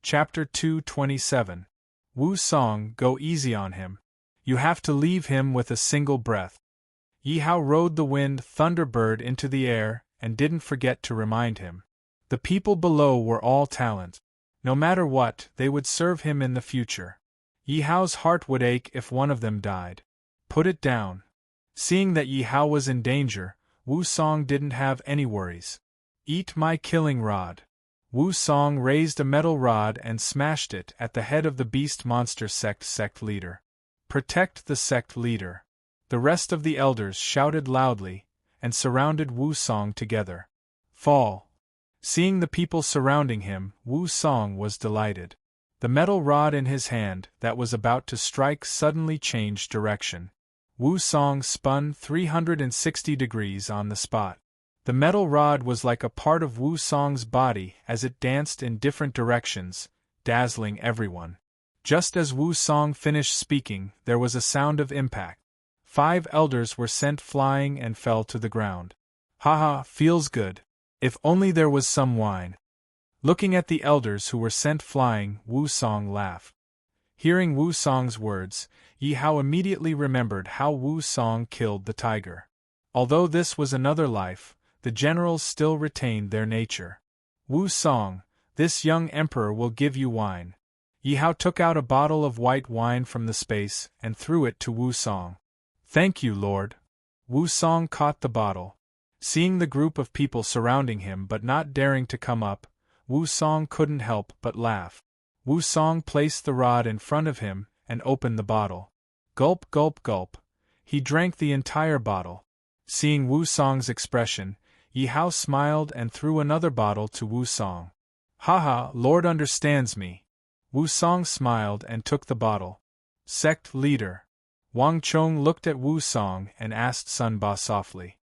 Chapter 227. Wu Song, go easy on him. You have to leave him with a single breath. Yi Hao rode the wind Thunderbird into the air and didn't forget to remind him. The people below were all talent. No matter what, they would serve him in the future. Yi Hao's heart would ache if one of them died. Put it down. Seeing that Yi Hao was in danger, Wu Song didn't have any worries. Eat my killing rod. Wu Song raised a metal rod and smashed it at the head of the beast monster sect leader. Protect the sect leader. The rest of the elders shouted loudly and surrounded Wu Song together. Fall. Seeing the people surrounding him, Wu Song was delighted. The metal rod in his hand that was about to strike suddenly changed direction. Wu Song spun 360 degrees on the spot. The metal rod was like a part of Wu Song's body as it danced in different directions, dazzling everyone. Just as Wu Song finished speaking, there was a sound of impact. 5 elders were sent flying and fell to the ground. Haha, feels good. If only there was some wine. Looking at the elders who were sent flying, Wu Song laughed. Hearing Wu Song's words, Yi Hao immediately remembered how Wu Song killed the tiger. Although this was another life, the generals still retained their nature. Wu Song, this young emperor will give you wine. Yi Hao took out a bottle of white wine from the space and threw it to Wu Song. Thank you, Lord. Wu Song caught the bottle. Seeing the group of people surrounding him but not daring to come up, Wu Song couldn't help but laugh. Wu Song placed the rod in front of him and opened the bottle. Gulp, gulp, gulp. He drank the entire bottle. Seeing Wu Song's expression, Yi Hao smiled and threw another bottle to Wu Song. Haha, Lord understands me. Wu Song smiled and took the bottle. Sect leader. Wang Chong looked at Wu Song and asked Sun Ba softly.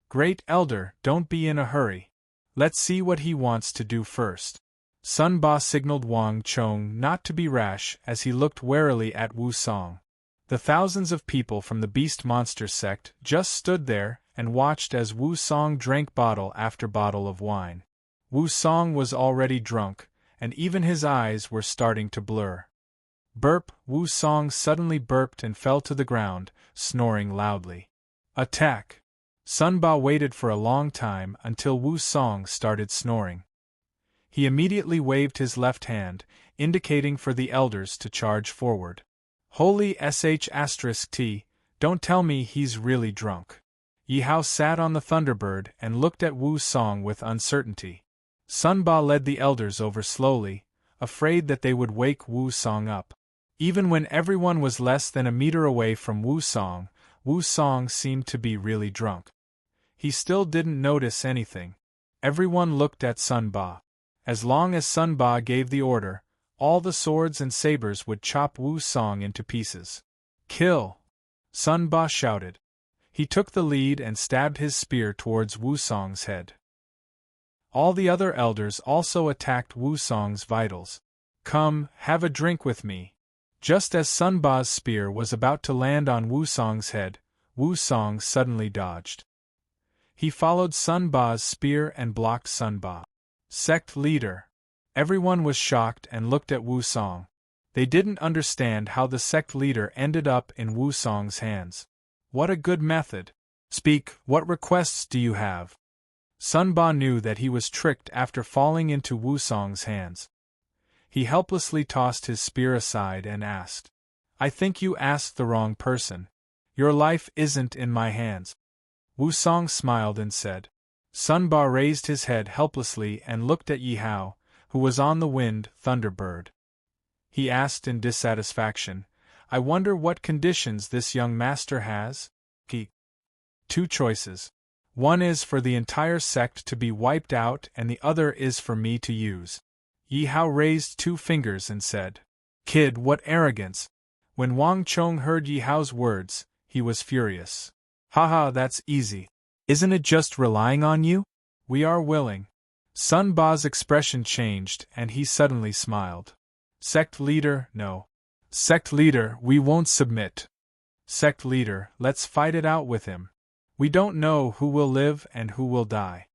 Great elder, don't be in a hurry. Let's see what he wants to do first. Sun Ba signaled Wang Chong not to be rash as he looked warily at Wu Song. The thousands of people from the beast monster sect just stood there and watched as Wu Song drank bottle after bottle of wine. Wu Song was already drunk, and even his eyes were starting to blur. Burp! Wu Song suddenly burped and fell to the ground, snoring loudly. Attack! Sun Ba waited for a long time until Wu Song started snoring. He immediately waved his left hand, indicating for the elders to charge forward. Holy sh*t, don't tell me he's really drunk. Yi Hao sat on the Thunderbird and looked at Wu Song with uncertainty. Sun Ba led the elders over slowly, afraid that they would wake Wu Song up. Even when everyone was less than a meter away from Wu Song seemed to be really drunk. He still didn't notice anything. Everyone looked at Sun Ba. As long as Sun Ba gave the order, all the swords and sabers would chop Wu Song into pieces. Kill! Sun Ba shouted. He took the lead and stabbed his spear towards Wu Song's head. All the other elders also attacked Wu Song's vitals. Come, have a drink with me. Just as Sun Ba's spear was about to land on Wu Song's head, Wu Song suddenly dodged. He followed Sun Ba's spear and blocked Sun Ba. Sect leader. Everyone was shocked and looked at Wu Song. They didn't understand how the sect leader ended up in Wu Song's hands. What a good method. Speak, what requests do you have? Sun Ba knew that he was tricked after falling into Wu Song's hands. He helplessly tossed his spear aside and asked, I think you asked the wrong person. Your life isn't in my hands. Wu Song smiled and said. Sun Ba raised his head helplessly and looked at Yi Hao, who was on the wind Thunderbird. He asked in dissatisfaction, I wonder what conditions this young master has? 2 choices. One is for the entire sect to be wiped out and the other is for me to use. Yi Hao raised 2 fingers and said, Kid, what arrogance! When Wang Chong heard Yi Hao's words, he was furious. Haha, that's easy. Isn't it just relying on you? We are willing. Sun Ba's expression changed and he suddenly smiled. Sect leader, no. Sect leader, we won't submit. Sect leader, let's fight it out with him. We don't know who will live and who will die.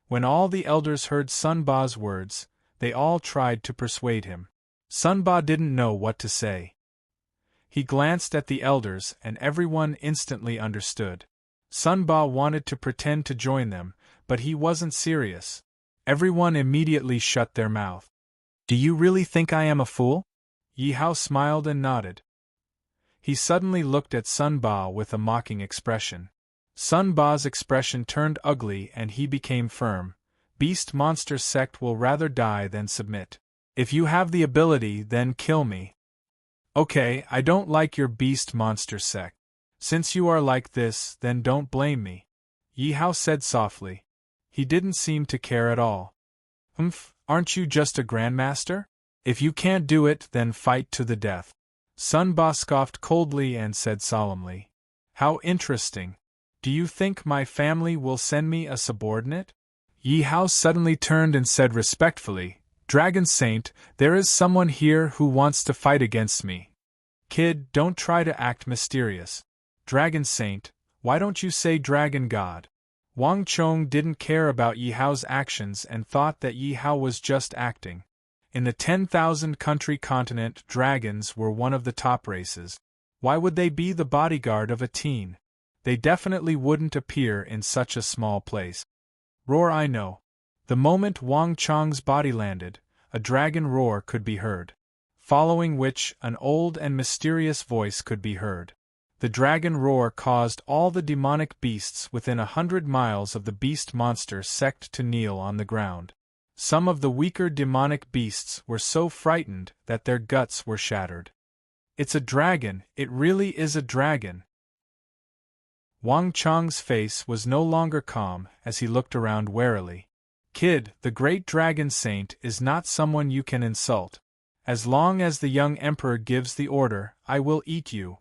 When all the elders heard Sun Ba's words, They all tried to persuade him. Sun Ba didn't know what to say. He glanced at the elders and everyone instantly understood. Sun Ba wanted to pretend to join them, but he wasn't serious. Everyone immediately shut their mouth. Do you really think I am a fool? Yi Hao smiled and nodded. He suddenly looked at Sun Ba with a mocking expression. Sun Ba's expression turned ugly and he became firm. Beast monster sect will rather die than submit. If you have the ability, then kill me. Okay, I don't like your beast monster sect. Since you are like this, then don't blame me. Yi Hao said softly. He didn't seem to care at all. Aren't you just a grandmaster? If you can't do it, then fight to the death. Sun Ba scoffed coldly and said solemnly. How interesting. Do you think my family will send me a subordinate? Yi Hao suddenly turned and said respectfully, Dragon Saint, there is someone here who wants to fight against me. Kid, don't try to act mysterious. Dragon Saint, why don't you say Dragon God? Wang Chong didn't care about Yi Hao's actions and thought that Yi Hao was just acting. In the 10,000 country continent, dragons were one of the top races. Why would they be the bodyguard of a teen? They definitely wouldn't appear in such a small place. Roar I know. The moment Wang Chong's body landed, a dragon roar could be heard. Following which, an old and mysterious voice could be heard. The dragon roar caused all the demonic beasts within 100 miles of the beast monster sect to kneel on the ground. Some of the weaker demonic beasts were so frightened that their guts were shattered. It's a dragon, it really is a dragon. Wang Chong's face was no longer calm as he looked around warily. Kid, the great dragon saint is not someone you can insult. As long as the young emperor gives the order, I will eat you.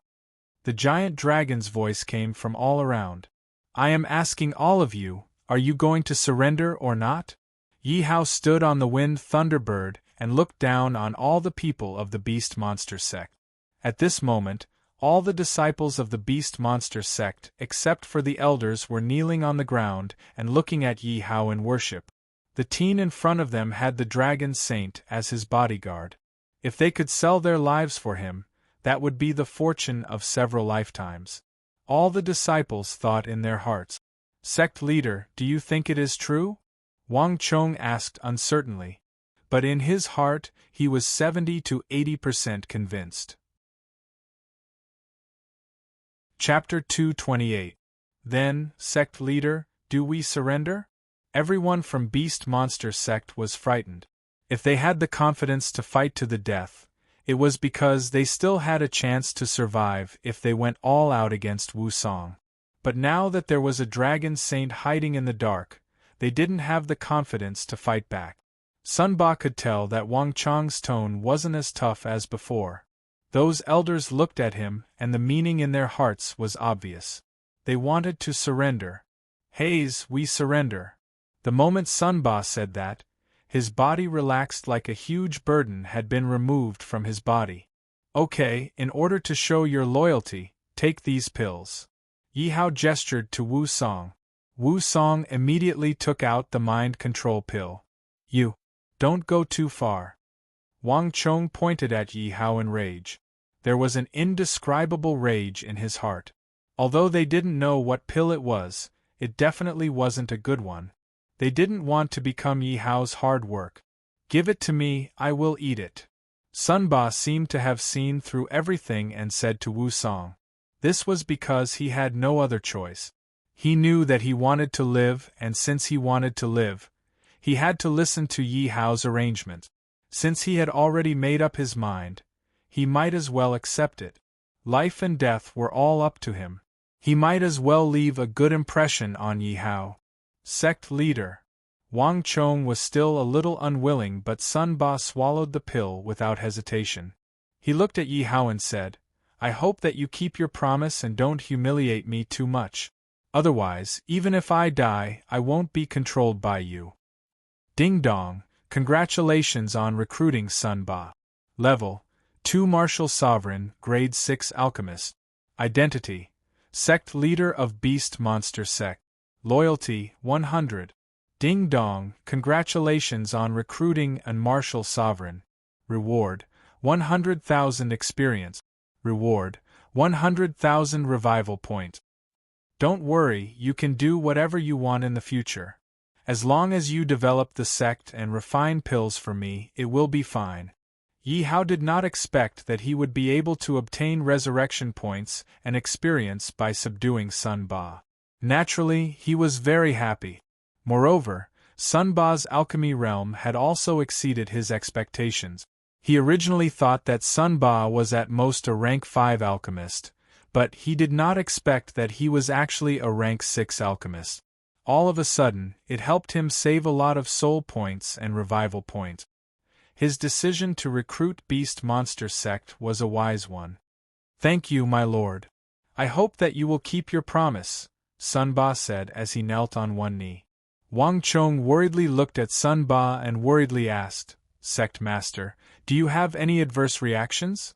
The giant dragon's voice came from all around. I am asking all of you, are you going to surrender or not? Yi Hao stood on the winged thunderbird and looked down on all the people of the beast monster sect. At this moment, all the disciples of the beast monster sect, except for the elders, were kneeling on the ground and looking at Yi Hao in worship. The teen in front of them had the dragon saint as his bodyguard. If they could sell their lives for him, that would be the fortune of several lifetimes. All the disciples thought in their hearts. Sect leader, do you think it is true? Wang Chong asked uncertainly. But in his heart, he was 70 to 80% convinced. Chapter 228. Then, sect leader, do we surrender? Everyone from Beast Monster sect was frightened. If they had the confidence to fight to the death, it was because they still had a chance to survive if they went all out against Wu Song. But now that there was a dragon saint hiding in the dark, they didn't have the confidence to fight back. Sun Ba could tell that Wang Chong's tone wasn't as tough as before. Those elders looked at him, and the meaning in their hearts was obvious. They wanted to surrender. Haze, we surrender. The moment Sun Ba said that, his body relaxed like a huge burden had been removed from his body. Okay, in order to show your loyalty, take these pills. Yi Hao gestured to Wu Song. Wu Song immediately took out the mind control pill. You don't go too far. Wang Chong pointed at Yi Hao in rage. There was an indescribable rage in his heart. Although they didn't know what pill it was, it definitely wasn't a good one. They didn't want to become Yi Hao's hard work. Give it to me, I will eat it. Sun Ba seemed to have seen through everything and said to Wu Song. This was because he had no other choice. He knew that he wanted to live, and since he wanted to live, he had to listen to Yi Hao's arrangement. Since he had already made up his mind, he might as well accept it. Life and death were all up to him. He might as well leave a good impression on Yi Hao. Sect leader. Wang Chong was still a little unwilling, but Sun Ba swallowed the pill without hesitation. He looked at Yi Hao and said, I hope that you keep your promise and don't humiliate me too much. Otherwise, even if I die, I won't be controlled by you. Ding dong, congratulations on recruiting Sun Ba. Level 2 Martial Sovereign, Grade 6 Alchemist. Identity: Sect Leader of Beast Monster Sect. Loyalty 100. Ding dong, congratulations on recruiting a martial sovereign. Reward, 100,000 experience. Reward, 100,000 revival point. Don't worry, you can do whatever you want in the future. As long as you develop the sect and refine pills for me, it will be fine. Yi Hao did not expect that he would be able to obtain resurrection points and experience by subduing Sun Ba. Naturally, he was very happy. Moreover, Sun Ba's alchemy realm had also exceeded his expectations. He originally thought that Sun Ba was at most a rank 5 alchemist, but he did not expect that he was actually a rank 6 alchemist. All of a sudden, it helped him save a lot of soul points and revival points. His decision to recruit Beast Monster Sect was a wise one. Thank you, my lord. I hope that you will keep your promise, Sun Ba said as he knelt on one knee. Wang Chong worriedly looked at Sun Ba and worriedly asked, Sect Master, do you have any adverse reactions?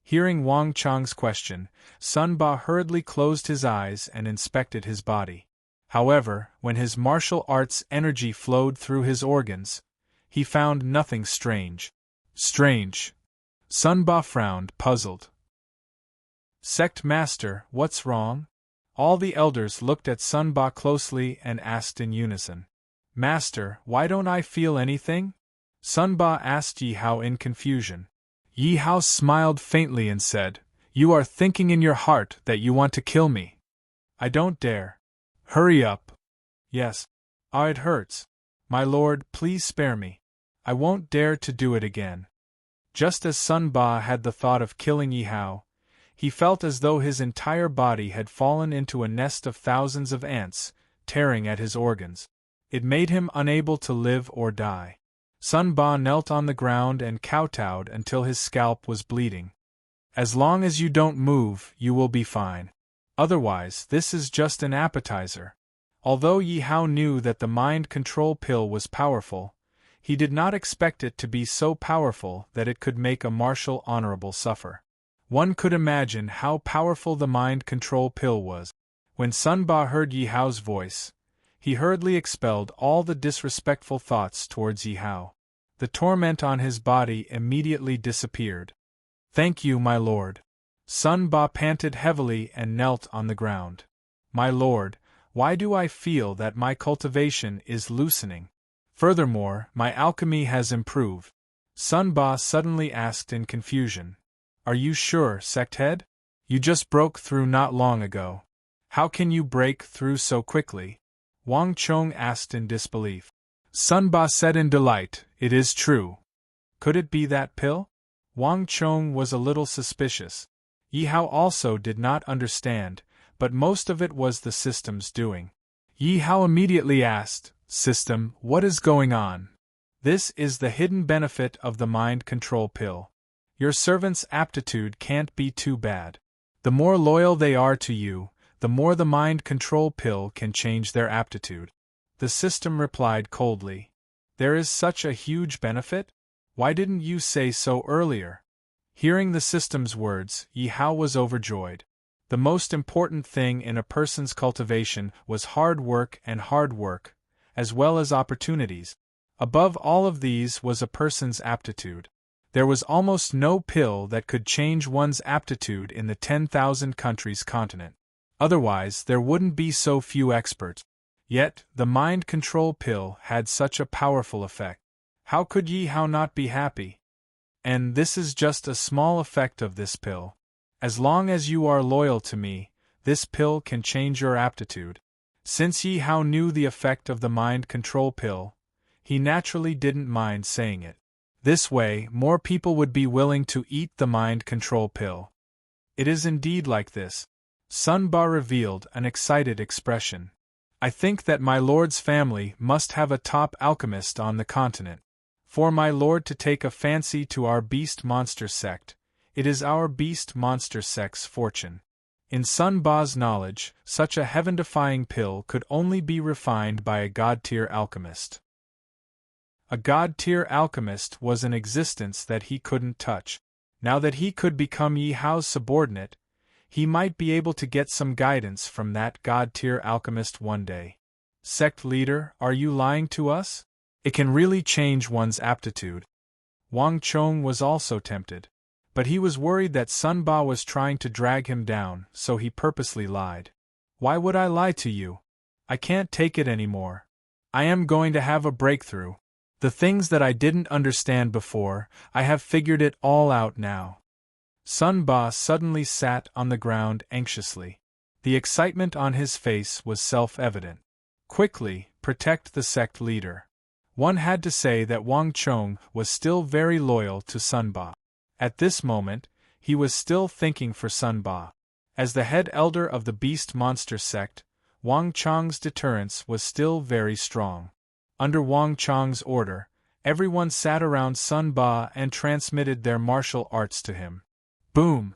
Hearing Wang Chong's question, Sun Ba hurriedly closed his eyes and inspected his body. However, when his martial arts energy flowed through his organs, he found nothing strange. Strange. Sun Ba frowned, puzzled. Sect Master, what's wrong? All the elders looked at Sun Ba closely and asked in unison. Master, why don't I feel anything? Sun Ba asked Yi Hao in confusion. Yi Hao smiled faintly and said, You are thinking in your heart that you want to kill me. I don't dare. Hurry up. Yes. Ah, it hurts. My lord, please spare me. I won't dare to do it again. Just as Sun Ba had the thought of killing Yi Hao, he felt as though his entire body had fallen into a nest of thousands of ants, tearing at his organs. It made him unable to live or die. Sun Ba knelt on the ground and kowtowed until his scalp was bleeding. As long as you don't move, you will be fine. Otherwise, this is just an appetizer. Although Yi Hao knew that the mind control pill was powerful, he did not expect it to be so powerful that it could make a martial honorable suffer. One could imagine how powerful the mind control pill was. When Sun Ba heard Yi Hao's voice, he hurriedly expelled all the disrespectful thoughts towards Yi Hao. The torment on his body immediately disappeared. Thank you, my lord. Sun Ba panted heavily and knelt on the ground. My lord, why do I feel that my cultivation is loosening? Furthermore, my alchemy has improved. Sun Ba suddenly asked in confusion. Are you sure, sect head? You just broke through not long ago. How can you break through so quickly? Wang Chong asked in disbelief. Sun Ba said in delight, It is true. Could it be that pill? Wang Chong was a little suspicious. Yi Hao also did not understand, but most of it was the system's doing. Yi Hao immediately asked, System, what is going on? This is the hidden benefit of the mind control pill. Your servant's aptitude can't be too bad. The more loyal they are to you, the more the mind control pill can change their aptitude. The system replied coldly. There is such a huge benefit? Why didn't you say so earlier? Hearing the system's words, Yi Hao was overjoyed. The most important thing in a person's cultivation was hard work, as well as opportunities. Above all of these was a person's aptitude. There was almost no pill that could change one's aptitude in the 10,000 countries continent. Otherwise, there wouldn't be so few experts. Yet, the mind control pill had such a powerful effect. How could Yi Hao not be happy? And this is just a small effect of this pill. As long as you are loyal to me, this pill can change your aptitude. Since Yi Hao knew the effect of the mind control pill, he naturally didn't mind saying it. This way, more people would be willing to eat the mind control pill. It is indeed like this. Sun Ba revealed an excited expression. I think that my lord's family must have a top alchemist on the continent. For my lord to take a fancy to our beast monster sect, it is our beast monster sect's fortune. In Sun Ba's knowledge, such a heaven-defying pill could only be refined by a god-tier alchemist. A god-tier alchemist was an existence that he couldn't touch. Now that he could become Yi Hao's subordinate, he might be able to get some guidance from that god-tier alchemist one day. Sect leader, are you lying to us? It can really change one's aptitude. Wang Chong was also tempted. But he was worried that Sun Ba was trying to drag him down, so he purposely lied. Why would I lie to you? I can't take it anymore. I am going to have a breakthrough. The things that I didn't understand before, I have figured it all out now. Sun Ba suddenly sat on the ground anxiously. The excitement on his face was self-evident. Quickly, protect the sect leader. One had to say that Wang Chong was still very loyal to Sun Ba. At this moment, he was still thinking for Sun Ba. As the head elder of the beast monster sect, Wang Chong's deterrence was still very strong. Under Wang Chong's order, everyone sat around Sun Ba and transmitted their martial arts to him. Boom!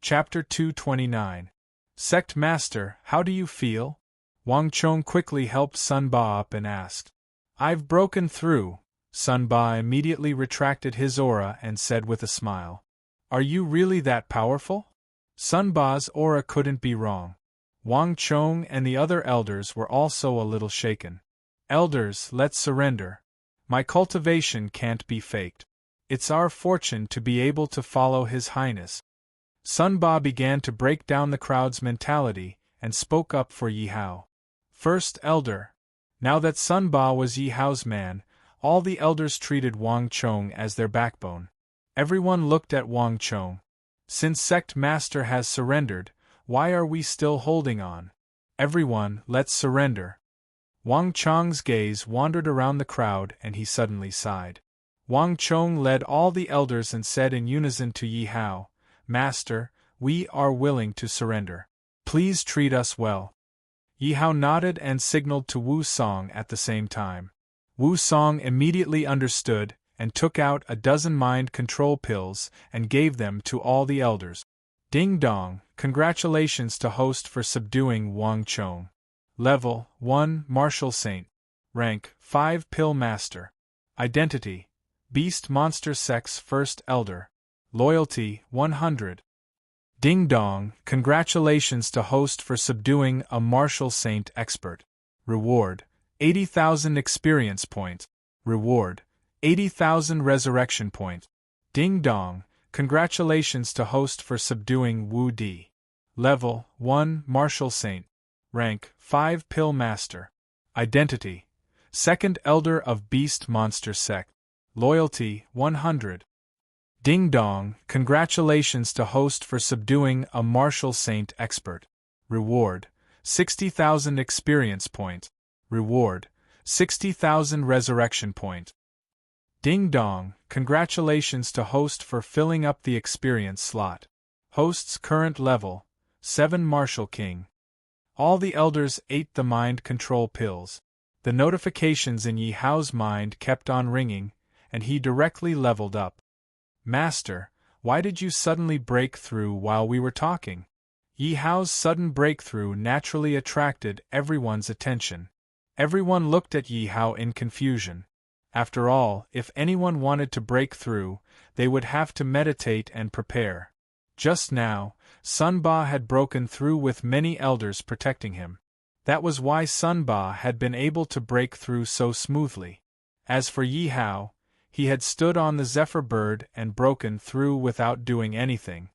Chapter 229. Sect Master, how do you feel? Wang Chong quickly helped Sun Ba up and asked. I've broken through. Sun Ba immediately retracted his aura and said with a smile. Are you really that powerful? Sun Ba's aura couldn't be wrong. Wang Chong and the other elders were also a little shaken. Elders, let's surrender. My cultivation can't be faked. It's our fortune to be able to follow His Highness. Sun Ba began to break down the crowd's mentality and spoke up for Yi Hao. First elder. Now that Sun Ba was Yi Hao's man, all the elders treated Wang Chong as their backbone. Everyone looked at Wang Chong. Since Sect Master has surrendered, why are we still holding on? Everyone, let's surrender. Wang Chong's gaze wandered around the crowd and he suddenly sighed. Wang Chong led all the elders and said in unison to Yi Hao, Master, we are willing to surrender. Please treat us well. Yi Hao nodded and signaled to Wu Song at the same time. Wu Song immediately understood and took out a dozen mind control pills and gave them to all the elders. Ding dong, congratulations to host for subduing Wang Chong. Level 1 Martial Saint. Rank 5 Pill Master. Identity Beast Monster Sex First Elder. Loyalty 100. Ding dong, congratulations to host for subduing a Martial Saint Expert. Reward 80,000 experience points. Reward 80,000 resurrection points. Ding dong, congratulations to host for subduing Wu Di. Level 1 Martial Saint. Rank 5 Pill Master. Identity Second Elder of Beast Monster Sect. Loyalty 100. Ding dong, congratulations to host for subduing a Martial Saint Expert. Reward 60,000 experience points. Reward 60,000 resurrection points. Ding dong, congratulations to host for filling up the experience slot. Host's current level 7 Martial King. All the elders ate the mind control pills. The notifications in Yi Hao's mind kept on ringing, and he directly leveled up. Master, why did you suddenly break through while we were talking? Yi Hao's sudden breakthrough naturally attracted everyone's attention. Everyone looked at Yi Hao in confusion. After all, if anyone wanted to break through, they would have to meditate and prepare. Just now, Sun Ba had broken through with many elders protecting him. That was why Sun Ba had been able to break through so smoothly. As for Yi Hao, he had stood on the Zephyr Bird and broken through without doing anything.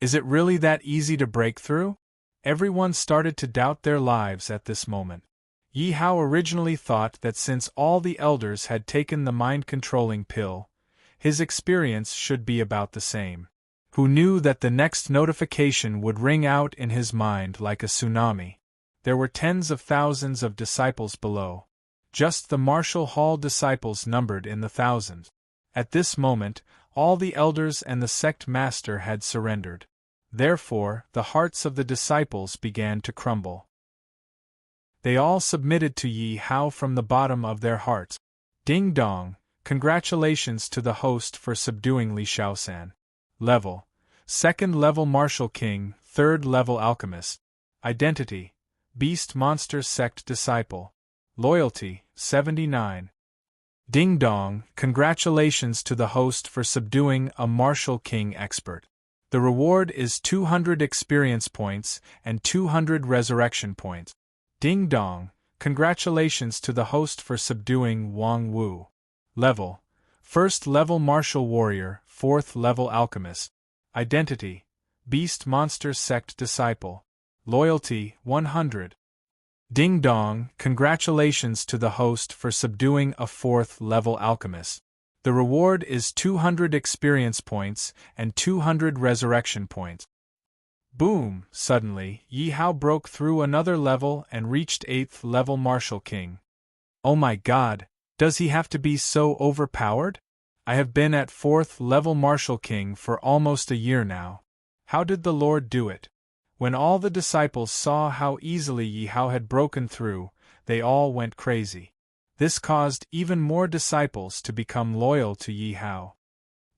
Is it really that easy to break through? Everyone started to doubt their lives at this moment. Yi Hao originally thought that since all the elders had taken the mind-controlling pill, his experience should be about the same. Who knew that the next notification would ring out in his mind like a tsunami? There were tens of thousands of disciples below. Just the Martial Hall disciples numbered in the thousands. At this moment, all the elders and the sect master had surrendered. Therefore, the hearts of the disciples began to crumble. They all submitted to Yi Hao from the bottom of their hearts. Ding dong, congratulations to the host for subduing Li Shaosan. Level 2nd Level Martial King, 3rd Level Alchemist. Identity Beast Monster Sect Disciple. Loyalty 79. Ding dong, congratulations to the host for subduing a Martial King Expert. The reward is 200 experience points and 200 resurrection points. Ding dong, congratulations to the host for subduing Wang Wu. Level: 1st level martial warrior, 4th level alchemist. Identity: Beast Monster Sect disciple. Loyalty: 100. Ding dong, congratulations to the host for subduing a 4th level alchemist. The reward is 200 experience points and 200 resurrection points. Boom! Suddenly, Yi Hao broke through another level and reached 8th level Martial King. Oh my god, does he have to be so overpowered? I have been at 4th level Martial King for almost a year now. How did the Lord do it? When all the disciples saw how easily Yi Hao had broken through, they all went crazy. This caused even more disciples to become loyal to Yi Hao.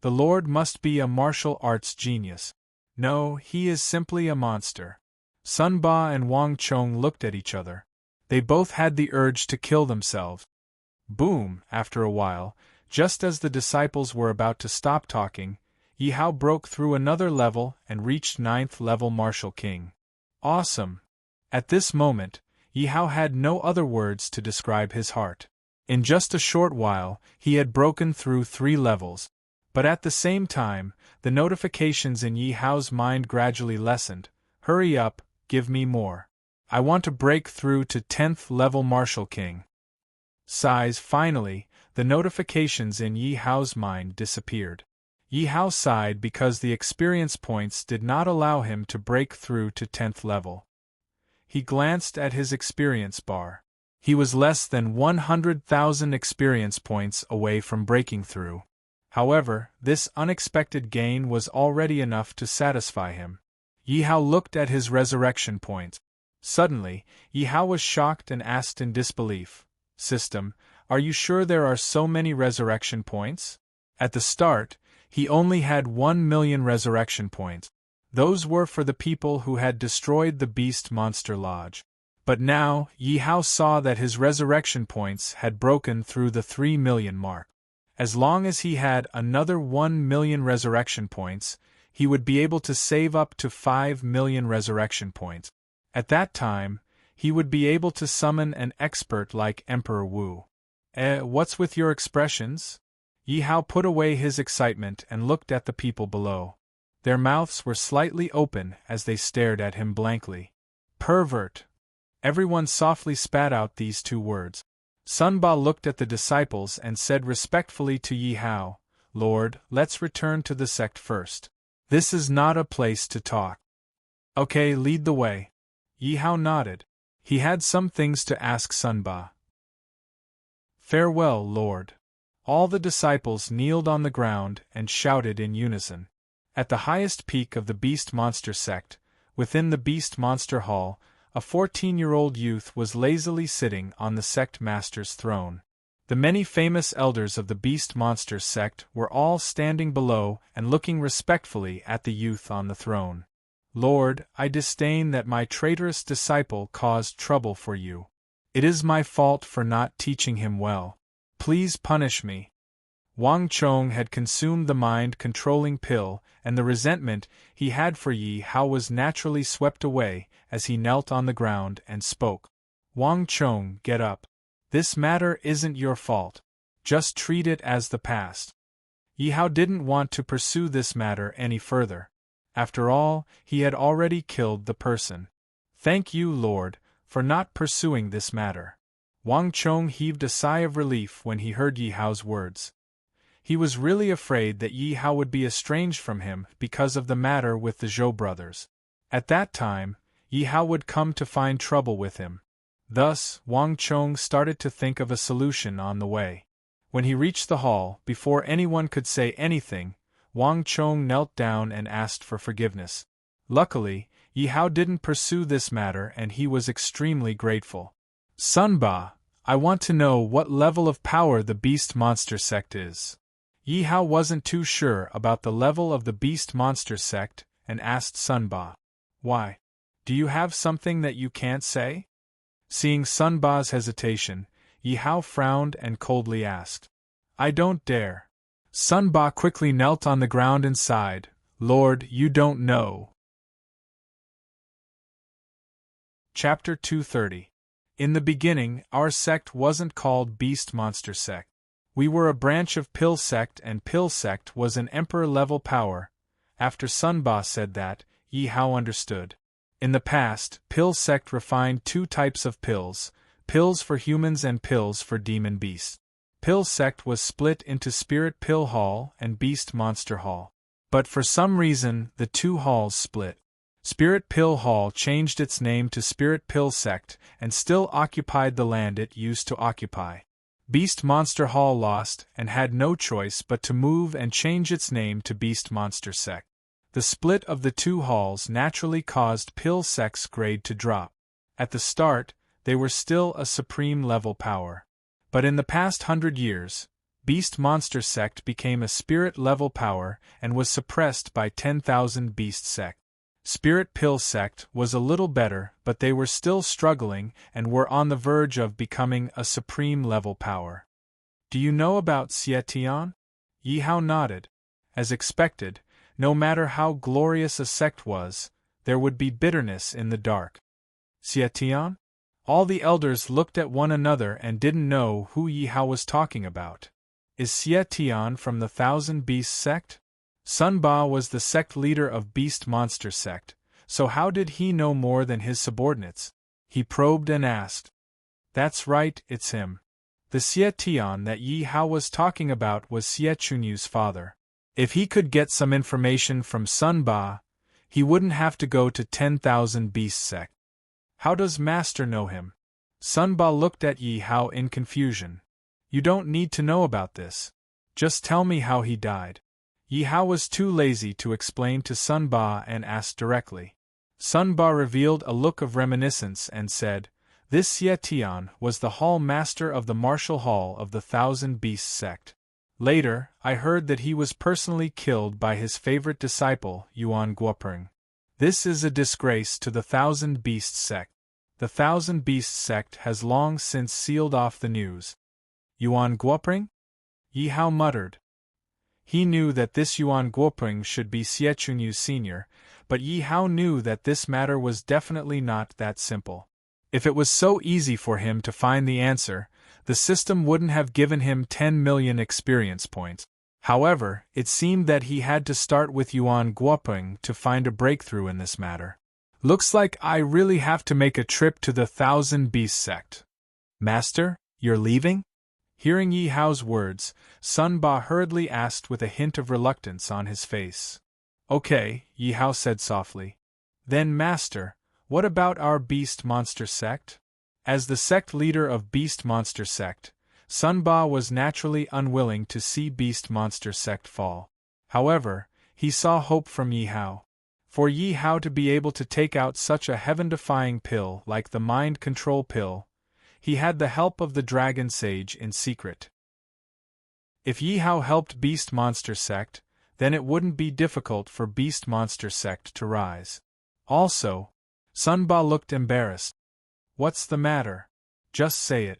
The Lord must be a martial arts genius. No, he is simply a monster. Sun Ba and Wang Chong looked at each other. They both had the urge to kill themselves. Boom! After a while, just as the disciples were about to stop talking, Yi Hao broke through another level and reached 9th level Martial King. Awesome! At this moment, Yi Hao had no other words to describe his heart. In just a short while, he had broken through 3 levels. But at the same time, the notifications in Yi Hao's mind gradually lessened. Hurry up, give me more. I want to break through to 10th level Martial King. Sighs. Finally, the notifications in Yi Hao's mind disappeared. Yi Hao sighed because the experience points did not allow him to break through to 10th level. He glanced at his experience bar. He was less than 100,000 experience points away from breaking through. However, this unexpected gain was already enough to satisfy him. Yi Hao looked at his resurrection points. Suddenly, Yi Hao was shocked and asked in disbelief, "System, are you sure there are so many resurrection points?" At the start, he only had 1,000,000 resurrection points. Those were for the people who had destroyed the Beast Monster Lodge. But now, Yi Hao saw that his resurrection points had broken through the 3,000,000 mark. As long as he had another 1,000,000 resurrection points, he would be able to save up to 5,000,000 resurrection points. At that time, he would be able to summon an expert like Emperor Wu. What's with your expressions? Yi Hao put away his excitement and looked at the people below. Their mouths were slightly open as they stared at him blankly. Pervert! Everyone softly spat out these 2 words. Sun Ba looked at the disciples and said respectfully to Yi Hao, "Lord, let's return to the sect first. This is not a place to talk." "Okay, lead the way." Yi Hao nodded. He had some things to ask Sun Ba. "Farewell, Lord." All the disciples kneeled on the ground and shouted in unison. At the highest peak of the Beast Monster sect, within the Beast Monster Hall, a 14-year-old youth was lazily sitting on the sect master's throne. The many famous elders of the Beast Monster sect were all standing below and looking respectfully at the youth on the throne. "Lord, I disdain that my traitorous disciple caused trouble for you. It is my fault for not teaching him well. Please punish me." Wang Chong had consumed the mind-controlling pill, and the resentment he had for Yi Hao was naturally swept away as he knelt on the ground and spoke. "Wang Chong, get up. This matter isn't your fault. Just treat it as the past." Yi Hao didn't want to pursue this matter any further. After all, he had already killed the person. "Thank you, Lord, for not pursuing this matter." Wang Chong heaved a sigh of relief when he heard Yi Hao's words. He was really afraid that Yi Hao would be estranged from him because of the matter with the Zhou brothers. At that time, Yi Hao would come to find trouble with him. Thus, Wang Chong started to think of a solution on the way. When he reached the hall, before anyone could say anything, Wang Chong knelt down and asked for forgiveness. Luckily, Yi Hao didn't pursue this matter and he was extremely grateful. "Sun Ba, I want to know what level of power the Beast Monster sect is." Yi Hao wasn't too sure about the level of the Beast Monster sect and asked Sun Ba, "Why? Do you have something that you can't say?" Seeing Sun Ba's hesitation, Yi Hao frowned and coldly asked, "I don't dare." Sun Ba quickly knelt on the ground and sighed, Lord, you don't know. Chapter 230. In the beginning, our sect wasn't called Beast Monster Sect. We were a branch of Pill Sect, and Pill Sect was an emperor-level power. After Sunba said that, Yi Hao understood. In the past, Pill Sect refined two types of pills for humans and pills for demon beasts. Pill Sect was split into Spirit Pill Hall and Beast Monster Hall. But for some reason, the two halls split. Spirit Pill Hall changed its name to Spirit Pill Sect and still occupied the land it used to occupy. Beast Monster Hall lost and had no choice but to move and change its name to Beast Monster Sect. The split of the two halls naturally caused Pill Sect's grade to drop. At the start, they were still a supreme level power. But in the past 100 years, Beast Monster Sect became a spirit level power and was suppressed by 10,000 Beast Sect. Spirit Pill Sect was a little better, but they were still struggling and were on the verge of becoming a supreme level power. Do you know about Xietian? Yi Hao nodded. As expected, no matter how glorious a sect was, there would be bitterness in the dark. Xietian? All the elders looked at one another and didn't know who Yi Hao was talking about. Is Xietian from the Thousand Beasts Sect? Sunba was the sect leader of Beast Monster Sect, so how did he know more than his subordinates? He probed and asked. That's right, it's him. The Xietian that Yi Hao was talking about was Xiechunyu's father. If he could get some information from Sunba, he wouldn't have to go to 10,000 Beast Sect. How does Master know him? Sunba looked at Yi Hao in confusion. You don't need to know about this. Just tell me how he died. Yi Hao was too lazy to explain to Sunba and asked directly. Sunba revealed a look of reminiscence and said, This Xietian was the hall master of the martial hall of the Thousand Beasts Sect. Later, I heard that he was personally killed by his favorite disciple, Yuan Guopeng. This is a disgrace to the Thousand Beasts Sect. The Thousand Beasts Sect has long since sealed off the news. Yuan Guopeng? Yi Hao muttered. He knew that this Yuan Guopeng should be Xiechunyu's senior, but Yi Hao knew that this matter was definitely not that simple. If it was so easy for him to find the answer, the system wouldn't have given him 10 million experience points. However, it seemed that he had to start with Yuan Guopeng to find a breakthrough in this matter. Looks like I really have to make a trip to the Thousand Beast Sect. Master, you're leaving? Hearing Yi Hao's words, Sunba hurriedly asked with a hint of reluctance on his face. Okay, Yi Hao said softly. Then Master, what about our Beast Monster Sect? As the sect leader of Beast Monster Sect, Sunba was naturally unwilling to see Beast Monster Sect fall. However, he saw hope from Yi Hao. For Yi Hao to be able to take out such a heaven-defying pill like the mind control pill, he had the help of the Dragon Sage in secret. If Yi Hao helped Beast Monster Sect, then it wouldn't be difficult for Beast Monster Sect to rise. Also, Sunba looked embarrassed. What's the matter? Just say it.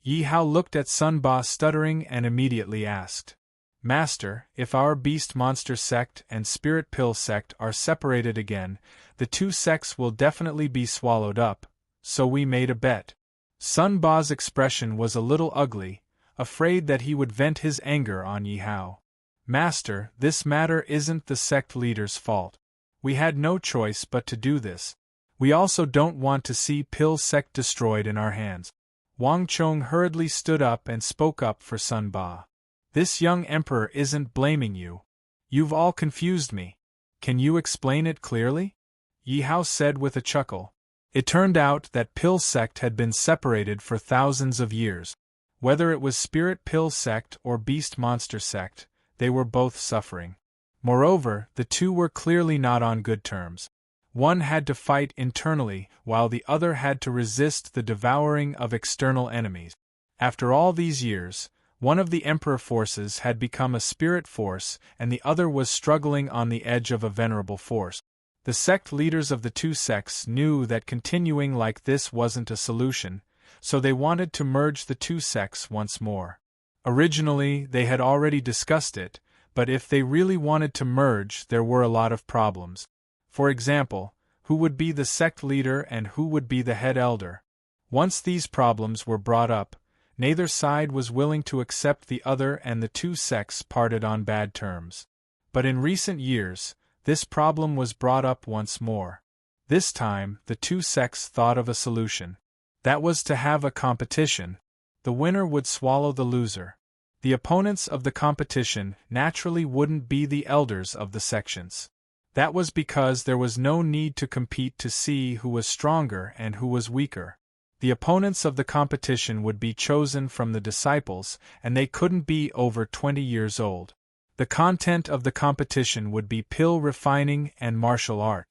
Yi Hao looked at Sunba stuttering and immediately asked. Master, if our Beast Monster Sect and Spirit Pill Sect are separated again, the two sects will definitely be swallowed up, so we made a bet. Sunba's expression was a little ugly, afraid that he would vent his anger on Yi Hao. Master, this matter isn't the sect leader's fault. We had no choice but to do this. We also don't want to see Pill Sect destroyed in our hands. Wang Chong hurriedly stood up and spoke up for Sunba. This young emperor isn't blaming you. You've all confused me. Can you explain it clearly? Yi Hao said with a chuckle. It turned out that Pill Sect had been separated for thousands of years. Whether it was Spirit Pill Sect or Beast Monster Sect, they were both suffering. Moreover, the two were clearly not on good terms. One had to fight internally, while the other had to resist the devouring of external enemies. After all these years, one of the Emperor forces had become a spirit force and the other was struggling on the edge of a venerable force. The sect leaders of the two sects knew that continuing like this wasn't a solution, so they wanted to merge the two sects once more. Originally, they had already discussed it, but if they really wanted to merge, there were a lot of problems. For example, who would be the sect leader and who would be the head elder? Once these problems were brought up, neither side was willing to accept the other and the two sects parted on bad terms. But in recent years, this problem was brought up once more. This time, the two sects thought of a solution. That was to have a competition. The winner would swallow the loser. The opponents of the competition naturally wouldn't be the elders of the sections. That was because there was no need to compete to see who was stronger and who was weaker. The opponents of the competition would be chosen from the disciples, and they couldn't be over 20 years old. The content of the competition would be pill refining and martial art.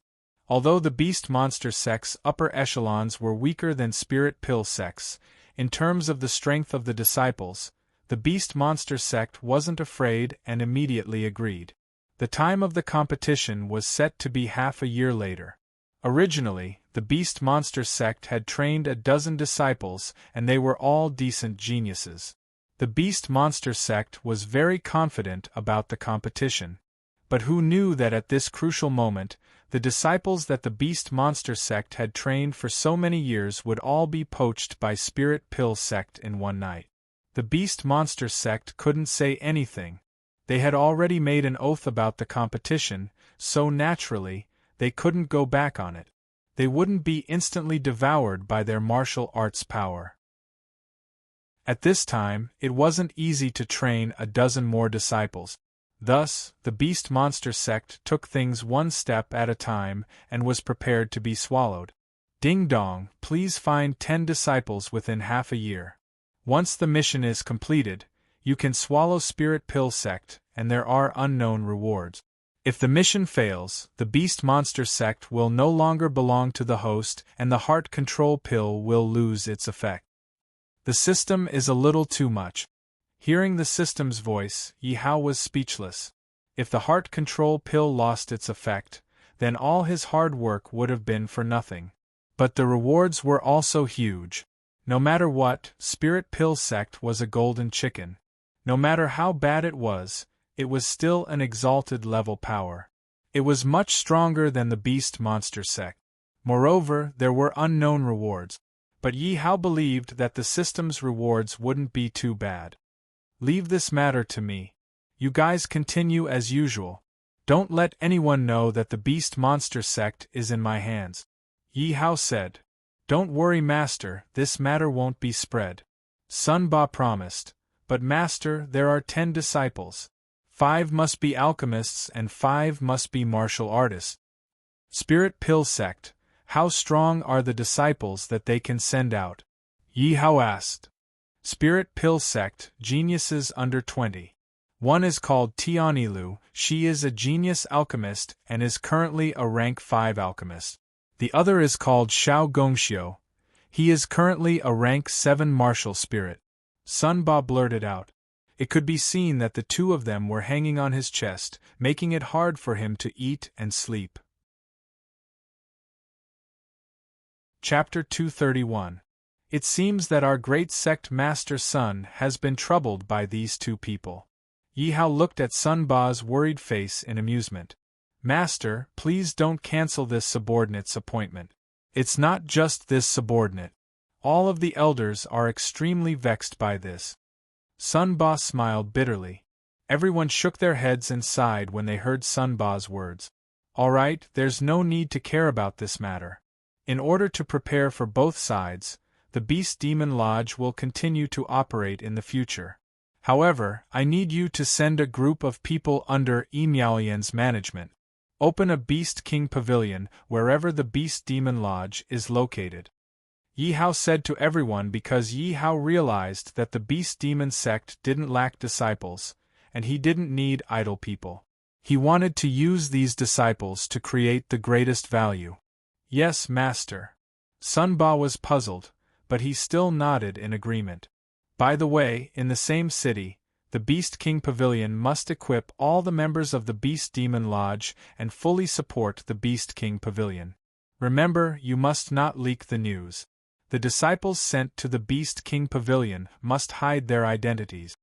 Although the beast monster sect's upper echelons were weaker than spirit pill sects, in terms of the strength of the disciples, the beast monster sect wasn't afraid and immediately agreed. The time of the competition was set to be half a year later. Originally, the beast monster sect had trained a dozen disciples, and they were all decent geniuses. The beast monster sect was very confident about the competition. But who knew that at this crucial moment, the disciples that the beast monster sect had trained for so many years would all be poached by spirit pill sect in one night? The beast monster sect couldn't say anything. They had already made an oath about the competition, so naturally, they couldn't go back on it. They wouldn't be instantly devoured by their martial arts power. At this time, it wasn't easy to train a dozen more disciples. Thus, the beast monster sect took things one step at a time and was prepared to be swallowed. Ding dong, please find 10 disciples within half a year. Once the mission is completed, you can swallow spirit pill sect, and there are unknown rewards. If the mission fails, the beast monster sect will no longer belong to the host, and the heart control pill will lose its effect. The system is a little too much. Hearing the system's voice, Yi Hao was speechless. If the heart control pill lost its effect, then all his hard work would have been for nothing. But the rewards were also huge. No matter what, spirit pill sect was a golden chicken. No matter how bad it was still an exalted level power. It was much stronger than the beast monster sect. Moreover, there were unknown rewards. But Yi Hao believed that the system's rewards wouldn't be too bad. Leave this matter to me. You guys continue as usual. Don't let anyone know that the beast monster sect is in my hands. Yi Hao said. Don't worry, Master, this matter won't be spread. Sun Ba promised. But Master, there are 10 disciples. 5 must be alchemists and 5 must be martial artists. Spirit pill sect, how strong are the disciples that they can send out? Yi Hao asked. Spirit pill sect, geniuses under 20. One is called Tianilu, she is a genius alchemist and is currently a rank 5 alchemist. The other is called Xiao Gongxiu. He is currently a rank 7 martial spirit. Sun Ba blurted out. It could be seen that the two of them were hanging on his chest, making it hard for him to eat and sleep. Chapter 231. It seems that our great sect Master Sun has been troubled by these two people. Yi Hao looked at Sun Ba's worried face in amusement. Master, please don't cancel this subordinate's appointment. It's not just this subordinate. All of the elders are extremely vexed by this. Sun Ba smiled bitterly. Everyone shook their heads and sighed when they heard Sun Ba's words. All right, there's no need to care about this matter. In order to prepare for both sides, the Beast Demon Lodge will continue to operate in the future. However, I need you to send a group of people under Yi Miaolian's management. Open a Beast King Pavilion wherever the Beast Demon Lodge is located. Yi Hao said to everyone because Yi Hao realized that the Beast Demon sect didn't lack disciples, and he didn't need idle people. He wanted to use these disciples to create the greatest value. Yes, Master. Sun Ba was puzzled, but he still nodded in agreement. By the way, in the same city, the Beast King Pavilion must equip all the members of the Beast Demon Lodge and fully support the Beast King Pavilion. Remember, you must not leak the news. The disciples sent to the Beast King Pavilion must hide their identities.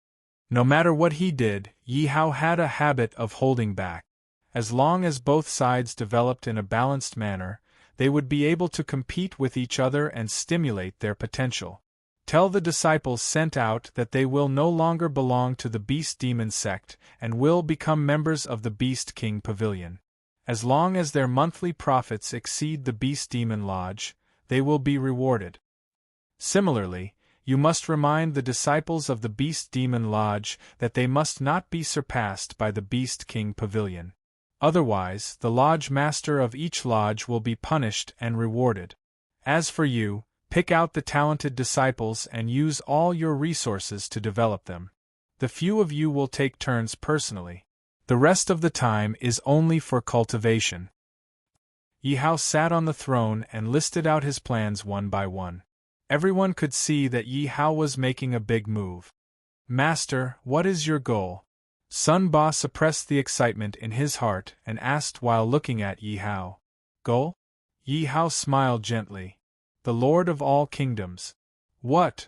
No matter what he did, Yi Hao had a habit of holding back. As long as both sides developed in a balanced manner, they would be able to compete with each other and stimulate their potential. Tell the disciples sent out that they will no longer belong to the Beast Demon sect and will become members of the Beast King Pavilion. As long as their monthly profits exceed the Beast Demon Lodge, they will be rewarded. Similarly, you must remind the disciples of the Beast Demon Lodge that they must not be surpassed by the Beast King Pavilion. Otherwise, the lodge master of each lodge will be punished and rewarded. As for you, pick out the talented disciples and use all your resources to develop them. The few of you will take turns personally. The rest of the time is only for cultivation. Yi Hao sat on the throne and listed out his plans one by one. Everyone could see that Yi Hao was making a big move. Master, what is your goal? Sun Ba suppressed the excitement in his heart and asked while looking at Yi Hao. Goal? Yi Hao smiled gently. The Lord of all kingdoms. What?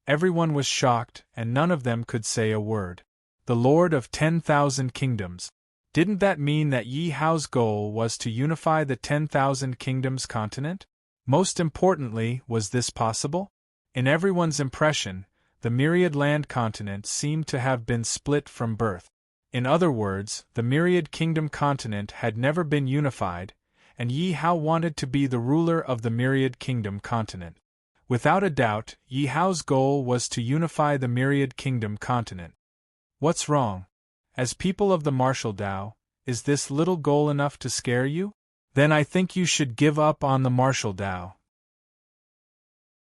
Everyone was shocked, and none of them could say a word. The Lord of 10,000 kingdoms. Didn't that mean that Yi Hao's goal was to unify the 10,000 kingdoms continent? Most importantly, was this possible? In everyone's impression, the myriad land continent seemed to have been split from birth. In other words, the myriad kingdom continent had never been unified, and Yi Hao wanted to be the ruler of the myriad kingdom continent. Without a doubt, Yi Hao's goal was to unify the myriad kingdom continent. What's wrong? As people of the martial Dao, is this little goal enough to scare you? Then I think you should give up on the martial Dao.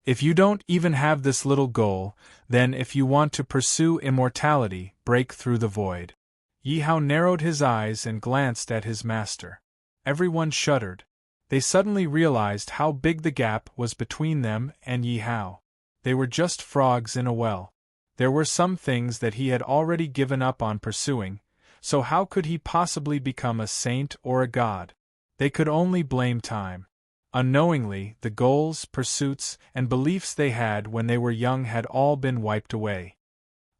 If you don't even have this little goal, then if you want to pursue immortality, break through the void. Yi Hao narrowed his eyes and glanced at his master. Everyone shuddered. They suddenly realized how big the gap was between them and Yi Hao. They were just frogs in a well. There were some things that he had already given up on pursuing, so how could he possibly become a saint or a god? They could only blame time. Unknowingly, the goals, pursuits, and beliefs they had when they were young had all been wiped away.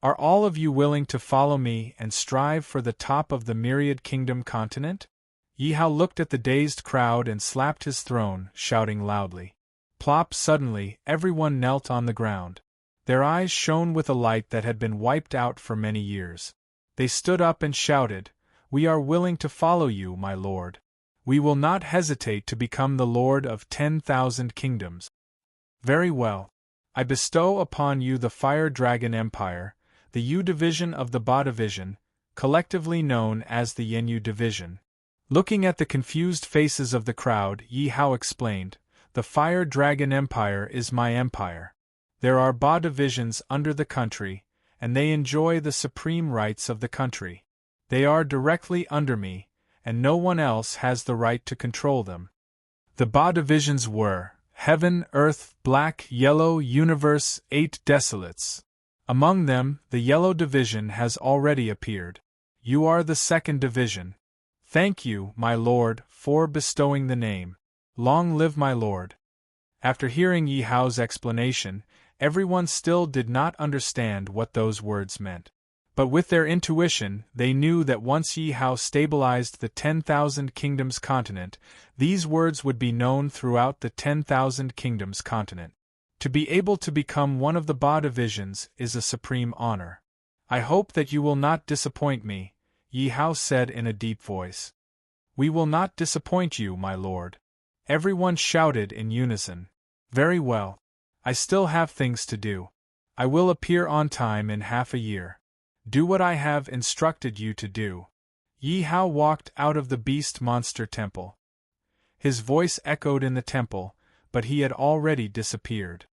Are all of you willing to follow me and strive for the top of the myriad kingdom continent? Yi Hao looked at the dazed crowd and slapped his throne, shouting loudly. Plop! Suddenly, everyone knelt on the ground. Their eyes shone with a light that had been wiped out for many years. They stood up and shouted, "We are willing to follow you, my lord. We will not hesitate to become the lord of 10,000 kingdoms." Very well. I bestow upon you the Fire Dragon Empire, the Yu division of the Ba division, collectively known as the Yenyu division. Looking at the confused faces of the crowd, Yi Hao explained, "The Fire Dragon Empire is my empire. There are Ba divisions under the country, and they enjoy the supreme rights of the country. They are directly under me, and no one else has the right to control them." The Ba divisions were Heaven, Earth, Black, Yellow, Universe, 8 Desolates. Among them, the Yellow division has already appeared. You are the second division. Thank you, my lord, for bestowing the name. Long live my lord. After hearing Yi Hao's explanation, everyone still did not understand what those words meant. But with their intuition, they knew that once Yi Hao stabilized the 10,000 kingdoms continent, these words would be known throughout the 10,000 kingdoms continent. To be able to become one of the Ba divisions is a supreme honor. I hope that you will not disappoint me, Yi Hao said in a deep voice. We will not disappoint you, my lord. Everyone shouted in unison. Very well. I still have things to do. I will appear on time in half a year. Do what I have instructed you to do. Yi Hao walked out of the beast monster temple. His voice echoed in the temple, but he had already disappeared.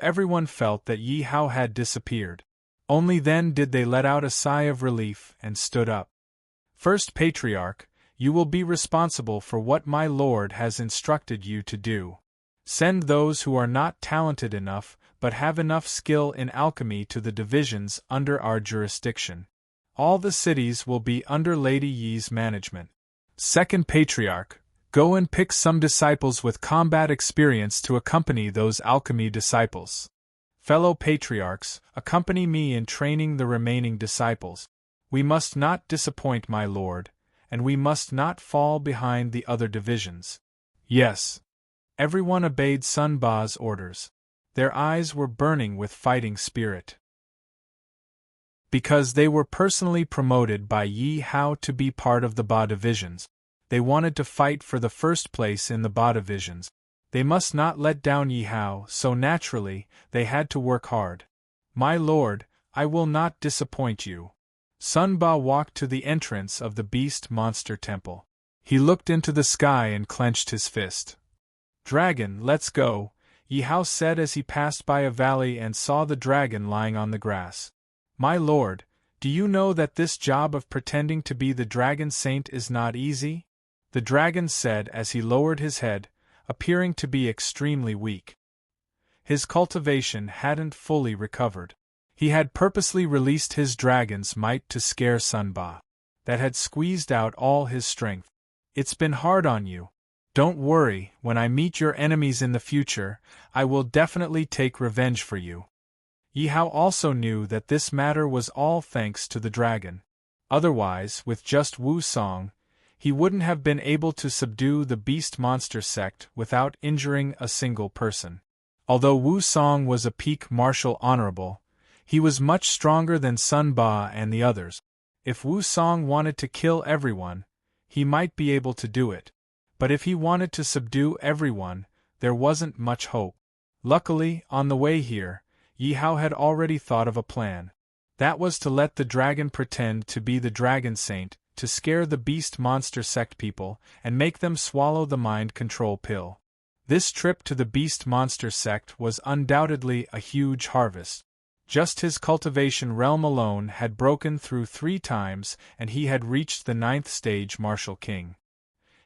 Everyone felt that Yi Hao had disappeared. Only then did they let out a sigh of relief and stood up. First Patriarch, you will be responsible for what my lord has instructed you to do. Send those who are not talented enough but have enough skill in alchemy to the divisions under our jurisdiction. All the cities will be under Lady Yi's management. Second Patriarch, go and pick some disciples with combat experience to accompany those alchemy disciples. Fellow patriarchs, accompany me in training the remaining disciples. We must not disappoint my lord, and we must not fall behind the other divisions. Yes. Everyone obeyed Sun Ba's orders. Their eyes were burning with fighting spirit. Because they were personally promoted by Yi Hao to be part of the Ba divisions, they wanted to fight for the first place in the Ba divisions. They must not let down Yi Hao, so naturally, they had to work hard. My lord, I will not disappoint you. Sun Ba walked to the entrance of the beast monster temple. He looked into the sky and clenched his fist. Dragon, let's go, Yi Hao said as he passed by a valley and saw the dragon lying on the grass. My lord, do you know that this job of pretending to be the dragon saint is not easy? The dragon said as he lowered his head, appearing to be extremely weak. His cultivation hadn't fully recovered. He had purposely released his dragon's might to scare Sun Ba. That had squeezed out all his strength. It's been hard on you. Don't worry, when I meet your enemies in the future, I will definitely take revenge for you. Yi Hao also knew that this matter was all thanks to the dragon. Otherwise, with just Wu Song, he wouldn't have been able to subdue the beast monster sect without injuring a single person. Although Wu Song was a peak martial honorable, he was much stronger than Sun Ba and the others. If Wu Song wanted to kill everyone, he might be able to do it. But if he wanted to subdue everyone, there wasn't much hope. Luckily, on the way here, Yi Hao had already thought of a plan. That was to let the dragon pretend to be the dragon saint, to scare the beast monster sect people, and make them swallow the mind control pill. This trip to the beast monster sect was undoubtedly a huge harvest. Just his cultivation realm alone had broken through 3 times, and he had reached the 9th stage martial king.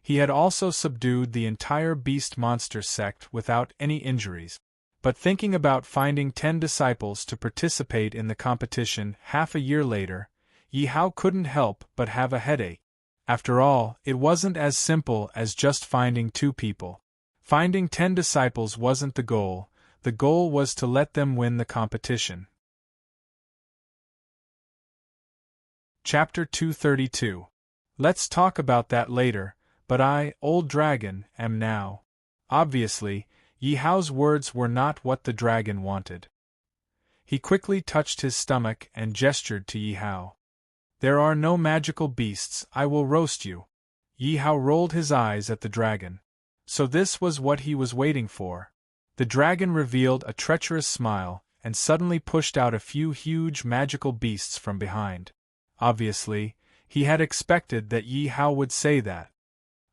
He had also subdued the entire beast monster sect without any injuries. But thinking about finding 10 disciples to participate in the competition half a year later, Yi Hao couldn't help but have a headache. After all, it wasn't as simple as just finding 2 people. Finding 10 disciples wasn't the goal was to let them win the competition. Chapter 232. Let's talk about that later, but I, old dragon, am now. Obviously, Yi Hao's words were not what the dragon wanted. He quickly touched his stomach and gestured to Yi Hao. There are no magical beasts, I will roast you. Yi Hao rolled his eyes at the dragon. So this was what he was waiting for. The dragon revealed a treacherous smile, and suddenly pushed out a few huge magical beasts from behind. Obviously, he had expected that Yi Hao would say that.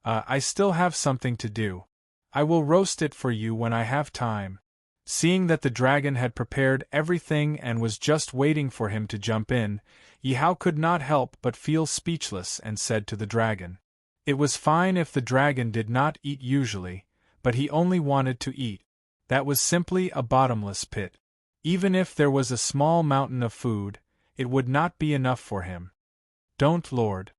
I still have something to do. I will roast it for you when I have time. Seeing that the dragon had prepared everything and was just waiting for him to jump in, Yi Hao could not help but feel speechless and said to the dragon. It was fine if the dragon did not eat usually, but he only wanted to eat. That was simply a bottomless pit. Even if there was a small mountain of food, it would not be enough for him. Don't, Lord.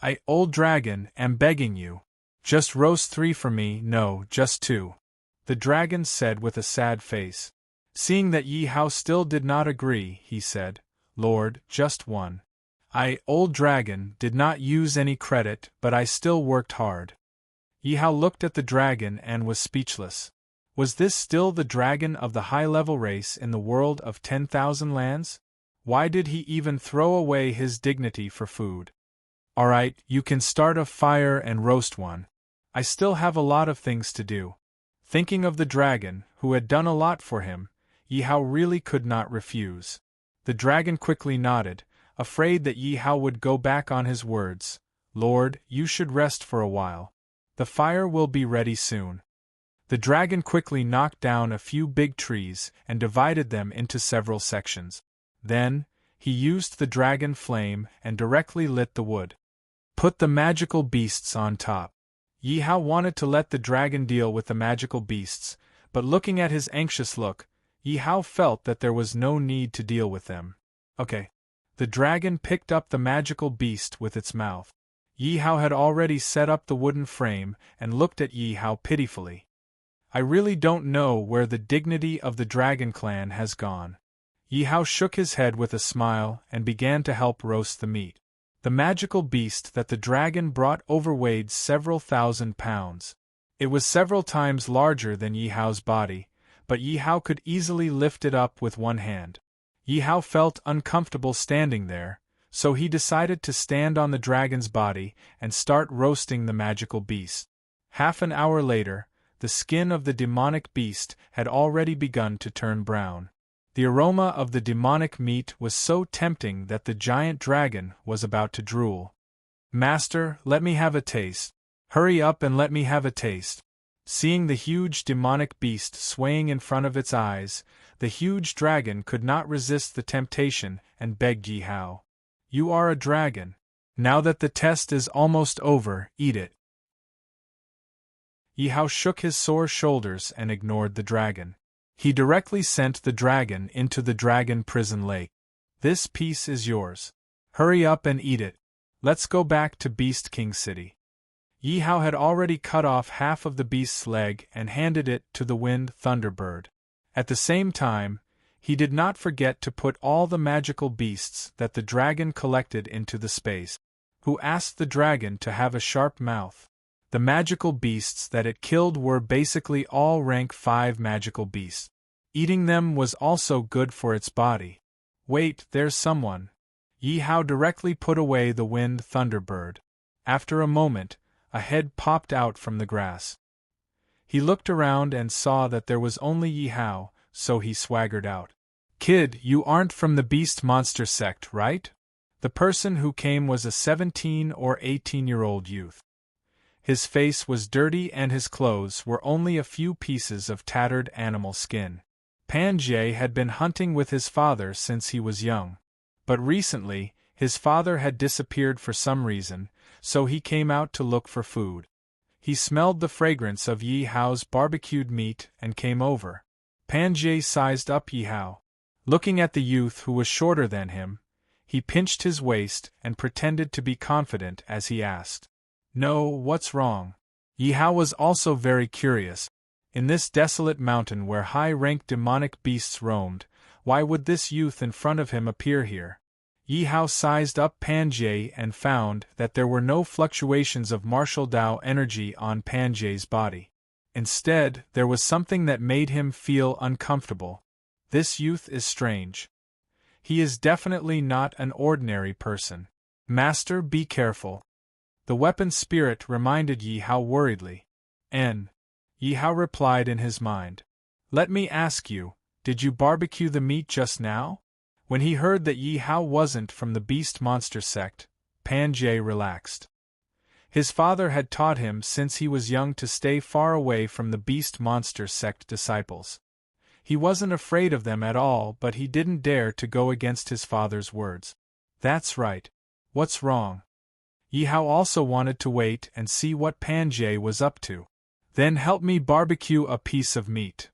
I, old dragon, am begging you. Just roast 3 for me, no, just 2. The dragon said with a sad face. Seeing that Yi Hao still did not agree, he said, Lord, just 1. I, old dragon, did not use any credit, but I still worked hard. Yi Hao looked at the dragon and was speechless. Was this still the dragon of the high-level race in the world of 10,000 lands? Why did he even throw away his dignity for food? Alright, you can start a fire and roast one. I still have a lot of things to do. Thinking of the dragon, who had done a lot for him, Yi Hao really could not refuse. The dragon quickly nodded, afraid that Yi Hao would go back on his words. Lord, you should rest for a while. The fire will be ready soon. The dragon quickly knocked down a few big trees and divided them into several sections. Then, he used the dragon flame and directly lit the wood. Put the magical beasts on top. Yi Hao wanted to let the dragon deal with the magical beasts, but looking at his anxious look, Yi Hao felt that there was no need to deal with them. Okay. The dragon picked up the magical beast with its mouth. Yi Hao had already set up the wooden frame and looked at Yi Hao pitifully. I really don't know where the dignity of the dragon clan has gone. Yi Hao shook his head with a smile and began to help roast the meat. The magical beast that the dragon brought overweighed several thousand pounds. It was several times larger than Yi Hao's body, but Yi Hao could easily lift it up with one hand. Yi Hao felt uncomfortable standing there, so he decided to stand on the dragon's body and start roasting the magical beast. Half an hour later, the skin of the demonic beast had already begun to turn brown. The aroma of the demonic meat was so tempting that the giant dragon was about to drool. "Master, let me have a taste. Hurry up and let me have a taste." Seeing the huge demonic beast swaying in front of its eyes, the huge dragon could not resist the temptation and begged Yi Hao. "You are a dragon. Now that the test is almost over, eat it." Yi Hao shook his sore shoulders and ignored the dragon. He directly sent the dragon into the dragon prison lake. "This piece is yours. Hurry up and eat it. Let's go back to Beast King City." Yi Hao had already cut off half of the beast's leg and handed it to the Wind Thunderbird. At the same time, he did not forget to put all the magical beasts that the dragon collected into the space. Who asked the dragon to have a sharp mouth? The magical beasts that it killed were basically all rank 5 magical beasts. Eating them was also good for its body. "Wait, there's someone." Yi Hao directly put away the Wind Thunderbird. After a moment, a head popped out from the grass. He looked around and saw that there was only Yi Hao, so he swaggered out. "Kid, you aren't from the beast monster sect, right?" The person who came was a 17 or 18-year-old youth. His face was dirty and his clothes were only a few pieces of tattered animal skin. Pan Jie had been hunting with his father since he was young. But recently, his father had disappeared for some reason, so he came out to look for food. He smelled the fragrance of Yi Hao's barbecued meat and came over. Pan Jie sized up Yi Hao. Looking at the youth who was shorter than him, he pinched his waist and pretended to be confident as he asked, "No, what's wrong?" Yi Hao was also very curious. In this desolate mountain where high-ranked demonic beasts roamed, why would this youth in front of him appear here? Yi Hao sized up Pan Jie and found that there were no fluctuations of martial Dao energy on Pan Jie's body. Instead, there was something that made him feel uncomfortable. This youth is strange. He is definitely not an ordinary person. "Master, be careful." The weapon spirit reminded Yi Hao worriedly. Yi Hao replied in his mind. "Let me ask you, did you barbecue the meat just now?" When he heard that Yi Hao wasn't from the beast monster sect, Pan Jie relaxed. His father had taught him since he was young to stay far away from the beast monster sect disciples. He wasn't afraid of them at all, but he didn't dare to go against his father's words. "That's right. What's wrong?" Yi Hao also wanted to wait and see what Pan Jie was up to. "Then help me barbecue a piece of meat."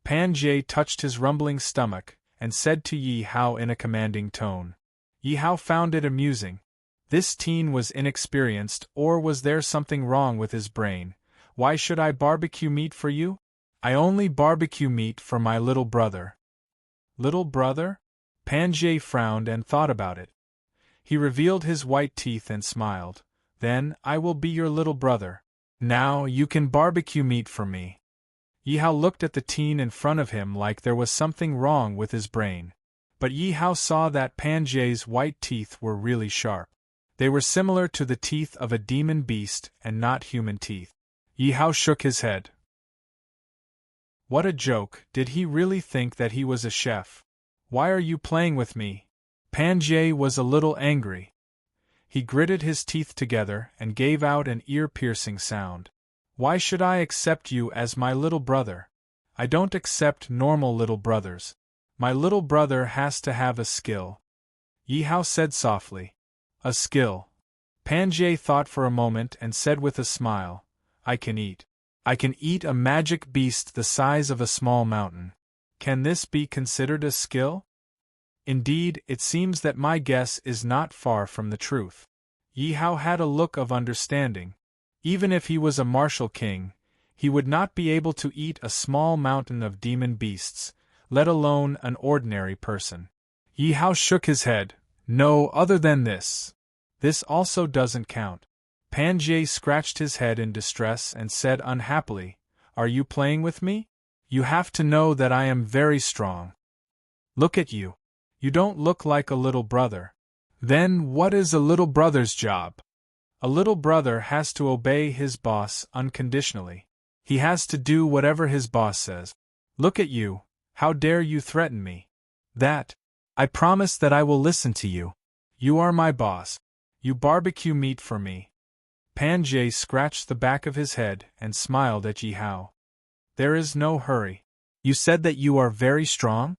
Pan Jie touched his rumbling stomach and said to Yi Hao in a commanding tone. Yi Hao found it amusing. This teen was inexperienced, or was there something wrong with his brain? "Why should I barbecue meat for you? I only barbecue meat for my little brother." "Little brother?" Pan Jie frowned and thought about it. He revealed his white teeth and smiled. "Then, I will be your little brother. Now, you can barbecue meat for me." Yi Hao looked at the teen in front of him like there was something wrong with his brain. But Yi Hao saw that Pan Jie's white teeth were really sharp. They were similar to the teeth of a demon beast and not human teeth. Yi Hao shook his head. What a joke, did he really think that he was a chef? "Why are you playing with me?" Pan Jie was a little angry. He gritted his teeth together and gave out an ear-piercing sound. "Why should I accept you as my little brother? I don't accept normal little brothers. My little brother has to have a skill." Yi Hao said softly. "A skill?" Pan Jie thought for a moment and said with a smile, I can eat a magic beast the size of a small mountain. Can this be considered a skill?" Indeed, it seems that my guess is not far from the truth. Yi Hao had a look of understanding. Even if he was a martial king, He would not be able to eat a small mountain of demon beasts, let alone an ordinary person. Yi Hao shook his head. No, other than this. This also doesn't count. Pan Jie scratched his head in distress and said unhappily, Are you playing with me? You have to know that I am very strong. Look at you. You don't look like a little brother. Then what is a little brother's job? A little brother has to obey his boss unconditionally. He has to do whatever his boss says. Look at you. How dare you threaten me? I promise that I will listen to you. You are my boss. You barbecue meat for me. Pan Jie scratched the back of his head and smiled at Yi Hao. There is no hurry. You said that you are very strong?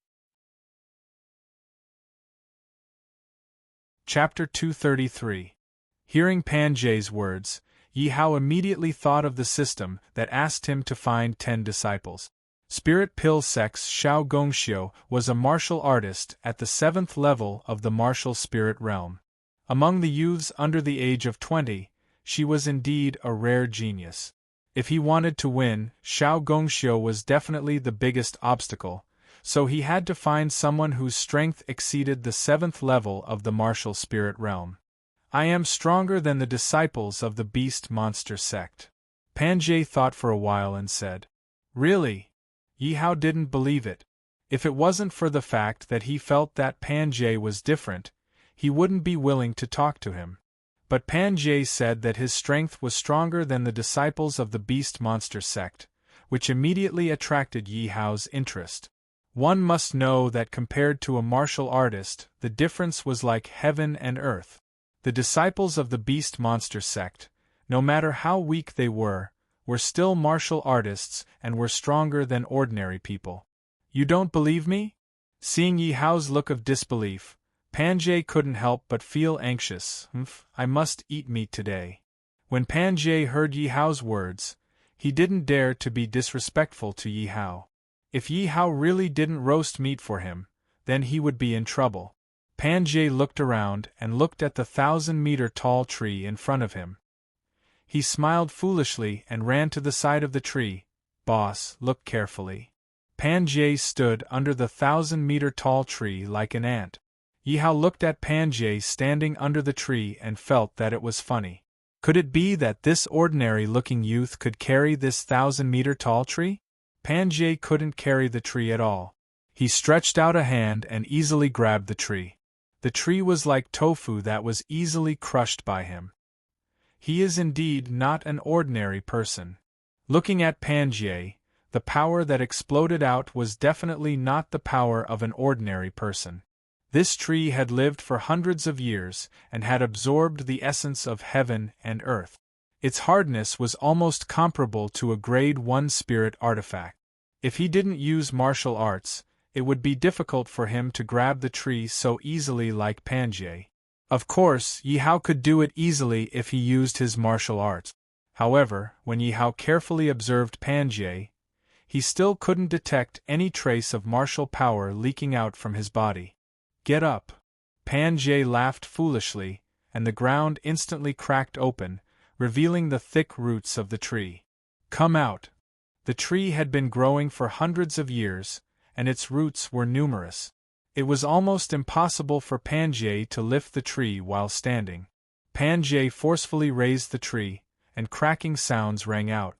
Chapter 233. Hearing Pan Jie's words, Yi Hao immediately thought of the system that asked him to find 10 disciples. Spirit Pill Sex Xiao Gongxiu was a martial artist at the 7th level of the martial spirit realm. Among the youths under the age of 20, she was indeed a rare genius. If he wanted to win, Xiao Gongxiu was definitely the biggest obstacle, so he had to find someone whose strength exceeded the 7th level of the martial spirit realm. I am stronger than the disciples of the beast monster sect. Pan Jie thought for a while and said, Really? Yi Hao didn't believe it. If it wasn't for the fact that he felt that Pan Jie was different, he wouldn't be willing to talk to him. But Pan Jie said that his strength was stronger than the disciples of the beast monster sect, which immediately attracted Yi Hao's interest. One must know that compared to a martial artist, the difference was like heaven and earth. The disciples of the beast monster sect, no matter how weak they were still martial artists and were stronger than ordinary people. You don't believe me? Seeing Yi Hao's look of disbelief, Pan Jie couldn't help but feel anxious. I must eat meat today. When Pan Jie heard Yi Hao's words, he didn't dare to be disrespectful to Yi Hao. If Yi Hao really didn't roast meat for him, then he would be in trouble. Pan Jie looked around and looked at the 1,000-meter-tall tree in front of him. He smiled foolishly and ran to the side of the tree. Boss, look carefully. Pan Jie stood under the 1,000-meter-tall tree like an ant. Yi Hao looked at Pan Jie standing under the tree and felt that it was funny. Could it be that this ordinary-looking youth could carry this 1,000-meter-tall tree? Pan Jie couldn't carry the tree at all. He stretched out a hand and easily grabbed the tree. The tree was like tofu that was easily crushed by him. He is indeed not an ordinary person. Looking at Pan Jie, the power that exploded out was definitely not the power of an ordinary person. This tree had lived for hundreds of years and had absorbed the essence of heaven and earth. Its hardness was almost comparable to a Grade 1 spirit artifact. If he didn't use martial arts, it would be difficult for him to grab the tree so easily like Pan Jie. Of course, Yi Hao could do it easily if he used his martial arts. However, when Yi Hao carefully observed Pan Jie, he still couldn't detect any trace of martial power leaking out from his body. Get up! Pan Jie laughed foolishly, and the ground instantly cracked open, revealing the thick roots of the tree. Come out! The tree had been growing for hundreds of years, and its roots were numerous. It was almost impossible for Pan Jie to lift the tree while standing. Pan Jie forcefully raised the tree, and cracking sounds rang out.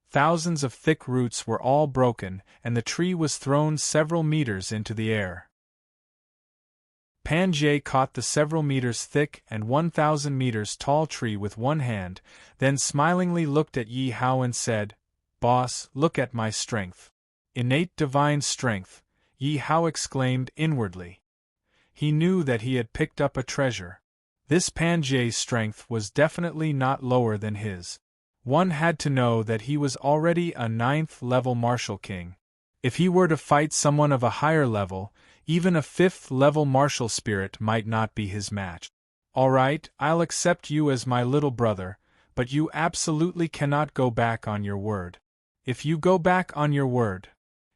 Thousands of thick roots were all broken, and the tree was thrown several meters into the air. Pan Jie caught the several meters thick and 1,000 meters tall tree with one hand, then smilingly looked at Yi Hao and said, Boss, look at my strength. Innate divine strength, Yi Hao exclaimed inwardly. He knew that he had picked up a treasure. This Pan Jie's strength was definitely not lower than his. One had to know that he was already a 9th-level martial king. If he were to fight someone of a higher level, even a 5th-level martial spirit might not be his match. All right, I'll accept you as my little brother, but you absolutely cannot go back on your word. If you go back on your word...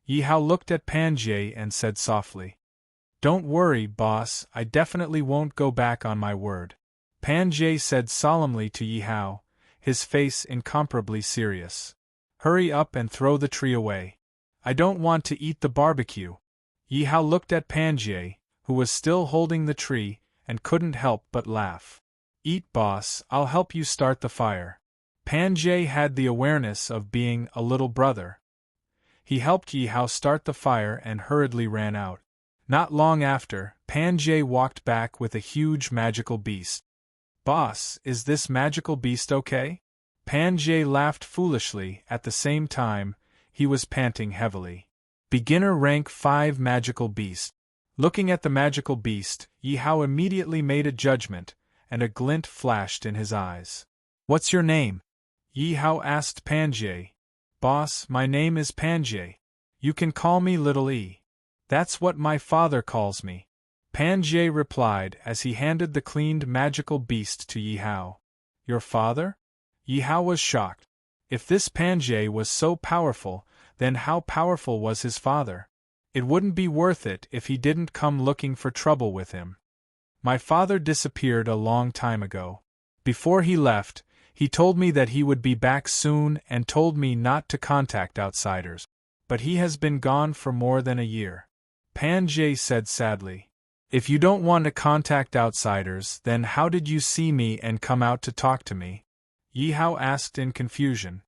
Yi Hao looked at Pan Jie and said softly, Don't worry, boss, I definitely won't go back on my word. Pan Jie said solemnly to Yi Hao, his face incomparably serious. Hurry up and throw the tree away. I don't want to eat the barbecue. Yi Hao looked at Panjie, who was still holding the tree, and couldn't help but laugh. Eat, boss, I'll help you start the fire. Panjie had the awareness of being a little brother. He helped Yi Hao start the fire and hurriedly ran out. Not long after, Panjie walked back with a huge magical beast. Boss, is this magical beast okay? Panjie laughed foolishly. At the same time, he was panting heavily. Beginner rank 5 magical beast. Looking at the magical beast, Yi Hao immediately made a judgment, and a glint flashed in his eyes. What's your name? Yi Hao asked Panjie. Boss, my name is Panjie. You can call me Little E. That's what my father calls me. Panjie replied as he handed the cleaned magical beast to Yi Hao. Your father? Yi Hao was shocked. If this Panjie was so powerful, then how powerful was his father? It wouldn't be worth it if he didn't come looking for trouble with him. My father disappeared a long time ago. Before he left, he told me that he would be back soon and told me not to contact outsiders. But he has been gone for more than a year. Panjie said sadly. If you don't want to contact outsiders, then how did you see me and come out to talk to me? Yi Hao asked in confusion.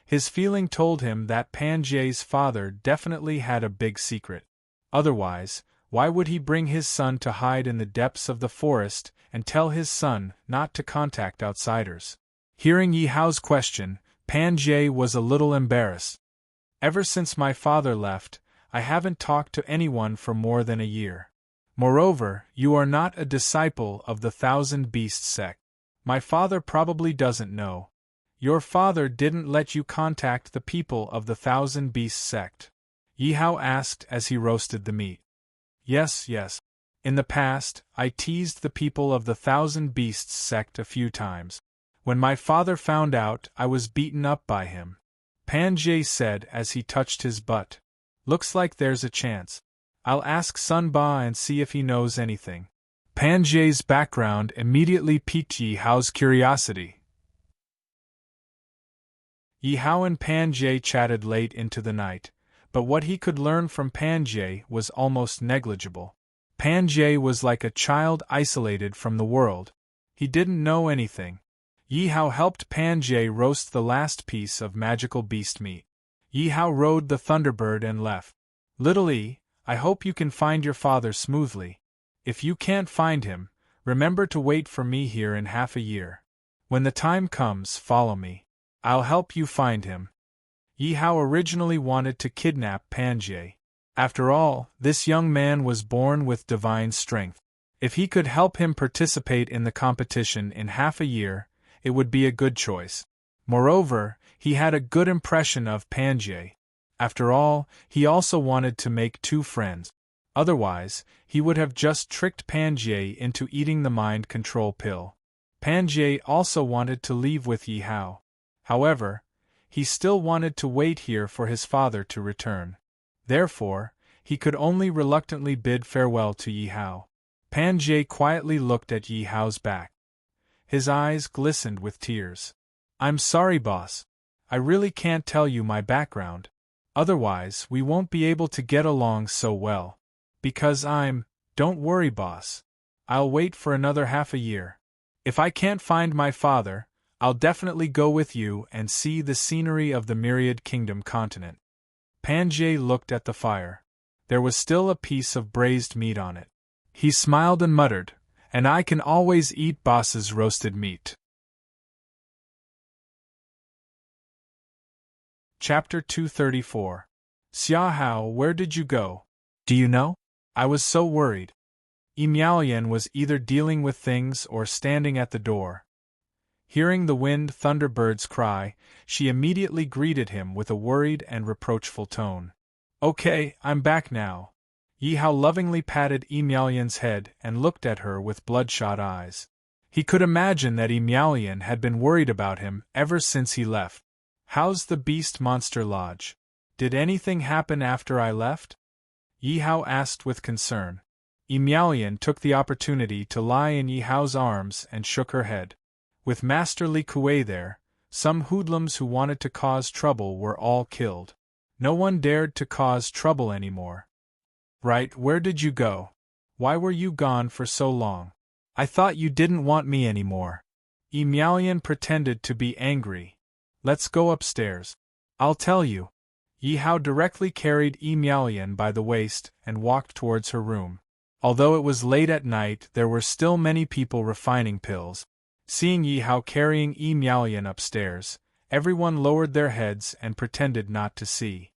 His feeling told him that Panjie's father definitely had a big secret. Otherwise, why would he bring his son to hide in the depths of the forest and tell his son not to contact outsiders? Hearing Yi Hao's question, Panjie was a little embarrassed. Ever since my father left, I haven't talked to anyone for more than a year. Moreover, you are not a disciple of the Thousand Beasts sect. My father probably doesn't know. Your father didn't let you contact the people of the Thousand Beasts sect? Yi Hao asked as he roasted the meat. Yes. In the past, I teased the people of the Thousand Beasts sect a few times. When my father found out, I was beaten up by him. Panjie said as he touched his butt. Looks like there's a chance. I'll ask Sun Ba and see if he knows anything. Panjie's background immediately piqued Yi Hao's curiosity. Yi Hao and Panjie chatted late into the night, but what he could learn from Panjie was almost negligible. Panjie was like a child isolated from the world. He didn't know anything. Yi Hao helped Panjie roast the last piece of magical beast meat. Yi Hao rode the Thunderbird and left. Little E, I hope you can find your father smoothly. If you can't find him, remember to wait for me here in half a year. When the time comes, follow me. I'll help you find him. Yi Hao originally wanted to kidnap Panjie. After all, this young man was born with divine strength. If he could help him participate in the competition in half a year, it would be a good choice. Moreover, he had a good impression of Panjie. After all, he also wanted to make 2 friends. Otherwise, he would have just tricked Panjie into eating the mind control pill. Panjie also wanted to leave with Yi Hao. However, he still wanted to wait here for his father to return. Therefore, he could only reluctantly bid farewell to Yi Hao. Panjie quietly looked at Yi Hao's back. His eyes glistened with tears. I'm sorry, boss. I really can't tell you my background. Otherwise, we won't be able to get along so well. Because don't worry, boss. I'll wait for another half a year. If I can't find my father, I'll definitely go with you and see the scenery of the Myriad Kingdom continent. Panjie looked at the fire. There was still a piece of braised meat on it. He smiled and muttered, and I can always eat boss's roasted meat. Chapter 234. Xia Hao, where did you go? Do you know? I was so worried. Miaoyan was either dealing with things or standing at the door. Hearing the wind Thunderbird's cry, she immediately greeted him with a worried and reproachful tone. Okay, I'm back now. Yi Hao lovingly patted Miaoyan's head and looked at her with bloodshot eyes. He could imagine that Miaoyan had been worried about him ever since he left. How's the Beast Monster Lodge? Did anything happen after I left? Yi Hao asked with concern. Miaoyan took the opportunity to lie in Yi Hao's arms and shook her head. With Master Li Kuei there, Some hoodlums who wanted to cause trouble were all killed. No one dared to cause trouble anymore. Right, where did you go? Why were you gone for so long? I thought you didn't want me anymore. Emelian pretended to be angry. Let's go upstairs. I'll tell you. Yi Hao directly carried Emelian by the waist and walked towards her room. Although it was late at night, there were still many people refining pills. Seeing Yi Hao carrying Emelian upstairs, everyone lowered their heads and pretended not to see.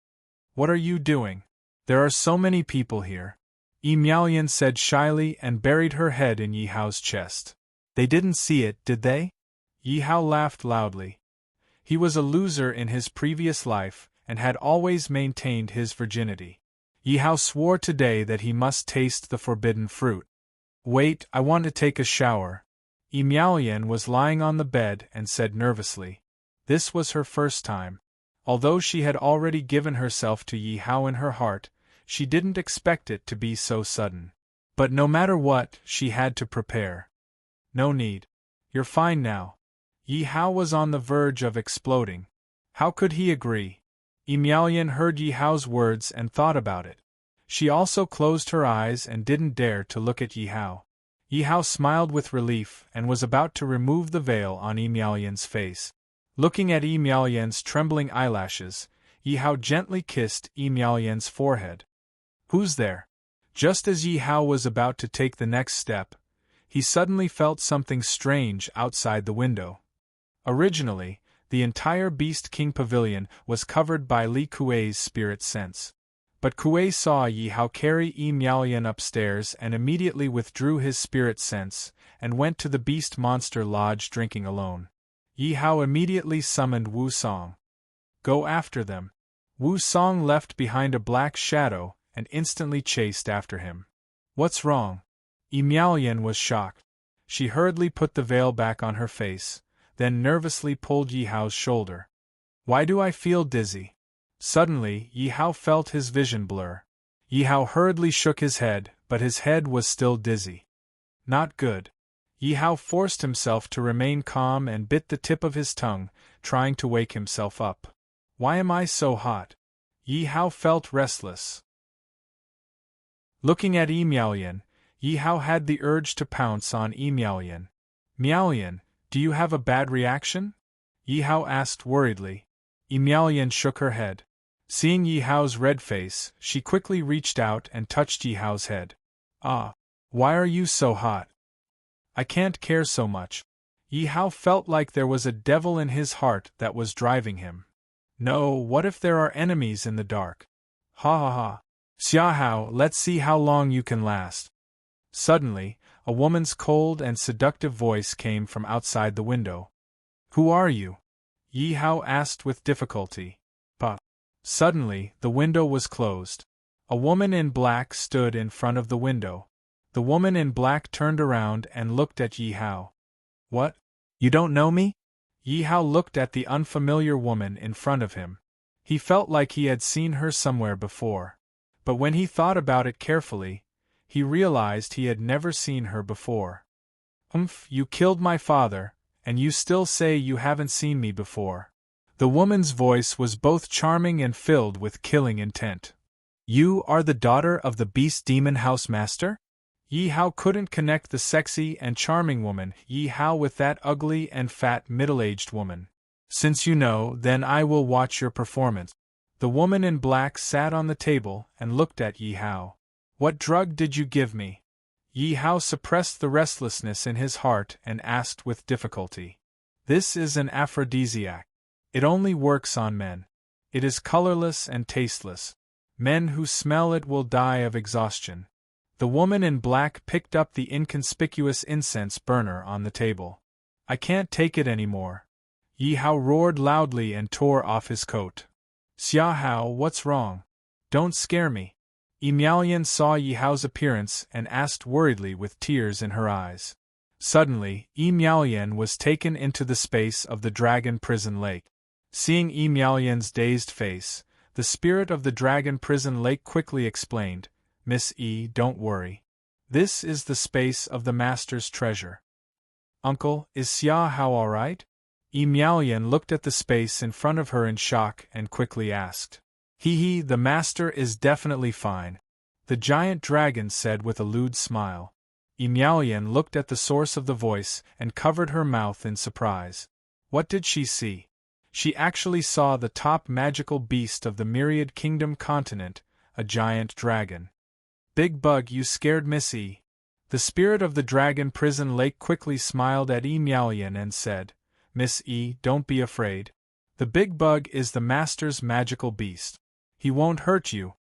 What are you doing? There are so many people here. Emelian said shyly and buried her head in Yi Hao's chest. They didn't see it, did they? Yi Hao laughed loudly. He was a loser in his previous life and had always maintained his virginity. Yi Hao swore today that he must taste the forbidden fruit. Wait, I want to take a shower. Emelian was lying on the bed and said nervously. This was her first time. Although she had already given herself to Yi Hao in her heart, she didn't expect it to be so sudden. But no matter what, she had to prepare. No need. You're fine now. Yi Hao was on the verge of exploding. How could he agree? Emelian heard Yi Hao's words and thought about it. She also closed her eyes and didn't dare to look at Yi Hao. Yi Hao smiled with relief and was about to remove the veil on Emelian's face. Looking at Emelian's trembling eyelashes, Yi Hao gently kissed Emelian's forehead. Who's there? Just as Yi Hao was about to take the next step, he suddenly felt something strange outside the window. Originally, the entire Beast King Pavilion was covered by Li Kuei's spirit sense. But Kuei saw Yi Hao carry Emelian upstairs and immediately withdrew his spirit sense and went to the Beast Monster Lodge drinking alone. Yi Hao immediately summoned Wu Song. Go after them. Wu Song left behind a black shadow and instantly chased after him. What's wrong? Emelian was shocked. She hurriedly put the veil back on her face, then nervously pulled Yi Hao's shoulder. Why do I feel dizzy? Suddenly, Yi Hao felt his vision blur. Yi Hao hurriedly shook his head, but his head was still dizzy. Not good. Yi Hao forced himself to remain calm and bit the tip of his tongue, trying to wake himself up. Why am I so hot? Yi Hao felt restless. Looking at Emelian, Yi Hao had the urge to pounce on Emelian. Miaolian, do you have a bad reaction? Yi Hao asked worriedly. Emelian shook her head. Seeing Yi Hao's red face, she quickly reached out and touched Yi Hao's head. Ah, why are you so hot? I can't care so much. Yi Hao felt like there was a devil in his heart that was driving him. No, what if there are enemies in the dark? Ha ha ha. Xia Hao, let's see how long you can last. Suddenly, a woman's cold and seductive voice came from outside the window. Who are you? Yi Hao asked with difficulty. Pa. Suddenly, the window was closed. A woman in black stood in front of the window. The woman in black turned around and looked at Yi Hao. What? You don't know me? Yi Hao looked at the unfamiliar woman in front of him. He felt like he had seen her somewhere before. But when he thought about it carefully, he realized he had never seen her before. You killed my father, and you still say you haven't seen me before. The woman's voice was both charming and filled with killing intent. You are the daughter of the Beast Demon House Master? Yi Hao couldn't connect the sexy and charming woman Yi Hao with that ugly and fat middle-aged woman. Since you know, then I will watch your performance. The woman in black sat on the table and looked at Yi Hao. What drug did you give me? Yi Hao suppressed the restlessness in his heart and asked with difficulty. This is an aphrodisiac. It only works on men. It is colorless and tasteless. Men who smell it will die of exhaustion. The woman in black picked up the inconspicuous incense burner on the table. I can't take it anymore. Yi Hao roared loudly and tore off his coat. Xia Hao, what's wrong? Don't scare me. Emelian saw Yi Hao's appearance and asked worriedly with tears in her eyes. Suddenly, Emelian was taken into the space of the dragon prison lake. Seeing Emelian's dazed face, the spirit of the dragon prison lake quickly explained, Miss E, don't worry. This is the space of the master's treasure. Uncle, is Xia Hao all right? Yi Miaoyan looked at the space in front of her in shock and quickly asked. Hee, the master is definitely fine, the giant dragon said with a lewd smile. Yi Miaoyan looked at the source of the voice and covered her mouth in surprise. What did she see? She actually saw the top magical beast of the Myriad Kingdom continent, a giant dragon. Big Bug, you scared Miss E. The spirit of the dragon prison lake quickly smiled at Yi Miaoyan and said, Miss E, don't be afraid. The Big Bug is the master's magical beast. He won't hurt you.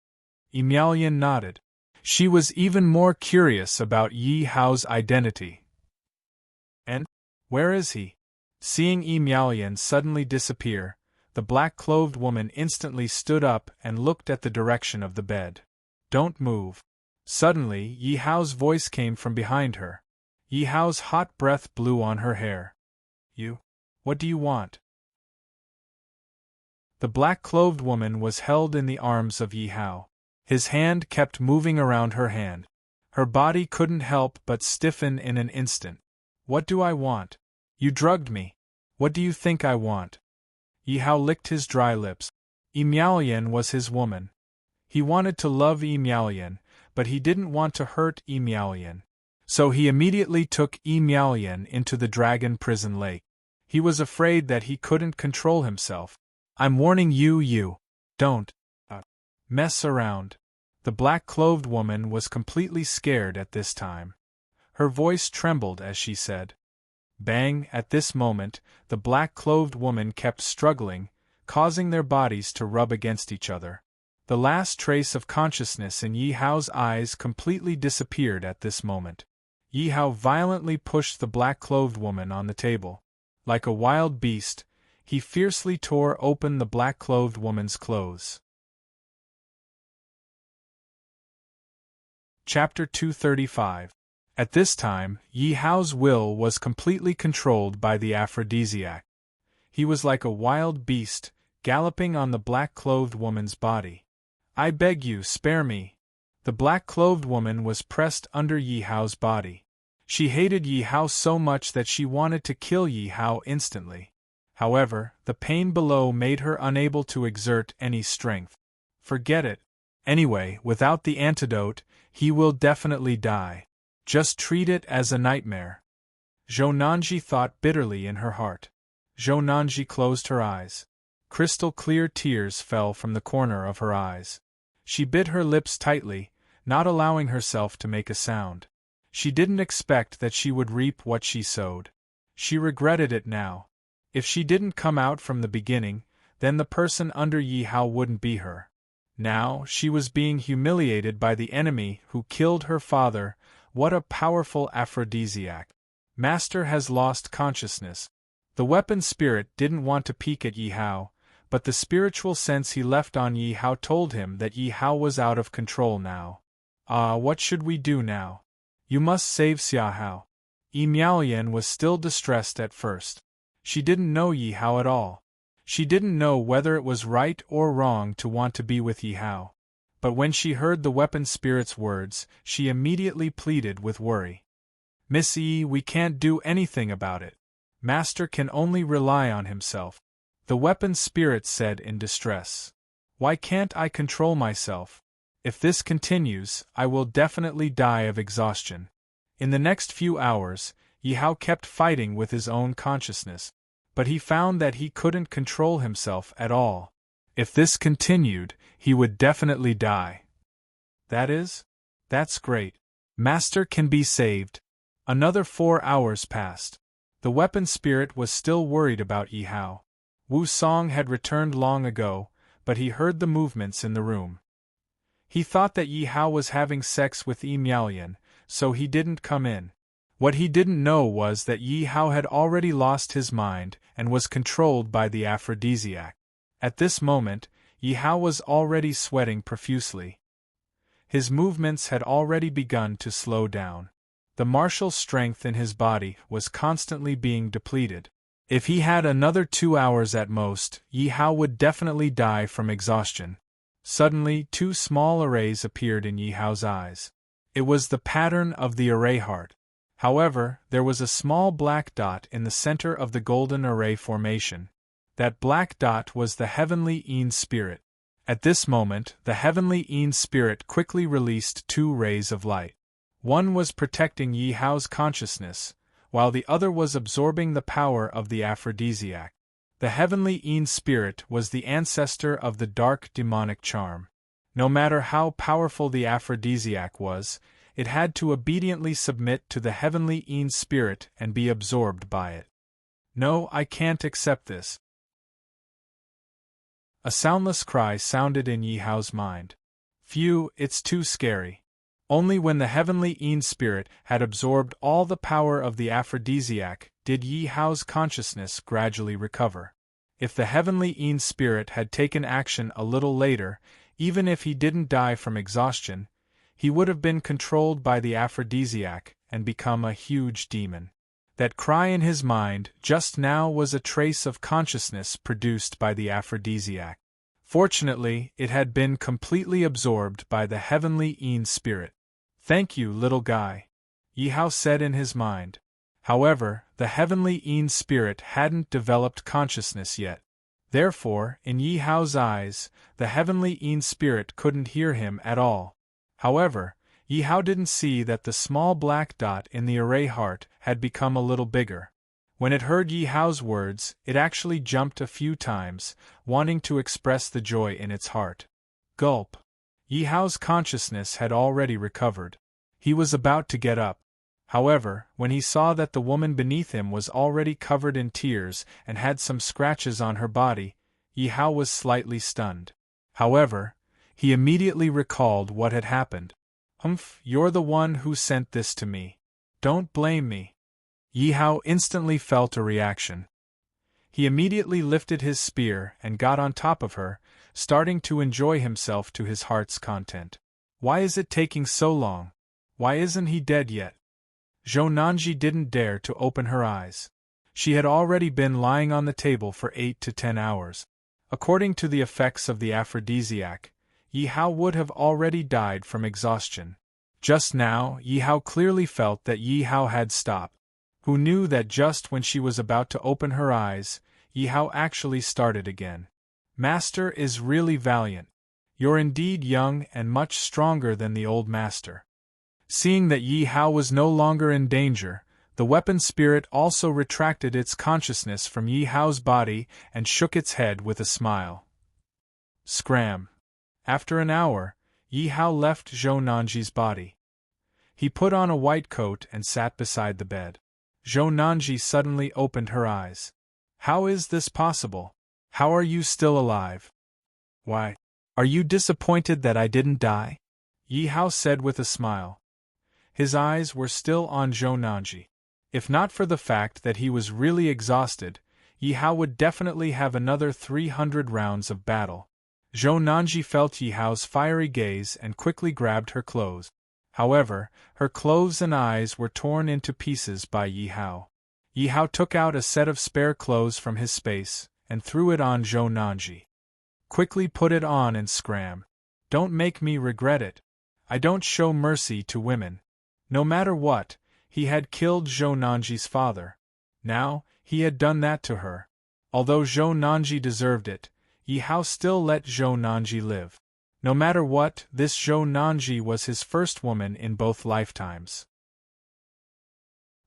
Yi Miaoyan nodded. She was even more curious about Yi Hao's identity. And where is he? Seeing Yi Miaoyan suddenly disappear, the black-clothed woman instantly stood up and looked at the direction of the bed. Don't move. Suddenly, Yi Hao's voice came from behind her. Yi Hao's hot breath blew on her hair. You? What do you want? The black-clothed woman was held in the arms of Yi Hao. His hand kept moving around her hand. Her body couldn't help but stiffen in an instant. What do I want? You drugged me. What do you think I want? Yi Hao licked his dry lips. Yi Miaoyan was his woman. He wanted to love Yi Miaoyan, but he didn't want to hurt Yi Miaoyan. So he immediately took Yi Miaoyan into the dragon prison lake. He was afraid that he couldn't control himself. I'm warning you, don't mess around. The black-clothed woman was completely scared at this time. Her voice trembled as she said, Bang! At this moment, the black-clothed woman kept struggling, causing their bodies to rub against each other. The last trace of consciousness in Yi Hao's eyes completely disappeared at this moment. Yi Hao violently pushed the black-clothed woman on the table. Like a wild beast, he fiercely tore open the black-clothed woman's clothes. Chapter 235. At this time, Yi Hao's will was completely controlled by the aphrodisiac. He was like a wild beast, galloping on the black-clothed woman's body. I beg you, spare me. The black-clothed woman was pressed under Yi Hao's body. She hated Yi Hao so much that she wanted to kill Yi Hao instantly. However, the pain below made her unable to exert any strength. Forget it. Anyway, without the antidote, he will definitely die. Just treat it as a nightmare. Zhou Nanji thought bitterly in her heart. Zhou Nanji closed her eyes. Crystal-clear tears fell from the corner of her eyes. She bit her lips tightly, not allowing herself to make a sound. She didn't expect that she would reap what she sowed. She regretted it now. If she didn't come out from the beginning, then the person under Yi Hao wouldn't be her. Now, she was being humiliated by the enemy who killed her father. What a powerful aphrodisiac. Master has lost consciousness. The weapon spirit didn't want to peek at Yi Hao, but the spiritual sense he left on Yi Hao told him that Yi Hao was out of control now. What should we do now? You must save Xia Hao. Yi Miaoyan was still distressed at first. She didn't know Yi Hao at all. She didn't know whether it was right or wrong to want to be with Yi Hao. But when she heard the weapon spirit's words, she immediately pleaded with worry. Miss Yi, we can't do anything about it. Master can only rely on himself. The weapon spirit said in distress. Why can't I control myself? If this continues, I will definitely die of exhaustion. In the next few hours, Yi Hao kept fighting with his own consciousness. But he found that he couldn't control himself at all. If this continued, he would definitely die. That's great. Master can be saved. Another 4 hours passed. The weapon spirit was still worried about Yi Hao. Wu Song had returned long ago, but he heard the movements in the room. He thought that Yi Hao was having sex with Yi Miaoyan, so he didn't come in. What he didn't know was that Yi Hao had already lost his mind and was controlled by the aphrodisiac. At this moment, Yi Hao was already sweating profusely. His movements had already begun to slow down. The martial strength in his body was constantly being depleted. If he had another 2 hours at most, Yi Hao would definitely die from exhaustion. Suddenly, 2 small arrays appeared in Yi Hao's eyes. It was the pattern of the array heart. However, there was a small black dot in the center of the golden array formation. That black dot was the heavenly Een spirit. At this moment, the heavenly Een spirit quickly released two rays of light. One was protecting Yi Hao's consciousness, while the other was absorbing the power of the aphrodisiac. The heavenly Een spirit was the ancestor of the dark demonic charm. No matter how powerful the aphrodisiac was, it had to obediently submit to the heavenly Een spirit and be absorbed by it. No, I can't accept this. A soundless cry sounded in Yi Hao's mind. Phew, it's too scary. Only when the heavenly Een spirit had absorbed all the power of the aphrodisiac did Yi Hao's consciousness gradually recover. If the heavenly Een spirit had taken action a little later, even if he didn't die from exhaustion, he would have been controlled by the aphrodisiac and become a huge demon. That cry in his mind just now was a trace of consciousness produced by the aphrodisiac. Fortunately, it had been completely absorbed by the heavenly Een spirit. Thank you, little guy, Yi Hao said in his mind. However, the heavenly Een spirit hadn't developed consciousness yet. Therefore, in Yi Hao's eyes, the heavenly Een spirit couldn't hear him at all. However, Yi Hao didn't see that the small black dot in the array heart had become a little bigger. When it heard Yi Hao's words, it actually jumped a few times, wanting to express the joy in its heart. Gulp. Yi Hao's consciousness had already recovered. He was about to get up. However, when he saw that the woman beneath him was already covered in tears and had some scratches on her body, Yi Hao was slightly stunned. However, he immediately recalled what had happened. Humph, you're the one who sent this to me. Don't blame me. Yi Hao instantly felt a reaction. He immediately lifted his spear and got on top of her, starting to enjoy himself to his heart's content. Why is it taking so long? Why isn't he dead yet? Zhou Nanji didn't dare to open her eyes. She had already been lying on the table for 8 to 10 hours. According to the effects of the aphrodisiac, Yi Hao would have already died from exhaustion. Just now, Yi Hao clearly felt that Yi Hao had stopped. Who knew that just when she was about to open her eyes, Yi Hao actually started again. Master is really valiant. You're indeed young and much stronger than the old master. Seeing that Yi Hao was no longer in danger, the weapon spirit also retracted its consciousness from Yi Hao's body and shook its head with a smile. Scram. After an hour, Yi Hao left Zhou Nanji's body. He put on a white coat and sat beside the bed. Zhou Nanji suddenly opened her eyes. How is this possible? How are you still alive? Why, are you disappointed that I didn't die? Yi Hao said with a smile. His eyes were still on Zhou Nanji. If not for the fact that he was really exhausted, Yi Hao would definitely have another 300 rounds of battle. Zhou Nanji felt Yi Hao's fiery gaze and quickly grabbed her clothes. However, her clothes and eyes were torn into pieces by Yi Hao. Yi Hao took out a set of spare clothes from his space and threw it on Zhou Nanji. Quickly put it on and scram. Don't make me regret it. I don't show mercy to women. No matter what, he had killed Zhou Nanji's father. Now, he had done that to her. Although Zhou Nanji deserved it, Yi Hao still let Zhou Nanji live. No matter what, this Zhou Nanji was his first woman in both lifetimes.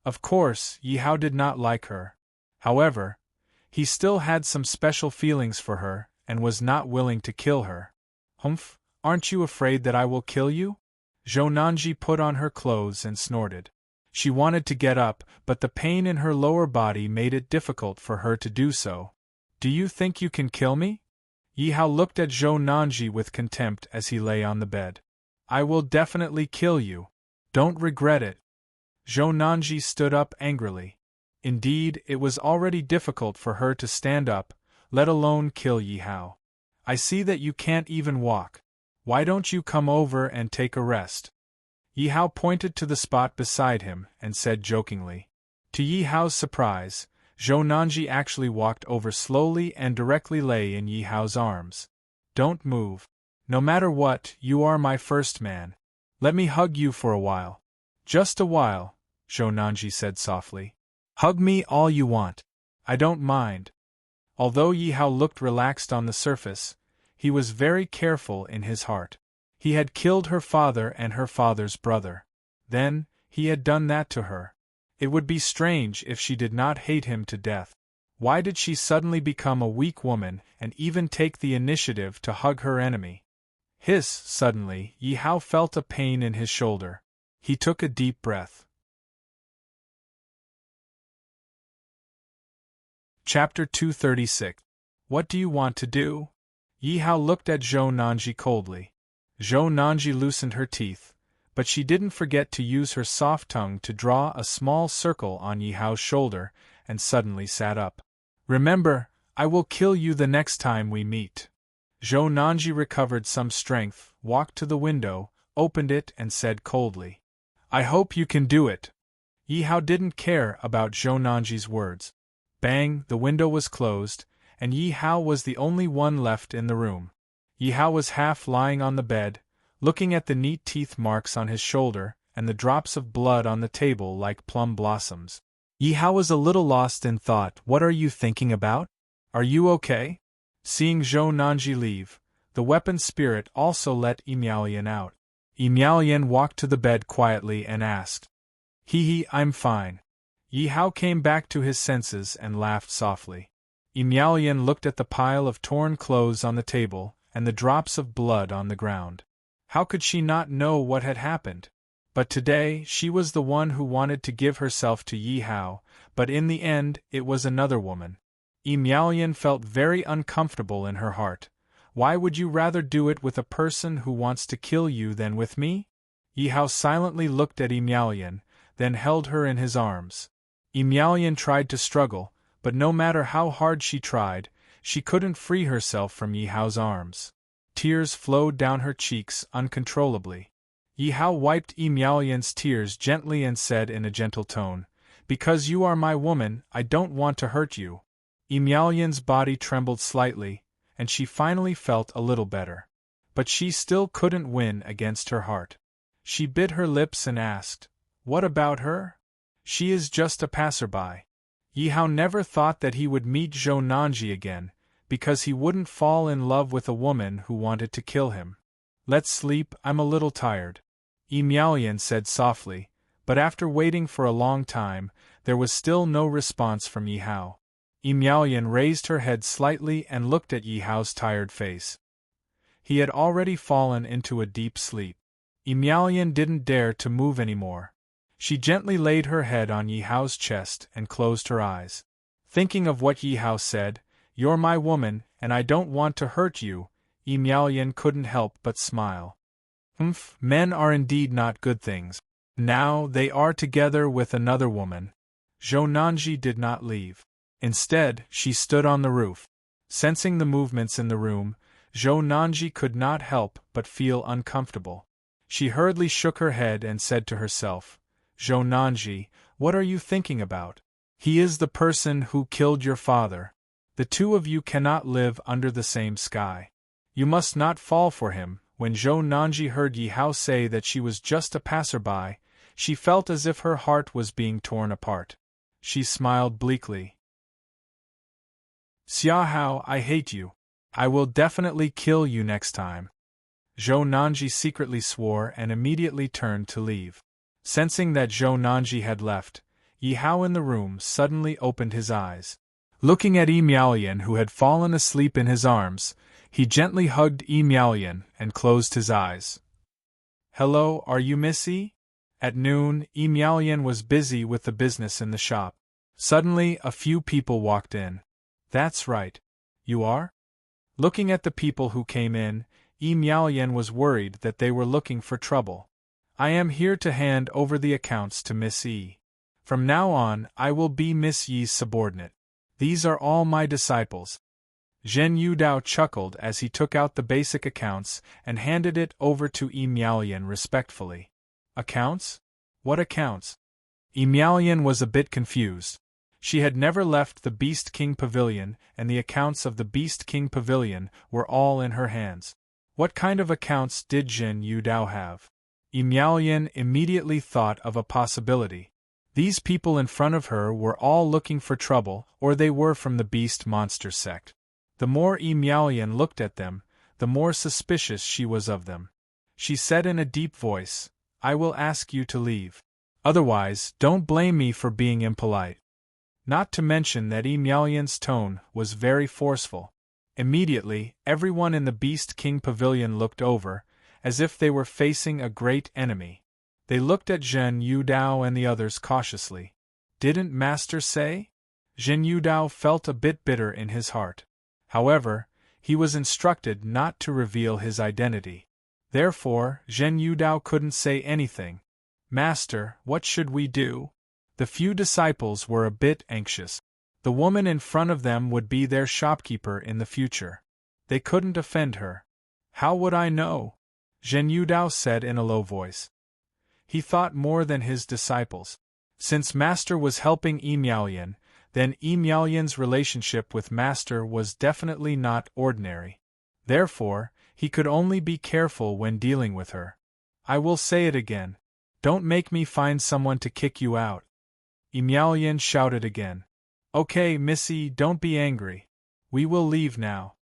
Of course, Yi Hao did not like her. However, he still had some special feelings for her and was not willing to kill her. Humph, aren't you afraid that I will kill you? Zhou Nanji put on her clothes and snorted. She wanted to get up, but the pain in her lower body made it difficult for her to do so. Do you think you can kill me? Yi Hao looked at Zhou Nanji with contempt as he lay on the bed. I will definitely kill you. Don't regret it. Zhou Nanji stood up angrily. Indeed, it was already difficult for her to stand up, let alone kill Yi Hao. I see that you can't even walk. Why don't you come over and take a rest? Yi Hao pointed to the spot beside him and said jokingly. To Yi Hao's surprise, Zhou Nanji actually walked over slowly and directly lay in Yi Hao's arms. Don't move. No matter what, you are my first man. Let me hug you for a while. Just a while. Zhou Nanji said softly. Hug me all you want. I don't mind. Although Yi Hao looked relaxed on the surface, he was very careful in his heart. He had killed her father and her father's brother. Then, he had done that to her. It would be strange if she did not hate him to death. Why did she suddenly become a weak woman and even take the initiative to hug her enemy? Hiss! Suddenly, Yi Hao felt a pain in his shoulder. He took a deep breath. Chapter 236. What do you want to do? Yi Hao looked at Zhou Nanji coldly. Zhou Nanji loosened her teeth, but she didn't forget to use her soft tongue to draw a small circle on Yi Hao's shoulder, and suddenly sat up. Remember, I will kill you the next time we meet. Zhou Nanji recovered some strength, walked to the window, opened it and said coldly. I hope you can do it. Yi Hao didn't care about Zhou Nanji's words. Bang, the window was closed, and Yi Hao was the only one left in the room. Yi Hao was half lying on the bed, looking at the neat teeth marks on his shoulder and the drops of blood on the table like plum blossoms. Yi Hao was a little lost in thought. What are you thinking about? Are you okay? Seeing Zhou Nanji leave, the weapon spirit also let Miaoyan out. Miaoyan walked to the bed quietly and asked. Hee, I'm fine. Yi Hao came back to his senses and laughed softly. Miaoyan looked at the pile of torn clothes on the table and the drops of blood on the ground. How could she not know what had happened? But today she was the one who wanted to give herself to Yi Hao, but in the end it was another woman. Miaoyan felt very uncomfortable in her heart. Why would you rather do it with a person who wants to kill you than with me? Yi Hao silently looked at Miaoyan, then held her in his arms. Miaoyan tried to struggle, but no matter how hard she tried, she couldn't free herself from Yi Hao's arms. Tears flowed down her cheeks uncontrollably. Yi Hao wiped Miaoyan's tears gently and said in a gentle tone, Because you are my woman, I don't want to hurt you. Miaoyan's body trembled slightly, and she finally felt a little better. But she still couldn't win against her heart. She bit her lips and asked, What about her? She is just a passerby. Yi Hao never thought that he would meet Zhou Nanji again, because he wouldn't fall in love with a woman who wanted to kill him. Let's sleep, I'm a little tired. Miaoyan said softly, but after waiting for a long time, there was still no response from Yi Hao. Miaoyan raised her head slightly and looked at Yi Hao's tired face. He had already fallen into a deep sleep. Miaoyan didn't dare to move anymore. She gently laid her head on Yi Hao's chest and closed her eyes. Thinking of what Yi Hao said, You're my woman, and I don't want to hurt you, Miaoyan couldn't help but smile. Men are indeed not good things. Now they are together with another woman. Zhou Nanji did not leave. Instead, she stood on the roof. Sensing the movements in the room, Zhou Nanji could not help but feel uncomfortable. She hurriedly shook her head and said to herself, Zhou Nanji, what are you thinking about? He is the person who killed your father. The two of you cannot live under the same sky. You must not fall for him. When Zhou Nanji heard Yi Hao say that she was just a passerby, she felt as if her heart was being torn apart. She smiled bleakly. Xia Hao, I hate you. I will definitely kill you next time. Zhou Nanji secretly swore and immediately turned to leave. Sensing that Zhou Nanji had left, Yi Hao in the room suddenly opened his eyes. Looking at Miaoyan who had fallen asleep in his arms, he gently hugged Miaoyan and closed his eyes. Hello, are you Miss E? At noon, Miaoyan was busy with the business in the shop. Suddenly, a few people walked in. That's right. You are? Looking at the people who came in, Miaoyan was worried that they were looking for trouble. I am here to hand over the accounts to Miss E. From now on, I will be Miss Yi's subordinate. These are all my disciples. Zhen Yudao chuckled as he took out the basic accounts and handed it over to Miaoyan respectfully. Accounts? What accounts? Miaoyan was a bit confused. She had never left the Beast King Pavilion, and the accounts of the Beast King Pavilion were all in her hands. What kind of accounts did Zhen Yudao have? Miaoyan immediately thought of a possibility. These people in front of her were all looking for trouble, or they were from the beast monster sect. The more Emelian looked at them, the more suspicious she was of them. She said in a deep voice, "I will ask you to leave. Otherwise, don't blame me for being impolite." Not to mention that Emelian's tone was very forceful. Immediately, everyone in the Beast King Pavilion looked over, as if they were facing a great enemy. They looked at Zhen Yudao and the others cautiously. Didn't Master say? Zhen Yudao felt a bit bitter in his heart. However, he was instructed not to reveal his identity. Therefore, Zhen Yudao couldn't say anything. "Master, what should we do?" The few disciples were a bit anxious. The woman in front of them would be their shopkeeper in the future. They couldn't offend her. "How would I know?" Zhen Yudao said in a low voice. He thought more than his disciples. Since Master was helping Emelian, then Emelian's relationship with Master was definitely not ordinary. Therefore, he could only be careful when dealing with her. "I will say it again. Don't make me find someone to kick you out." Emelian shouted again. "Okay, Missy, don't be angry. We will leave now."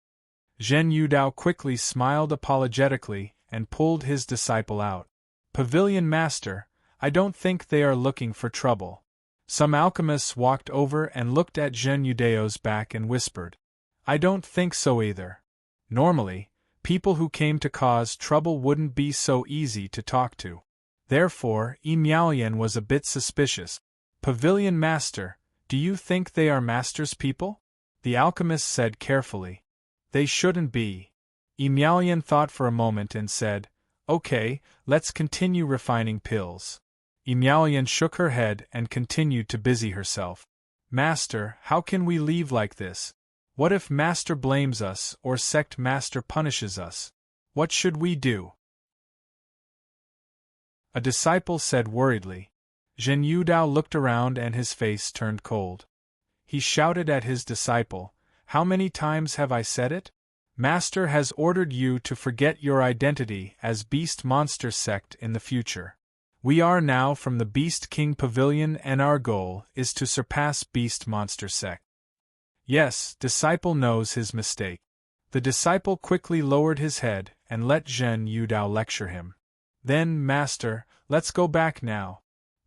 Zhen Yudao quickly smiled apologetically and pulled his disciple out. "Pavilion Master, I don't think they are looking for trouble." Some alchemists walked over and looked at Zhen Yudao's back and whispered, "I don't think so either." Normally, people who came to cause trouble wouldn't be so easy to talk to. Therefore, Emelian was a bit suspicious. "Pavilion Master, do you think they are Master's people?" The alchemist said carefully. "They shouldn't be." Emelian thought for a moment and said, "Okay, let's continue refining pills." Emelian shook her head and continued to busy herself. "Master, how can we leave like this? What if Master blames us or Sect Master punishes us? What should we do?" A disciple said worriedly. Zhen Yudao looked around and his face turned cold. He shouted at his disciple, "How many times have I said it? Master has ordered you to forget your identity as Beast Monster Sect in the future. We are now from the Beast King Pavilion and our goal is to surpass Beast Monster Sect." Yes, disciple knows his mistake. The disciple quickly lowered his head and let Zhen Yudao lecture him. "Then, Master, let's go back now."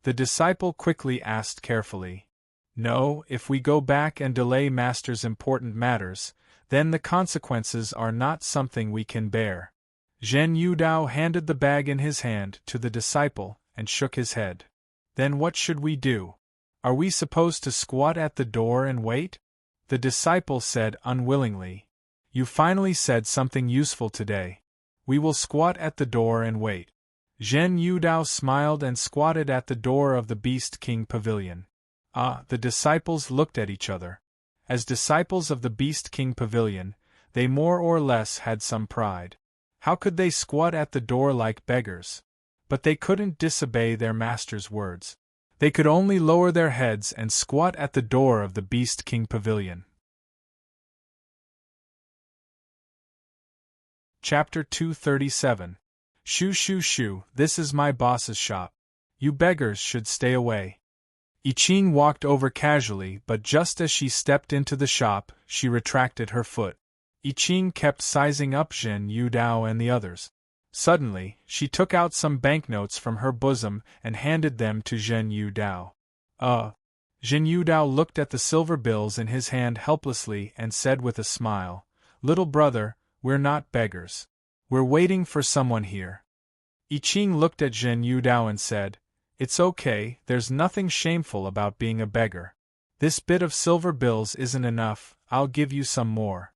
The disciple quickly asked carefully. "No, if we go back and delay Master's important matters, then the consequences are not something we can bear." Zhen Yudao handed the bag in his hand to the disciple and shook his head. "Then what should we do? Are we supposed to squat at the door and wait?" The disciple said unwillingly. "You finally said something useful today. We will squat at the door and wait." Zhen Yudao smiled and squatted at the door of the Beast King Pavilion. The disciples looked at each other. As disciples of the Beast King Pavilion, they more or less had some pride. How could they squat at the door like beggars? But they couldn't disobey their master's words. They could only lower their heads and squat at the door of the Beast King Pavilion. Chapter 237. "Shoo shoo shoo, this is my boss's shop. You beggars should stay away." Iching walked over casually, but just as she stepped into the shop, she retracted her foot. Iching kept sizing up Zhen Yudao and the others. Suddenly, she took out some banknotes from her bosom and handed them to Zhen Yudao. Zhen Yudao looked at the silver bills in his hand helplessly and said with a smile, "Little brother, we're not beggars. We're waiting for someone here." Iching looked at Zhen Yudao and said, "It's okay, there's nothing shameful about being a beggar. This bit of silver bills isn't enough, I'll give you some more."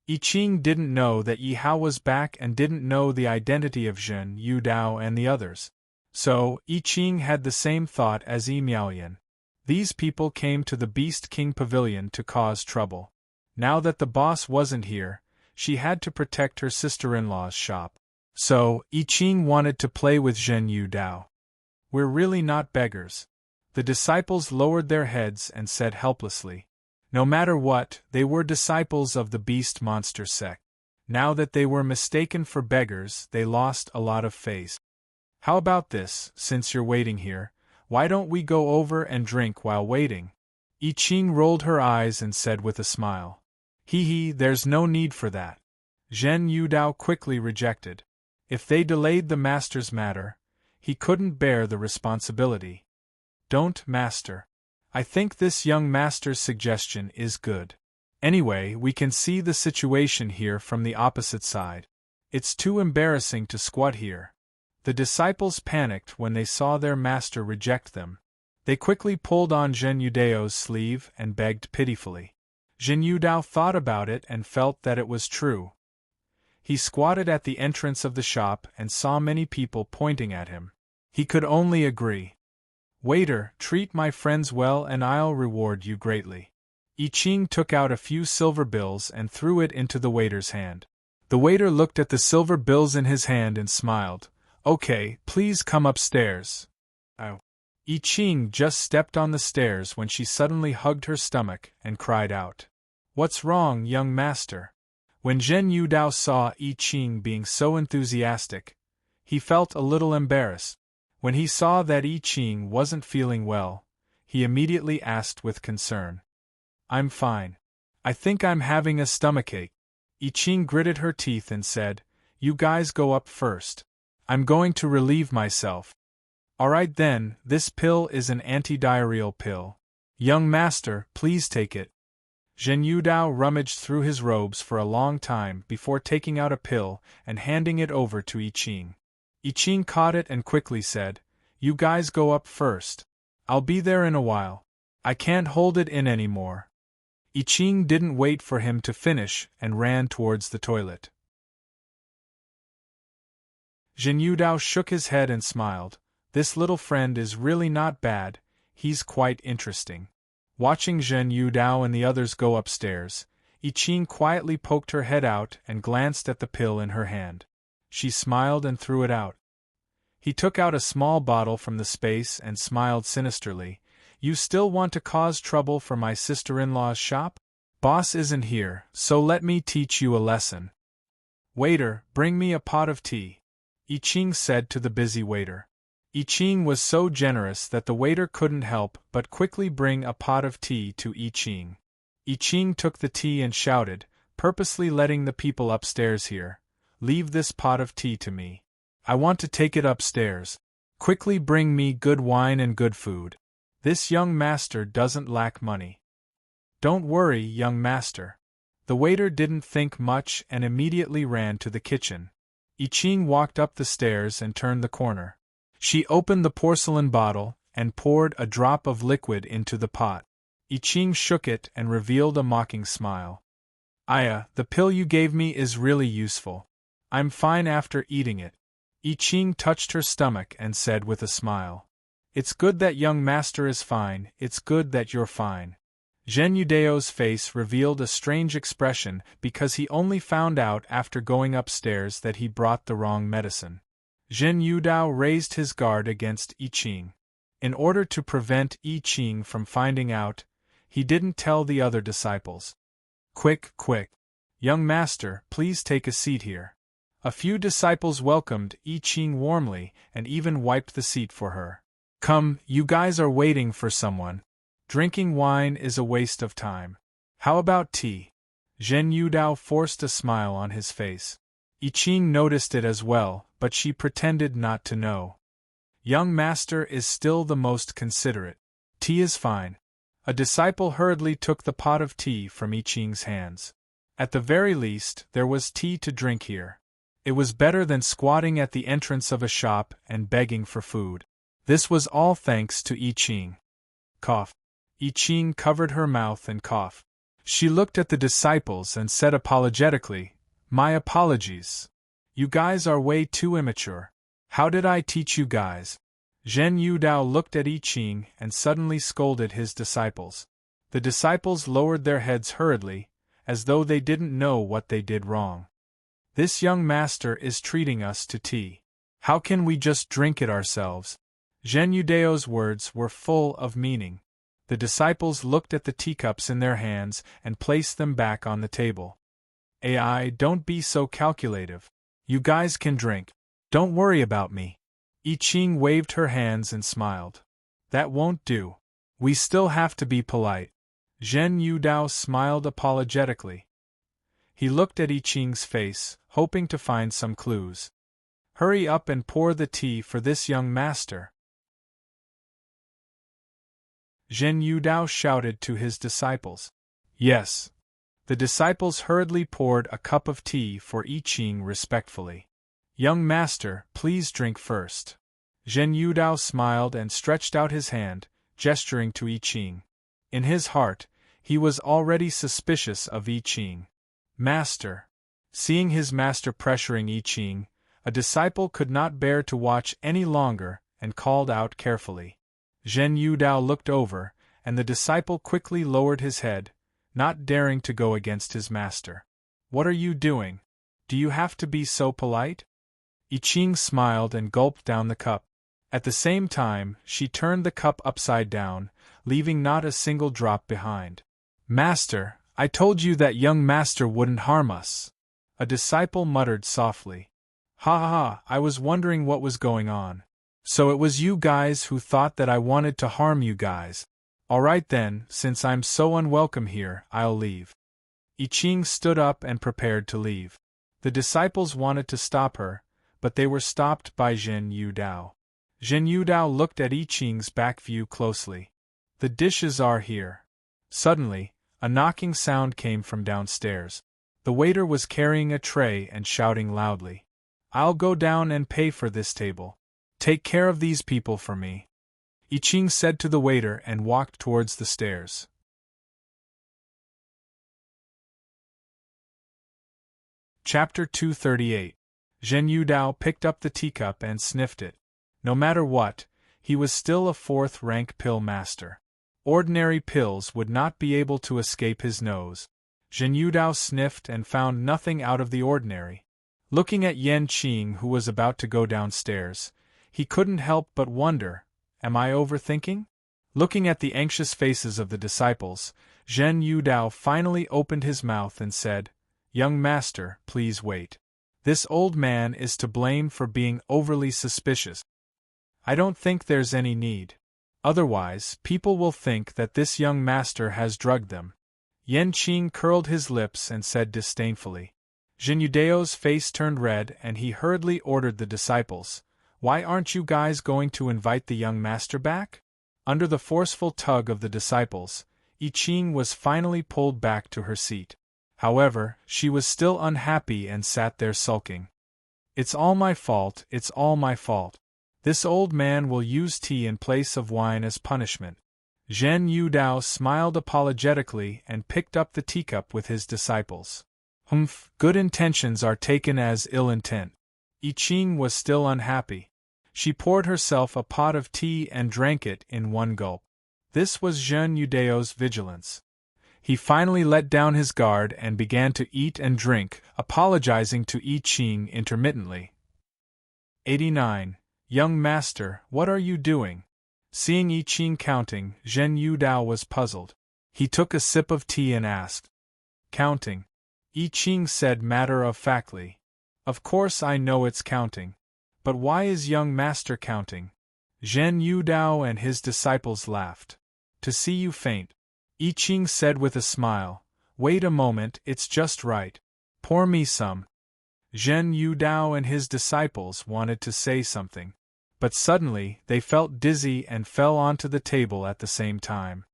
Iching didn't know that Yi Hao was back and didn't know the identity of Zhen Yudao and the others. So, Iching had the same thought as Emelian. These people came to the Beast King Pavilion to cause trouble. Now that the boss wasn't here, she had to protect her sister-in-law's shop. So, Iching wanted to play with Zhen Yudao. "We're really not beggars." The disciples lowered their heads and said helplessly. No matter what, they were disciples of the Beast Monster Sect. Now that they were mistaken for beggars, they lost a lot of face. "How about this, since you're waiting here, Why don't we go over and drink while waiting? I Ching rolled her eyes and said with a smile. Hee, there's no need for that. Zhen Yudao quickly rejected. If they delayed the master's matter, he couldn't bear the responsibility. Don't, master. I think this young master's suggestion is good. Anyway, we can see the situation here from the opposite side. It's too embarrassing to squat here. The disciples panicked when they saw their master reject them. They quickly pulled on Zhen Yudao's sleeve and begged pitifully. Zhen Yudao thought about it and felt that it was true. He squatted at the entrance of the shop and saw many people pointing at him. He could only agree. Waiter, treat my friends well and I'll reward you greatly. I Ching took out a few silver bills and threw it into the waiter's hand. The waiter looked at the silver bills in his hand and smiled. Okay, please come upstairs. Oh. I Ching just stepped on the stairs when she suddenly hugged her stomach and cried out. What's wrong, young master? When Zhen Yudao saw I Ching being so enthusiastic, he felt a little embarrassed. When he saw that I Ching wasn't feeling well, he immediately asked with concern. I'm fine. I think I'm having a stomachache. I Ching gritted her teeth and said, You guys go up first. I'm going to relieve myself. Alright then, this pill is an anti-diarrheal pill. Young master, please take it. Zhen Yudao rummaged through his robes for a long time before taking out a pill and handing it over to I Ching. I Ching caught it and quickly said, You guys go up first. I'll be there in a while. I can't hold it in anymore. I Ching didn't wait for him to finish and ran towards the toilet. Zhen Yudao shook his head and smiled. This little friend is really not bad, he's quite interesting. Watching Zhen Yudao and the others go upstairs, I Ching quietly poked her head out and glanced at the pill in her hand. She smiled and threw it out. He took out a small bottle from the space and smiled sinisterly. You still want to cause trouble for my sister-in-law's shop? Boss isn't here, so let me teach you a lesson. Waiter, bring me a pot of tea, I Ching said to the busy waiter. I Ching was so generous that the waiter couldn't help but quickly bring a pot of tea to I Ching. I Ching took the tea and shouted, purposely letting the people upstairs hear, Leave this pot of tea to me. I want to take it upstairs. Quickly bring me good wine and good food. This young master doesn't lack money. Don't worry, young master. The waiter didn't think much and immediately ran to the kitchen. I Ching walked up the stairs and turned the corner. She opened the porcelain bottle and poured a drop of liquid into the pot. I Ching shook it and revealed a mocking smile. Aya, the pill you gave me is really useful. I'm fine after eating it. I Ching touched her stomach and said with a smile. It's good that young master is fine, it's good that you're fine. Zhen Yudao's face revealed a strange expression because he only found out after going upstairs that he brought the wrong medicine. Zhen Yudao raised his guard against I Ching. In order to prevent I Ching from finding out, he didn't tell the other disciples. Quick, quick. Young master, please take a seat here. A few disciples welcomed I Ching warmly and even wiped the seat for her. Come, you guys are waiting for someone. Drinking wine is a waste of time. How about tea? Zhen Yudao forced a smile on his face. I Ching noticed it as well, but she pretended not to know. Young master is still the most considerate. Tea is fine. A disciple hurriedly took the pot of tea from I Ching's hands. At the very least, there was tea to drink here. It was better than squatting at the entrance of a shop and begging for food. This was all thanks to I Ching. Cough. I Ching covered her mouth and coughed. She looked at the disciples and said apologetically, My apologies. You guys are way too immature. How did I teach you guys? Zhen Yudao looked at I Ching and suddenly scolded his disciples. The disciples lowered their heads hurriedly, as though they didn't know what they did wrong. This young master is treating us to tea. How can we just drink it ourselves? Zhen Yudao's words were full of meaning. The disciples looked at the teacups in their hands and placed them back on the table. Ai, don't be so calculative. You guys can drink. Don't worry about me. I Ching waved her hands and smiled. That won't do. We still have to be polite. Zhen Yudao smiled apologetically. He looked at I Ching's face, hoping to find some clues. Hurry up and pour the tea for this young master. Zhen Yudao shouted to his disciples. Yes. The disciples hurriedly poured a cup of tea for I Ching respectfully. Young master, please drink first. Zhen Yudao smiled and stretched out his hand, gesturing to I Ching. In his heart, he was already suspicious of I Ching. Master. Seeing his master pressuring I Ching, a disciple could not bear to watch any longer and called out carefully. Zhen Yudao looked over, and the disciple quickly lowered his head, not daring to go against his master. What are you doing? Do you have to be so polite? I Ching smiled and gulped down the cup. At the same time, she turned the cup upside down, leaving not a single drop behind. Master, I told you that young master wouldn't harm us. A disciple muttered softly. Ha ha ha, I was wondering what was going on. So it was you guys who thought that I wanted to harm you guys. Alright then, since I'm so unwelcome here, I'll leave. I Ching stood up and prepared to leave. The disciples wanted to stop her, but they were stopped by Zhen Yudao. Zhen Yudao looked at I Ching's back view closely. The dishes are here. Suddenly, a knocking sound came from downstairs. The waiter was carrying a tray and shouting loudly. I'll go down and pay for this table. Take care of these people for me. I Ching said to the waiter and walked towards the stairs. Chapter 238. Zhen Yudao picked up the teacup and sniffed it. No matter what, he was still a fourth-rank pill master. Ordinary pills would not be able to escape his nose. Zhen Yudao sniffed and found nothing out of the ordinary. Looking at Yan Qing, who was about to go downstairs, he couldn't help but wonder, am I overthinking? Looking at the anxious faces of the disciples, Zhen Yudao finally opened his mouth and said, Young master, please wait. This old man is to blame for being overly suspicious. I don't think there's any need. Otherwise, people will think that this young master has drugged them. Yan Qing curled his lips and said disdainfully. Zhen Yudao's face turned red and he hurriedly ordered the disciples, Why aren't you guys going to invite the young master back? Under the forceful tug of the disciples, I Ching was finally pulled back to her seat. However, she was still unhappy and sat there sulking. It's all my fault, it's all my fault. This old man will use tea in place of wine as punishment. Zhen Yudao smiled apologetically and picked up the teacup with his disciples. Humph, good intentions are taken as ill intent. I Ching was still unhappy. She poured herself a pot of tea and drank it in one gulp. This was Zhen Yudao's vigilance. He finally let down his guard and began to eat and drink, apologizing to I Ching intermittently. 89. Young master, what are you doing? Seeing I Ching counting, Zhen Yudao was puzzled. He took a sip of tea and asked. Counting. I Ching said matter-of-factly. Of course I know it's counting. But why is young master counting? Zhen Yudao and his disciples laughed. To see you faint. I Ching said with a smile. Wait a moment, it's just right. Pour me some. Zhen Yudao and his disciples wanted to say something. But suddenly, they felt dizzy and fell onto the table at the same time.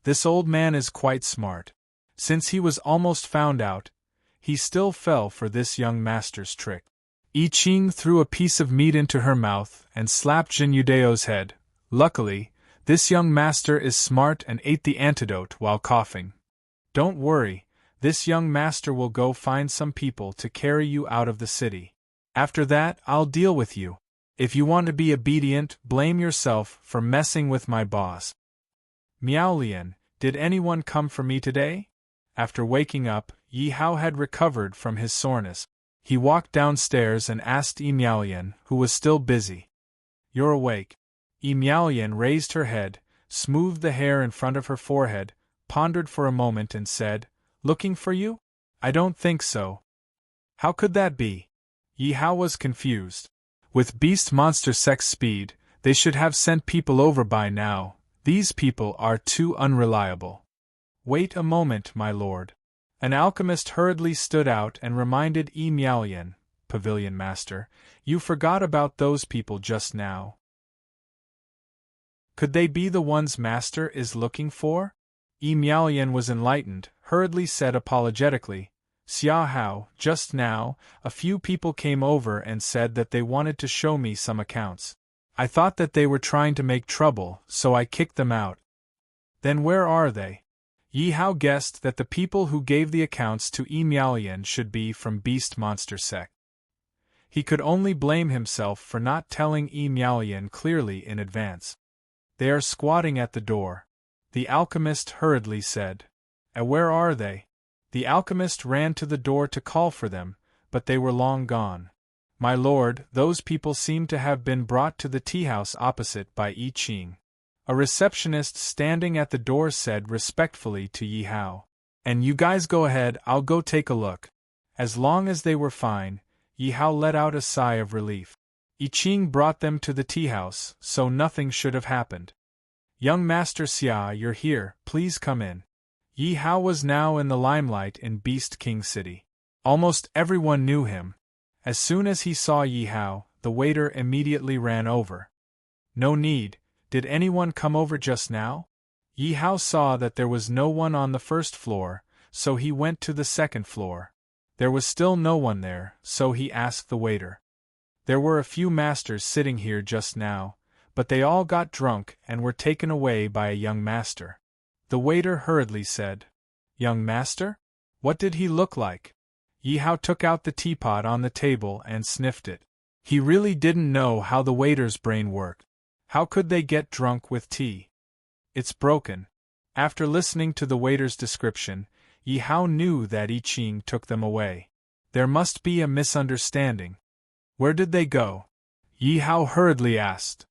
This old man is quite smart. Since he was almost found out, he still fell for this young master's trick. I Ching threw a piece of meat into her mouth and slapped Zhen Yudao's head. Luckily, this young master is smart and ate the antidote while coughing. Don't worry, this young master will go find some people to carry you out of the city. After that, I'll deal with you. If you want to be obedient, blame yourself for messing with my boss. Miaolian, did anyone come for me today? After waking up, Yi Hao had recovered from his soreness. He walked downstairs and asked Yi Miaolian, who was still busy. You're awake. Yi Miaolian raised her head, smoothed the hair in front of her forehead, pondered for a moment and said, Looking for you? I don't think so. How could that be? Yi Hao was confused. With beast monster sex speed, They should have sent people over by now. These people are too unreliable. Wait a moment, my lord. An alchemist hurriedly stood out and reminded Miaolian, Pavilion Master, you forgot about those people just now. Could they be the ones Master is looking for? Miaolian was enlightened, hurriedly said apologetically, Xia Hao, just now, a few people came over and said that they wanted to show me some accounts. I thought that they were trying to make trouble, so I kicked them out. Then where are they? Yi Hao guessed that the people who gave the accounts to Miaolian should be from Beast Monster Sect. He could only blame himself for not telling Miaolian clearly in advance. They are squatting at the door, the alchemist hurriedly said. And where are they? The alchemist ran to the door to call for them, but they were long gone. My lord, those people seem to have been brought to the tea-house opposite by I Ching. A receptionist standing at the door said respectfully to Yi Hao. And you guys go ahead, I'll go take a look. As long as they were fine, Yi Hao let out a sigh of relief. I Ching brought them to the tea-house, so nothing should have happened. Young Master Xia, you're here, please come in. Yi Hao was now in the limelight in Beast King City. Almost everyone knew him. As soon as he saw Yi Hao, the waiter immediately ran over. No need, did anyone come over just now? Yi Hao saw that there was no one on the first floor, so he went to the second floor. There was still no one there, so he asked the waiter. There were a few masters sitting here just now, but they all got drunk and were taken away by a young master. The waiter hurriedly said, Young master? What did he look like? Yi Hao took out the teapot on the table and sniffed it. He really didn't know how the waiter's brain worked. How could they get drunk with tea? It's broken. After listening to the waiter's description, Yi Hao knew that I Ching took them away. There must be a misunderstanding. Where did they go? Yi Hao hurriedly asked.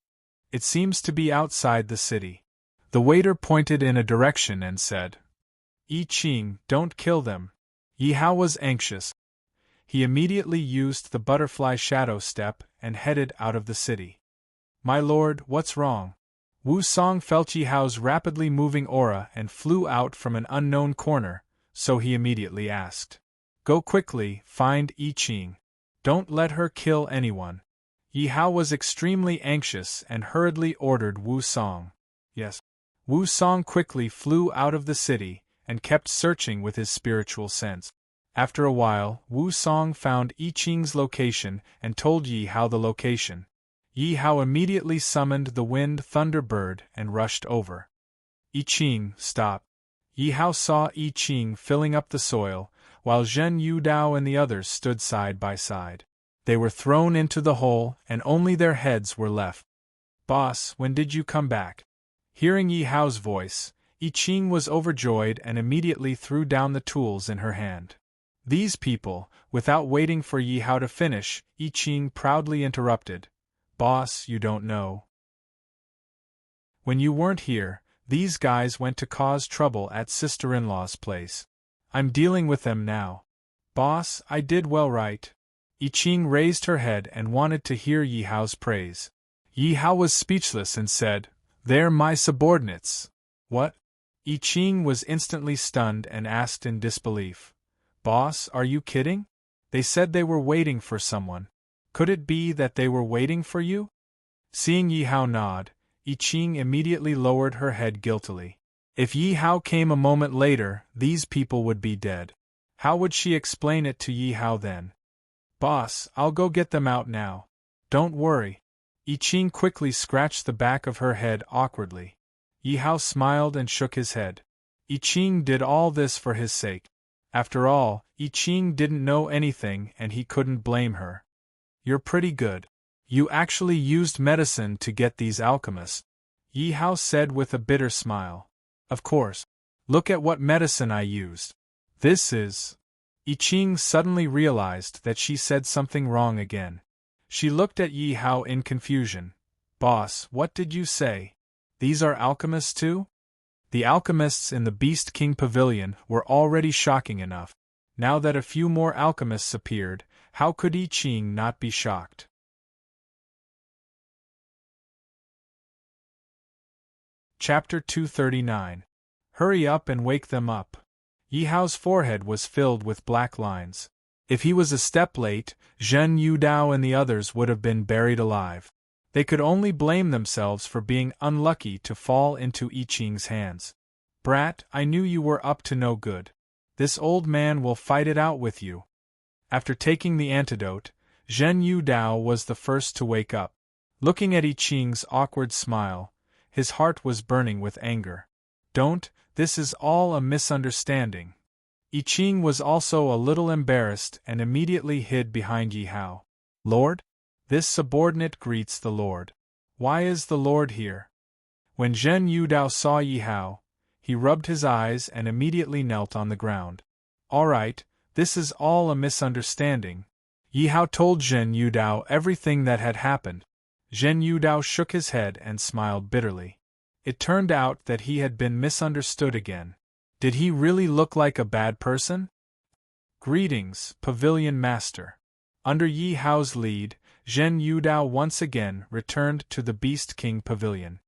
It seems to be outside the city. The waiter pointed in a direction and said, I Ching, don't kill them. Yi Hao was anxious. He immediately used the butterfly shadow step and headed out of the city. My lord, what's wrong? Wu Song felt Yi Hao's rapidly moving aura and flew out from an unknown corner, so he immediately asked. Go quickly, find I Ching. Don't let her kill anyone. Yi Hao was extremely anxious and hurriedly ordered Wu Song. Yes. Wu Song quickly flew out of the city and kept searching with his spiritual sense. After a while, Wu Song found I Ching's location and told Yi Hao the location. Yi Hao immediately summoned the wind thunderbird and rushed over. I Ching, stop. Yi Hao saw I Ching filling up the soil, while Zhen Yudao and the others stood side by side. They were thrown into the hole, and only their heads were left. Boss, when did you come back? Hearing Yi Hao's voice, I Ching was overjoyed and immediately threw down the tools in her hand. These people, without waiting for Yi Hao to finish, I Ching proudly interrupted. Boss, you don't know. When you weren't here, these guys went to cause trouble at sister-in-law's place. I'm dealing with them now. Boss, I did well right. I Ching raised her head and wanted to hear Yi Hao's praise. Yi Hao was speechless and said, They're my subordinates. What? I Ching was instantly stunned and asked in disbelief. Boss, are you kidding? They said they were waiting for someone. Could it be that they were waiting for you? Seeing Yi Hao nod, I Ching immediately lowered her head guiltily. If Yi Hao came a moment later, these people would be dead. How would she explain it to Yi Hao then? Boss, I'll go get them out now. Don't worry. I Ching quickly scratched the back of her head awkwardly. Yi Hao smiled and shook his head. I Ching did all this for his sake. After all, I Ching didn't know anything and he couldn't blame her. You're pretty good. You actually used medicine to get these alchemists, Yi Hao said with a bitter smile. Of course. Look at what medicine I used. This is... I Ching suddenly realized that she said something wrong again. She looked at Yi Hao in confusion. Boss, what did you say? These are alchemists too? The alchemists in the Beast King Pavilion were already shocking enough. Now that a few more alchemists appeared, how could I Ching not be shocked? Chapter 239. Hurry up and wake them up. Yi Hao's forehead was filled with black lines. If he was a step late, Zhen Yudao and the others would have been buried alive. They could only blame themselves for being unlucky to fall into I Ching's hands. Brat, I knew you were up to no good. This old man will fight it out with you. After taking the antidote, Zhen Yudao was the first to wake up. Looking at I Ching's awkward smile, his heart was burning with anger. Don't, this is all a misunderstanding. I Ching was also a little embarrassed and immediately hid behind Yi Hao. Lord? This subordinate greets the Lord. Why is the Lord here? When Zhen Yudao saw Yi Hao, he rubbed his eyes and immediately knelt on the ground. All right, this is all a misunderstanding. Yi Hao told Zhen Yudao everything that had happened. Zhen Yudao shook his head and smiled bitterly. It turned out that he had been misunderstood again. Did he really look like a bad person? Greetings, Pavilion Master. Under Yi Hao's lead, Zhen Yudao once again returned to the Beast King Pavilion.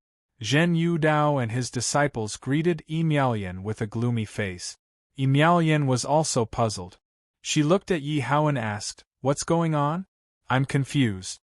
Zhen Yudao and his disciples greeted Yi Miaoyan with a gloomy face. Yi Miaoyan was also puzzled. She looked at Yi Hao and asked, "What's going on? I'm confused.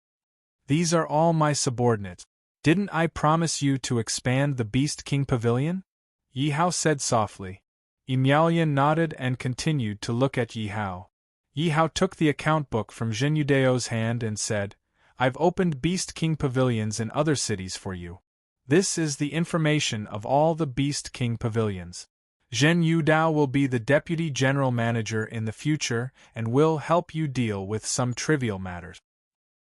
These are all my subordinates. Didn't I promise you to expand the Beast King Pavilion?" Yi Hao said softly. Yi Miaoyan nodded and continued to look at Yi Hao. Yi Hao took the account book from Zhen Yudao's hand and said, "I've opened Beast King pavilions in other cities for you. This is the information of all the Beast King pavilions. Zhen Yudao will be the deputy general manager in the future and will help you deal with some trivial matters."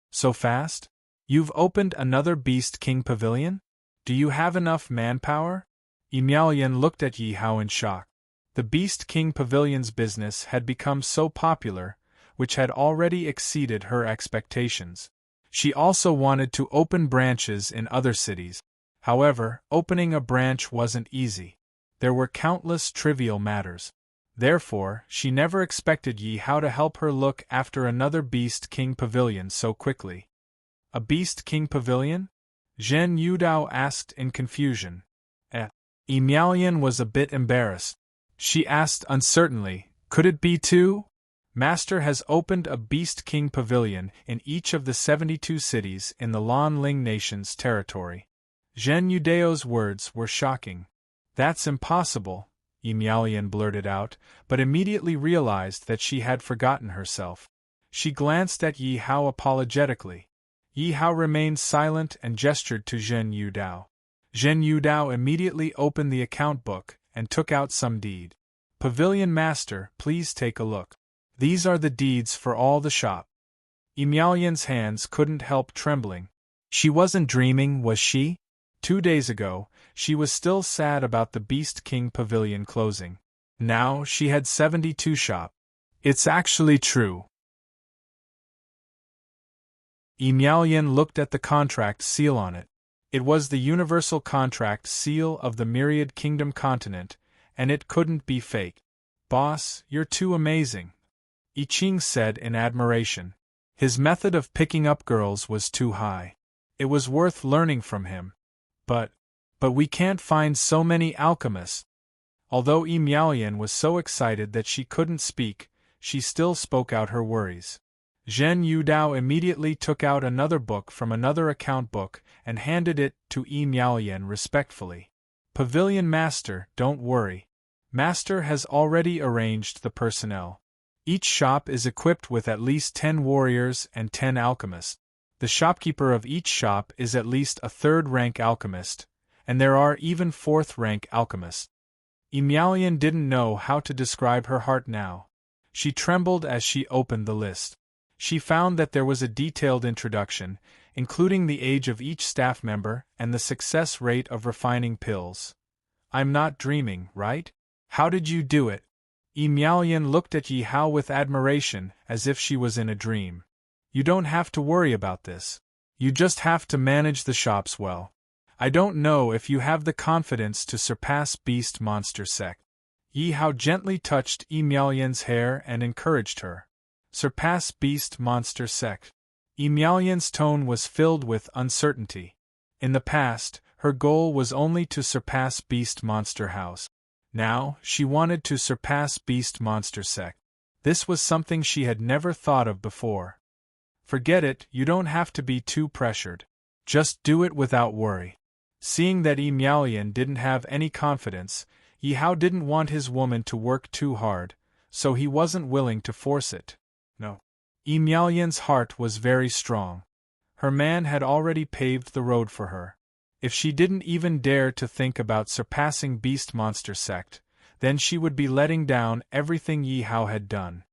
So fast? You've opened another Beast King pavilion? Do you have enough manpower? Yi Miaoyan looked at Yi Hao in shock. The Beast King Pavilion's business had become so popular, which had already exceeded her expectations. She also wanted to open branches in other cities. However, opening a branch wasn't easy. There were countless trivial matters. Therefore, she never expected Yi Hao to help her look after another Beast King Pavilion so quickly. A Beast King Pavilion? Zhen Yudao asked in confusion. Yi Miaoyan was a bit embarrassed. She asked uncertainly, "Could it be two?" Master has opened a Beast King Pavilion in each of the 72 cities in the Lan Ling Nation's territory. Zhen Yudao's words were shocking. "That's impossible," Yi Miaoyan blurted out, but immediately realized that she had forgotten herself. She glanced at Yi Hao apologetically. Yi Hao remained silent and gestured to Zhen Yudao. Zhen Yudao immediately opened the account book and took out some deed. "Pavilion Master, please take a look. These are the deeds for all the shop." Yi Miaoyan's hands couldn't help trembling. She wasn't dreaming, was she? 2 days ago, she was still sad about the Beast King Pavilion closing. Now she had 72 shop. It's actually true. Yi Miaoyan looked at the contract seal on it. It was the universal contract seal of the Myriad Kingdom continent, and it couldn't be fake. "Boss, you're too amazing," I Ching said in admiration. His method of picking up girls was too high. It was worth learning from him. But we can't find so many alchemists." Although Yi Miaoyan was so excited that she couldn't speak, she still spoke out her worries. Zhen Yudao immediately took out another book from another account book and handed it to Yi Miaoyan respectfully. "Pavilion Master, don't worry. Master has already arranged the personnel. Each shop is equipped with at least 10 warriors and 10 alchemists. The shopkeeper of each shop is at least a 3rd-rank alchemist, and there are even 4th-rank alchemists." Yi Miaoyan didn't know how to describe her heart now. She trembled as she opened the list. She found that there was a detailed introduction, including the age of each staff member and the success rate of refining pills. "I'm not dreaming, right? How did you do it?" Yi Miaoyan looked at Yi Hao with admiration, as if she was in a dream. "You don't have to worry about this. You just have to manage the shops well. I don't know if you have the confidence to surpass Beast Monster Sect." Yi Hao gently touched Yi Miaoyan's hair and encouraged her. "Surpass Beast Monster Sect." Yi Miaoyan's tone was filled with uncertainty. In the past, Her goal was only to surpass Beast Monster House. Now, she wanted to surpass Beast Monster Sect. This was something she had never thought of before. Forget it, you don't have to be too pressured. Just do it without worry. Seeing that Yi Miaolian didn't have any confidence, Yi Hao didn't want his woman to work too hard, so he wasn't willing to force it. No. Yi Miaolian's heart was very strong. Her man had already paved the road for her. If she didn't even dare to think about surpassing Beast Monster Sect, then she would be letting down everything Yi Hao had done.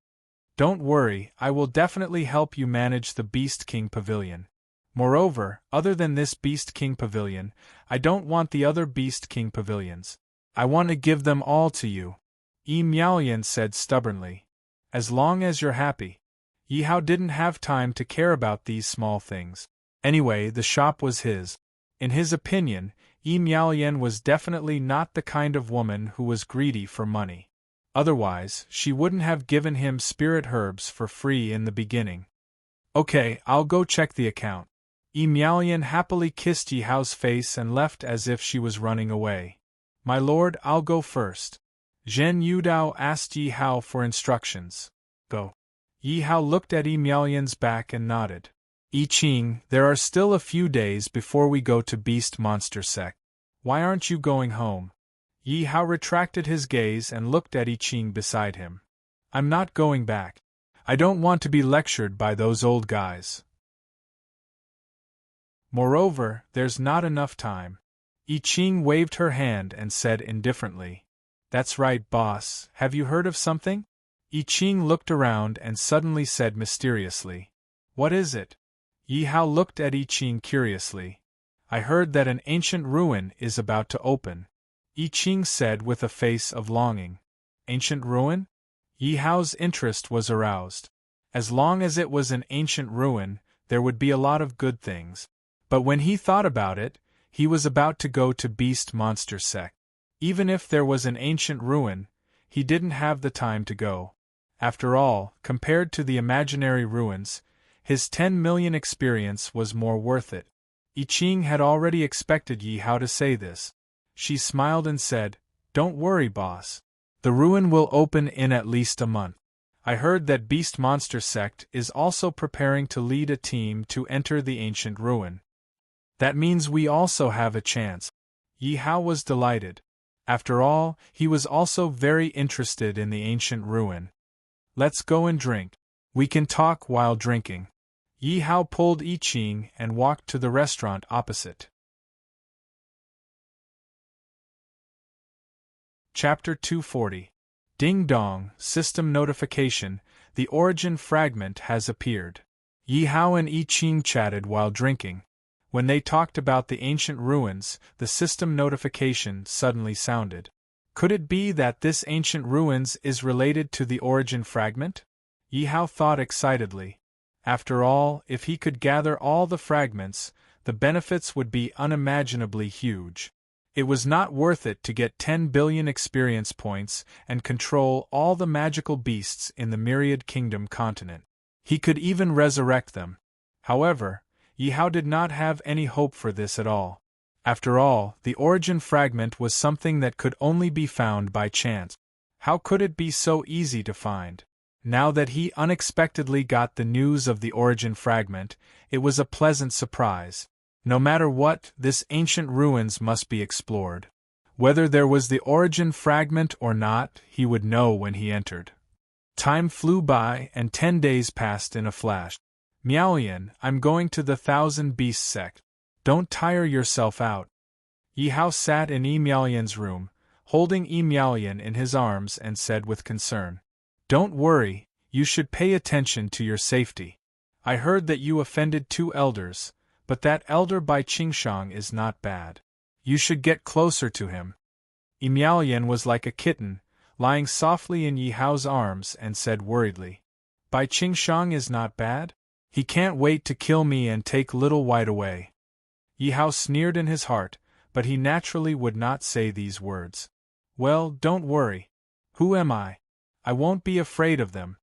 Don't worry, I will definitely help you manage the Beast King Pavilion. Moreover, other than this Beast King Pavilion, I don't want the other Beast King Pavilions. I want to give them all to you. Yi Miaolian said stubbornly. As long as you're happy. Yi Hao didn't have time to care about these small things. Anyway, the shop was his. In his opinion, Yi Miaolian was definitely not the kind of woman who was greedy for money. Otherwise, she wouldn't have given him spirit herbs for free in the beginning. Okay, I'll go check the account. Yi Miaolian happily kissed Yi Hao's face and left as if she was running away. My lord, I'll go first. Zhen Yudao asked Yi Hao for instructions. Go. Yi Hao looked at Yi Miaolian's back and nodded. I Ching, there are still a few days before we go to Beast Monster Sect. Why aren't you going home? Yi Hao retracted his gaze and looked at I Ching beside him. I'm not going back. I don't want to be lectured by those old guys. Moreover, there's not enough time. I Ching waved her hand and said indifferently. That's right, boss, have you heard of something? I Ching looked around and suddenly said mysteriously. What is it? Yi Hao looked at I Ching curiously. I heard that an ancient ruin is about to open. I Ching said with a face of longing. Ancient ruin? Yi Hao's interest was aroused. As long as it was an ancient ruin, there would be a lot of good things. But when he thought about it, he was about to go to Beast Monster Sect. Even if there was an ancient ruin, he didn't have the time to go. After all, compared to the imaginary ruins, his 10 million experience was more worth it. I Ching had already expected Yi Hao to say this. She smiled and said, Don't worry, boss. The ruin will open in at least a month. I heard that Beast Monster Sect is also preparing to lead a team to enter the ancient ruin. That means we also have a chance. Yi Hao was delighted. After all, he was also very interested in the ancient ruin. Let's go and drink. We can talk while drinking. Yi Hao pulled I Ching and walked to the restaurant opposite. Chapter 240. Ding dong, system notification, the origin fragment has appeared. Yi Hao and I Ching chatted while drinking. When they talked about the ancient ruins, the system notification suddenly sounded. Could it be that this ancient ruins is related to the origin fragment? Yi Hao thought excitedly. After all, if he could gather all the fragments, the benefits would be unimaginably huge. It was not worth it to get 10 billion experience points and control all the magical beasts in the Myriad Kingdom continent. He could even resurrect them. However, Yi Hao did not have any hope for this at all. After all, the origin fragment was something that could only be found by chance. How could it be so easy to find? Now that he unexpectedly got the news of the origin fragment, it was a pleasant surprise. No matter what, this ancient ruins must be explored. Whether there was the origin fragment or not, he would know when he entered. Time flew by and 10 days passed in a flash. Miaolian, I'm going to the Thousand Beasts Sect. Don't tire yourself out. Yi Hao sat in Yi Miaolian's room, holding Yi Miaolian in his arms and said with concern. Don't worry, you should pay attention to your safety. I heard that you offended 2 elders, but that elder by Qingshang is not bad. You should get closer to him. Yi Miaolian was like a kitten, lying softly in Yi Hao's arms and said worriedly. Bai Qingshang is not bad? He can't wait to kill me and take little White away. Yi Hao sneered in his heart, but he naturally would not say these words. Well, don't worry. Who am I? I won't be afraid of them.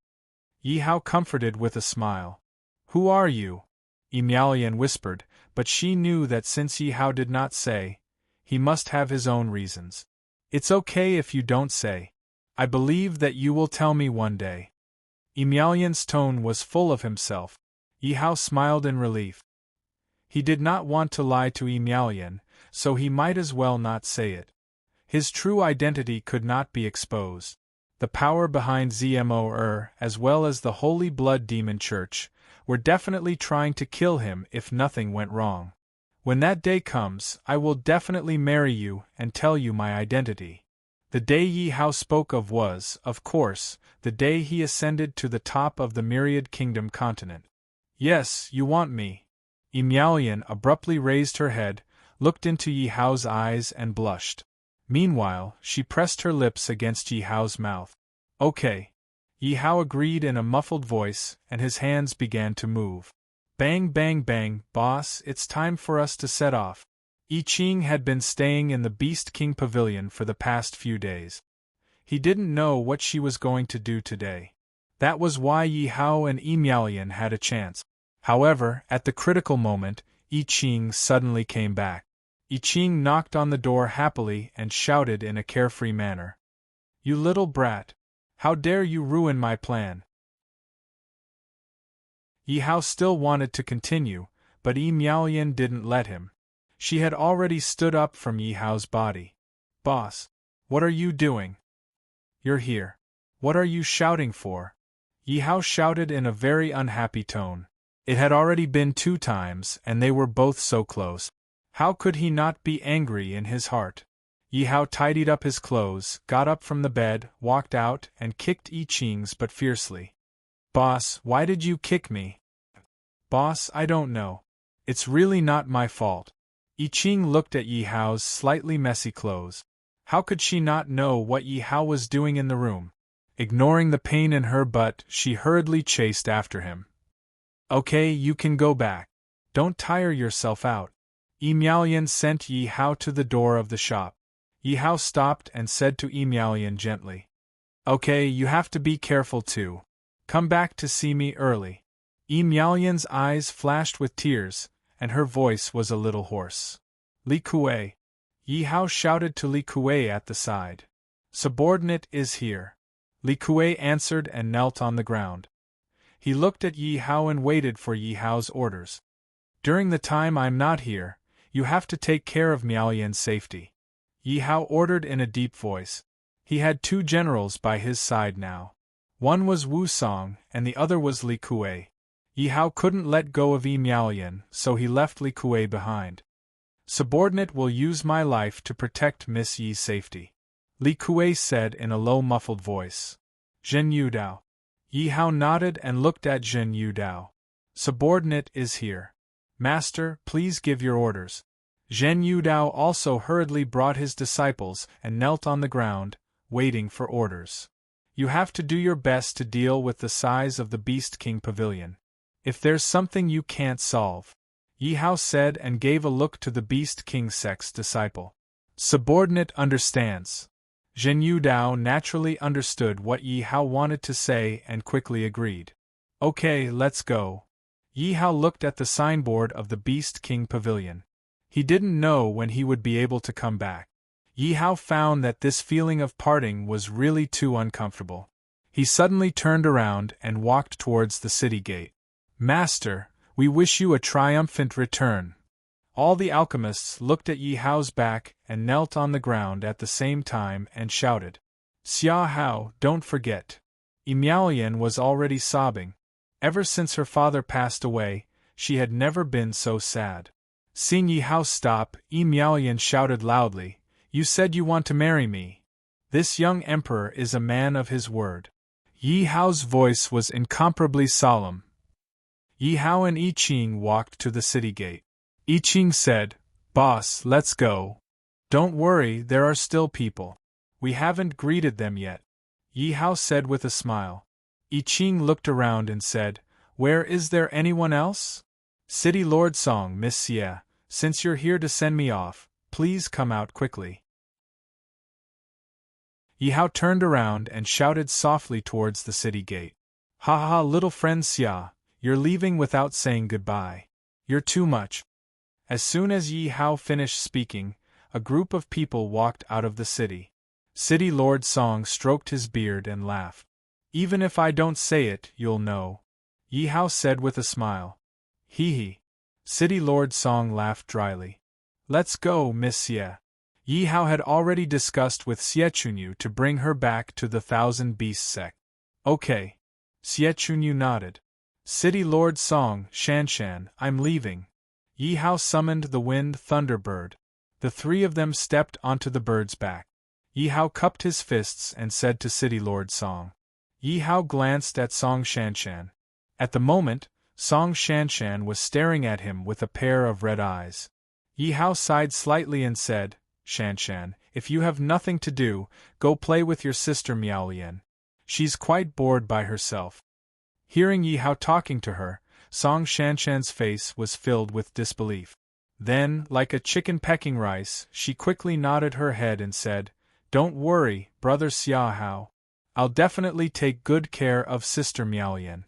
Yi Hao comforted with a smile. Who are you? Emelian whispered, but she knew that since Yi Hao did not say, he must have his own reasons. It's okay if you don't say. I believe that you will tell me one day. Emelian's tone was full of himself. Yi Hao smiled in relief. He did not want to lie to Emelian, so he might as well not say it. His true identity could not be exposed. The power behind ZMO, as well as the Holy Blood Demon Church, were definitely trying to kill him if nothing went wrong. When that day comes, I will definitely marry you and tell you my identity. The day Yi Hao spoke of was, of course, the day he ascended to the top of the Myriad Kingdom continent. Yes, you want me. Emelian abruptly raised her head, looked into Yi Hao's eyes and blushed. Meanwhile, she pressed her lips against Yi Hao's mouth. Okay. Yi Hao agreed in a muffled voice, and his hands began to move. Bang bang bang, boss, it's time for us to set off. I Ching had been staying in the Beast King Pavilion for the past few days. He didn't know what she was going to do today. That was why Yi Hao and Emelian had a chance. However, at the critical moment, I Ching suddenly came back. I Ching knocked on the door happily and shouted in a carefree manner. You little brat! How dare you ruin my plan? Yi Hao still wanted to continue, but Emelian didn't let him. She had already stood up from Yi Hao's body. Boss, what are you doing? You're here. What are you shouting for? Yi Hao shouted in a very unhappy tone. It had already been 2 times, and they were both so close. How could he not be angry in his heart? Yi Hao tidied up his clothes, got up from the bed, walked out, and kicked I Ching's butt fiercely. Boss, why did you kick me? Boss, I don't know. It's really not my fault. I Ching looked at Yi Hao's slightly messy clothes. How could she not know what Yi Hao was doing in the room? Ignoring the pain in her butt, she hurriedly chased after him. Okay, you can go back. Don't tire yourself out. Emelian sent Yi Hao to the door of the shop. Yi Hao stopped and said to Emelian gently. Okay, you have to be careful too. Come back to see me early. Emelian's eyes flashed with tears, and her voice was a little hoarse. Li Kuei. Yi Hao shouted to Li Kuei at the side. Subordinate is here. Li Kuei answered and knelt on the ground. He looked at Yi Hao and waited for Yi Hao's orders. During the time I'm not here, you have to take care of Miaolian's safety. Yi Hao ordered in a deep voice. He had 2 generals by his side now. One was Wu Song, and the other was Li Kuei. Yi Hao couldn't let go of Miaolian, so he left Li Kuei behind. Subordinate will use my life to protect Miss Yi's safety. Li Kuei said in a low muffled voice. Zhen Yudao. Yi Hao nodded and looked at Zhen Yudao. Subordinate is here. Master, please give your orders. Zhen Yudao also hurriedly brought his disciples and knelt on the ground, waiting for orders. You have to do your best to deal with the size of the Beast King Pavilion. If there's something you can't solve, Yi Hao said and gave a look to the Beast King's sex disciple. Subordinate understands. Zhen Yudao naturally understood what Yi Hao wanted to say and quickly agreed. Okay, let's go. Yi Hao looked at the signboard of the Beast King Pavilion. He didn't know when he would be able to come back. Yi Hao found that this feeling of parting was really too uncomfortable. He suddenly turned around and walked towards the city gate. Master, we wish you a triumphant return. All the alchemists looked at Yi Hao's back and knelt on the ground at the same time and shouted. Xia Hao, don't forget. Emelian was already sobbing. Ever since her father passed away, she had never been so sad. Seeing Yi Hao stop, Emelian shouted loudly, You said you want to marry me. This young emperor is a man of his word. Yi Hao's voice was incomparably solemn. Yi Hao and I Ching walked to the city gate. I Ching said, Boss, let's go. Don't worry, there are still people. We haven't greeted them yet. Yi Hao said with a smile. I Ching looked around and said, Where is there anyone else? City Lord Song, Miss Xie, since you're here to send me off, please come out quickly. Yi Hao turned around and shouted softly towards the city gate. Ha ha, little friend Xia, you're leaving without saying goodbye. You're too much. As soon as Yi Hao finished speaking, a group of people walked out of the city. City Lord Song stroked his beard and laughed. Even if I don't say it, you'll know, Yi Hao said with a smile. Hee hee. City Lord Song laughed dryly. Let's go, Miss Xie. Yi Hao had already discussed with Xie Chunyu to bring her back to the Thousand Beasts sect. Okay. Xie Chunyu nodded. City Lord Song, Shanshan, I'm leaving. Yi Hao summoned the wind Thunderbird. The three of them stepped onto the bird's back. Yi Hao cupped his fists and said to City Lord Song. Yi Hao glanced at Song Shanshan. At the moment, Song Shanshan was staring at him with a pair of red eyes. Yi Hao sighed slightly and said, Shanshan, if you have nothing to do, go play with your sister Miaolian. She's quite bored by herself. Hearing Yi Hao talking to her, Song Shanshan's face was filled with disbelief. Then, like a chicken pecking rice, she quickly nodded her head and said, Don't worry, brother Xia Hao. I'll definitely take good care of sister Miaolian.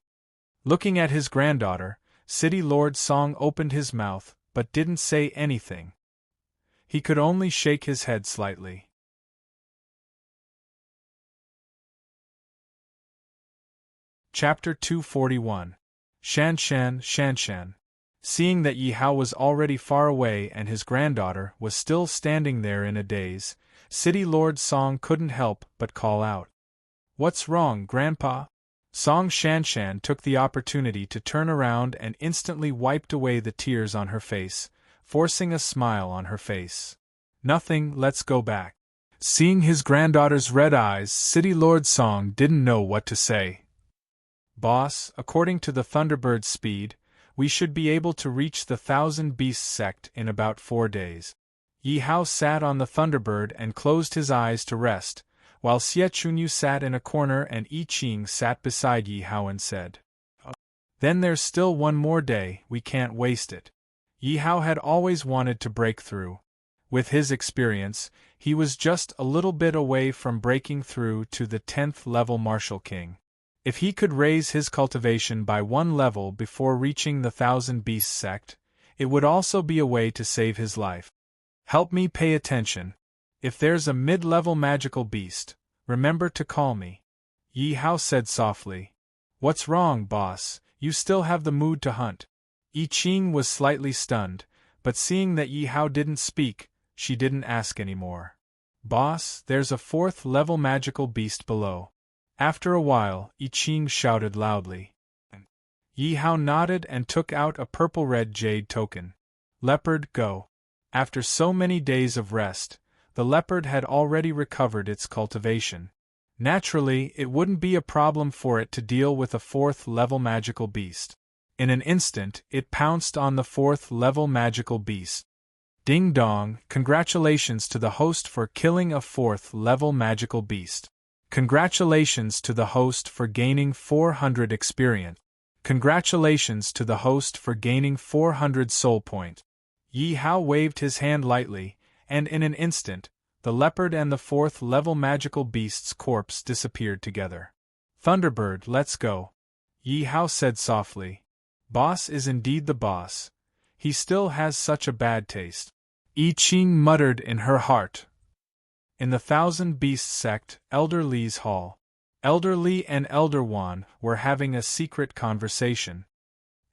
Looking at his granddaughter, City Lord Song opened his mouth, but didn't say anything. He could only shake his head slightly. Chapter 241. Shanshan. Seeing that Yi Hao was already far away and his granddaughter was still standing there in a daze, City Lord Song couldn't help but call out. What's wrong, Grandpa? Song Shanshan took the opportunity to turn around and instantly wiped away the tears on her face, forcing a smile on her face. Nothing, let's go back. Seeing his granddaughter's red eyes, City Lord Song didn't know what to say. Boss, according to the Thunderbird's speed, we should be able to reach the Thousand Beasts sect in about 4 days. Yi Hao sat on the Thunderbird and closed his eyes to rest, while Xie Chunyu sat in a corner and I Ching sat beside Yi Hao and said, Then there's still 1 more day, we can't waste it. Yi Hao had always wanted to break through. With his experience, he was just a little bit away from breaking through to the 10th level Martial King. If he could raise his cultivation by 1 level before reaching the Thousand Beasts sect, it would also be a way to save his life. Help me pay attention. If there's a mid-level magical beast, remember to call me. Yi Hao said softly. What's wrong, boss? You still have the mood to hunt. I Ching was slightly stunned, but seeing that Yi Hao didn't speak, she didn't ask anymore. Boss, there's a 4th level magical beast below. After a while, I Ching shouted loudly. Yi Hao nodded and took out a purple-red jade token. Leopard, go. After so many days of rest, the leopard had already recovered its cultivation. Naturally, it wouldn't be a problem for it to deal with a 4th level magical beast. In an instant, it pounced on the 4th level magical beast. Ding dong, congratulations to the host for killing a 4th level magical beast. Congratulations to the host for gaining 400 experience. Congratulations to the host for gaining 400 soul point. Yi Hao waved his hand lightly, and in an instant, the leopard and the 4th level magical beast's corpse disappeared together. Thunderbird, let's go. Yi Hao said softly. Boss is indeed the boss. He still has such a bad taste. I Ching muttered in her heart. In the Thousand Beasts sect, Elder Li's hall, Elder Li and Elder Wan were having a secret conversation.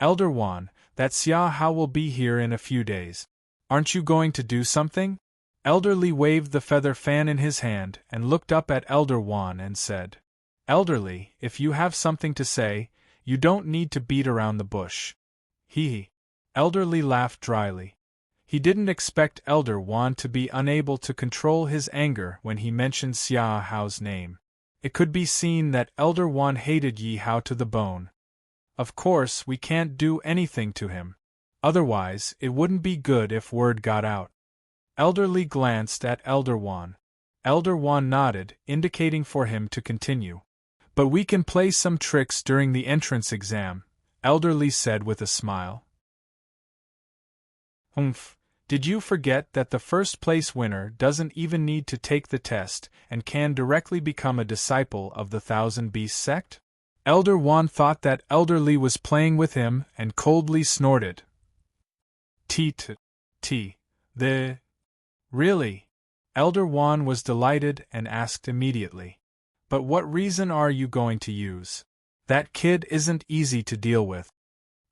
Elder Wan, that Xia Hao will be here in a few days. Aren't you going to do something? Elder Li waved the feather fan in his hand and looked up at Elder Wan and said, Elder Li, if you have something to say, you don't need to beat around the bush. Hee hee. Elder Li laughed dryly. He didn't expect Elder Wan to be unable to control his anger when he mentioned Xia Hao's name. It could be seen that Elder Wan hated Yi Hao to the bone. Of course, we can't do anything to him. Otherwise, it wouldn't be good if word got out. Elder Li glanced at Elder Wan. Elder Wan nodded, indicating for him to continue. But we can play some tricks during the entrance exam, Elder Li said with a smile. Did you forget that the first-place winner doesn't even need to take the test and can directly become a disciple of the Thousand Beasts sect? Elder Wan thought that Elder Li was playing with him and coldly snorted. The. Really? Elder Juan was delighted and asked immediately. But what reason are you going to use? That kid isn't easy to deal with.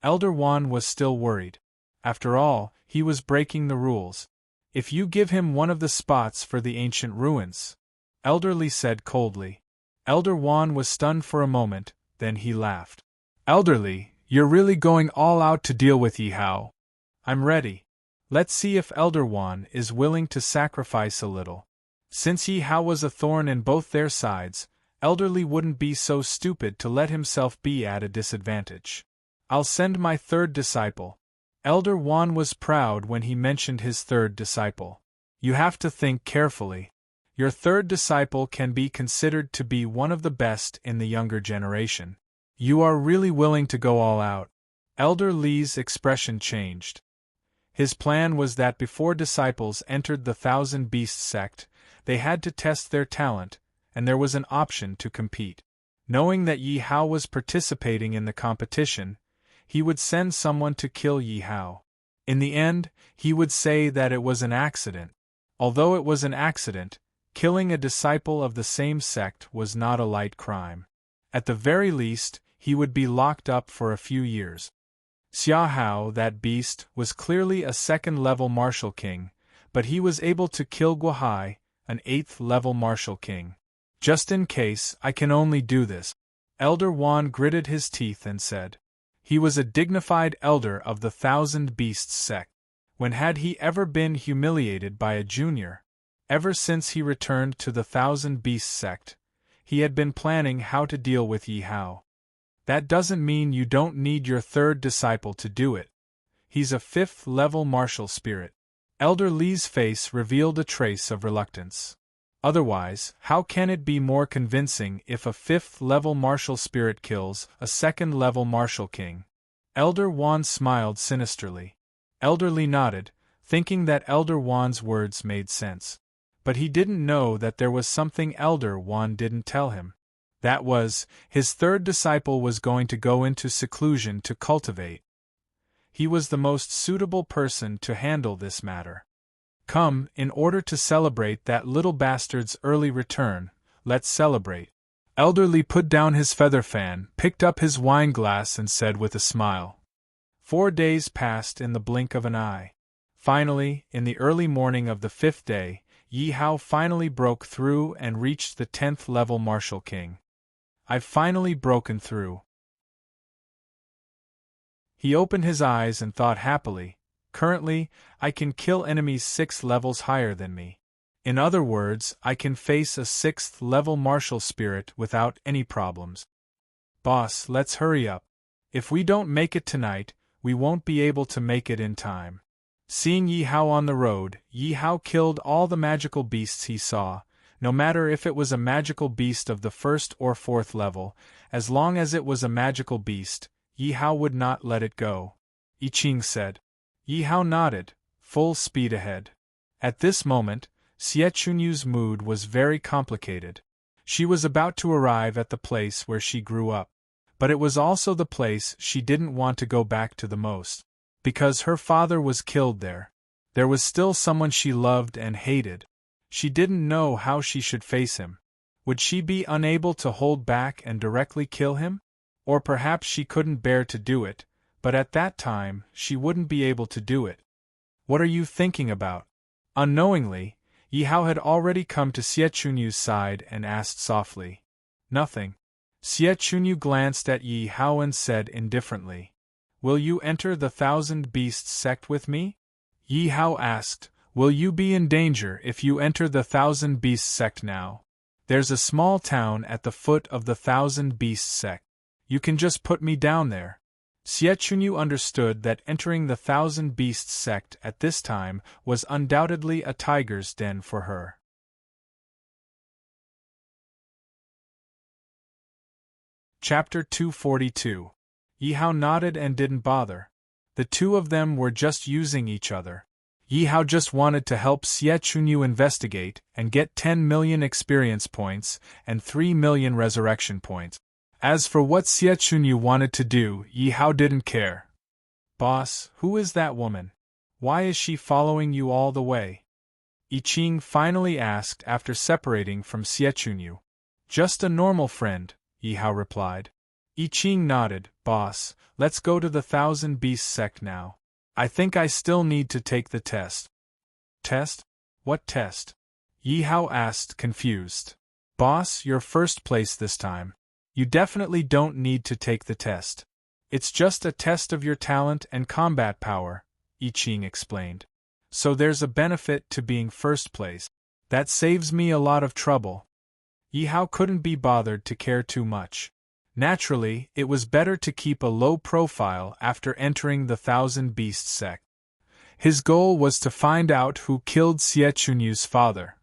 Elder Juan was still worried. After all, he was breaking the rules. If you give him one of the spots for the ancient ruins, Elder Li said coldly. Elder Juan was stunned for a moment, then he laughed. Elder Li, you're really going all out to deal with Yi Hao. I'm ready. Let's see if Elder Juan is willing to sacrifice a little. Since Yi Hao was a thorn in both their sides, Elder Li wouldn't be so stupid to let himself be at a disadvantage. I'll send my third disciple. Elder Juan was proud when he mentioned his third disciple. You have to think carefully. Your third disciple can be considered to be one of the best in the younger generation. You are really willing to go all out. Elder Li's expression changed. His plan was that before disciples entered the Thousand Beasts sect, they had to test their talent, and there was an option to compete. Knowing that Yi Hao was participating in the competition, he would send someone to kill Yi Hao. In the end, he would say that it was an accident. Although it was an accident, killing a disciple of the same sect was not a light crime. At the very least, he would be locked up for a few years. Xia Hao, that beast, was clearly a second-level martial king, but he was able to kill Guohai, an eighth-level martial king. Just in case, I can only do this. Elder Juan gritted his teeth and said. He was a dignified elder of the Thousand Beasts sect. When had he ever been humiliated by a junior? Ever since he returned to the Thousand Beasts sect, he had been planning how to deal with Yi Hao. That doesn't mean you don't need your third disciple to do it. He's a fifth-level martial spirit. Elder Li's face revealed a trace of reluctance. Otherwise, how can it be more convincing if a fifth-level martial spirit kills a second-level martial king? Elder Juan smiled sinisterly. Elder Li nodded, thinking that Elder Juan's words made sense. But he didn't know that there was something Elder Juan didn't tell him. That was, his third disciple was going to go into seclusion to cultivate. He was the most suitable person to handle this matter. Come, in order to celebrate that little bastard's early return, let's celebrate. Elder Li put down his feather fan, picked up his wine glass and said with a smile. 4 days passed in the blink of an eye. Finally, in the early morning of the 5th day, Yi Hao finally broke through and reached the 10th-level martial king. I've finally broken through. He opened his eyes and thought happily, currently, I can kill enemies 6 levels higher than me. In other words, I can face a 6th-level martial spirit without any problems. Boss, let's hurry up. If we don't make it tonight, we won't be able to make it in time. Seeing Yi Hao on the road, Yi Hao killed all the magical beasts he saw. No matter if it was a magical beast of the 1st or 4th level, as long as it was a magical beast, Yi Hao would not let it go. I Ching said. Yi Hao nodded, full speed ahead. At this moment, Xie Chunyu's mood was very complicated. She was about to arrive at the place where she grew up. But it was also the place she didn't want to go back to the most. Because her father was killed there. There was still someone she loved and hated. She didn't know how she should face him. Would she be unable to hold back and directly kill him? Or perhaps she couldn't bear to do it, but at that time, she wouldn't be able to do it. What are you thinking about? Unknowingly, Yi Hao had already come to Xie Chunyu's side and asked softly. Nothing. Xie Chunyu glanced at Yi Hao and said indifferently. Will you enter the Thousand Beasts sect with me? Yi Hao asked. Will you be in danger if you enter the Thousand Beasts sect now? There's a small town at the foot of the Thousand Beasts sect. You can just put me down there. Xie Chunyu understood that entering the Thousand Beasts sect at this time was undoubtedly a tiger's den for her. Chapter 242. Yi Hao nodded and didn't bother. The two of them were just using each other. Yi Hao just wanted to help Xie Chunyu investigate and get 10 million experience points and 3 million resurrection points. As for what Xie Chunyu wanted to do, Yi Hao didn't care. Boss, who is that woman? Why is she following you all the way? I Ching finally asked after separating from Xiechunyu. Just a normal friend, Yi Hao replied. I Ching nodded. Boss, let's go to the Thousand Beasts sect now. I think I still need to take the test. Test? What test? Yi Hao asked, confused. Boss, you're first place this time. You definitely don't need to take the test. It's just a test of your talent and combat power, I Ching explained. So there's a benefit to being first place. That saves me a lot of trouble. Yi Hao couldn't be bothered to care too much. Naturally, it was better to keep a low profile after entering the Thousand Beasts sect. His goal was to find out who killed Xiechunyu's father.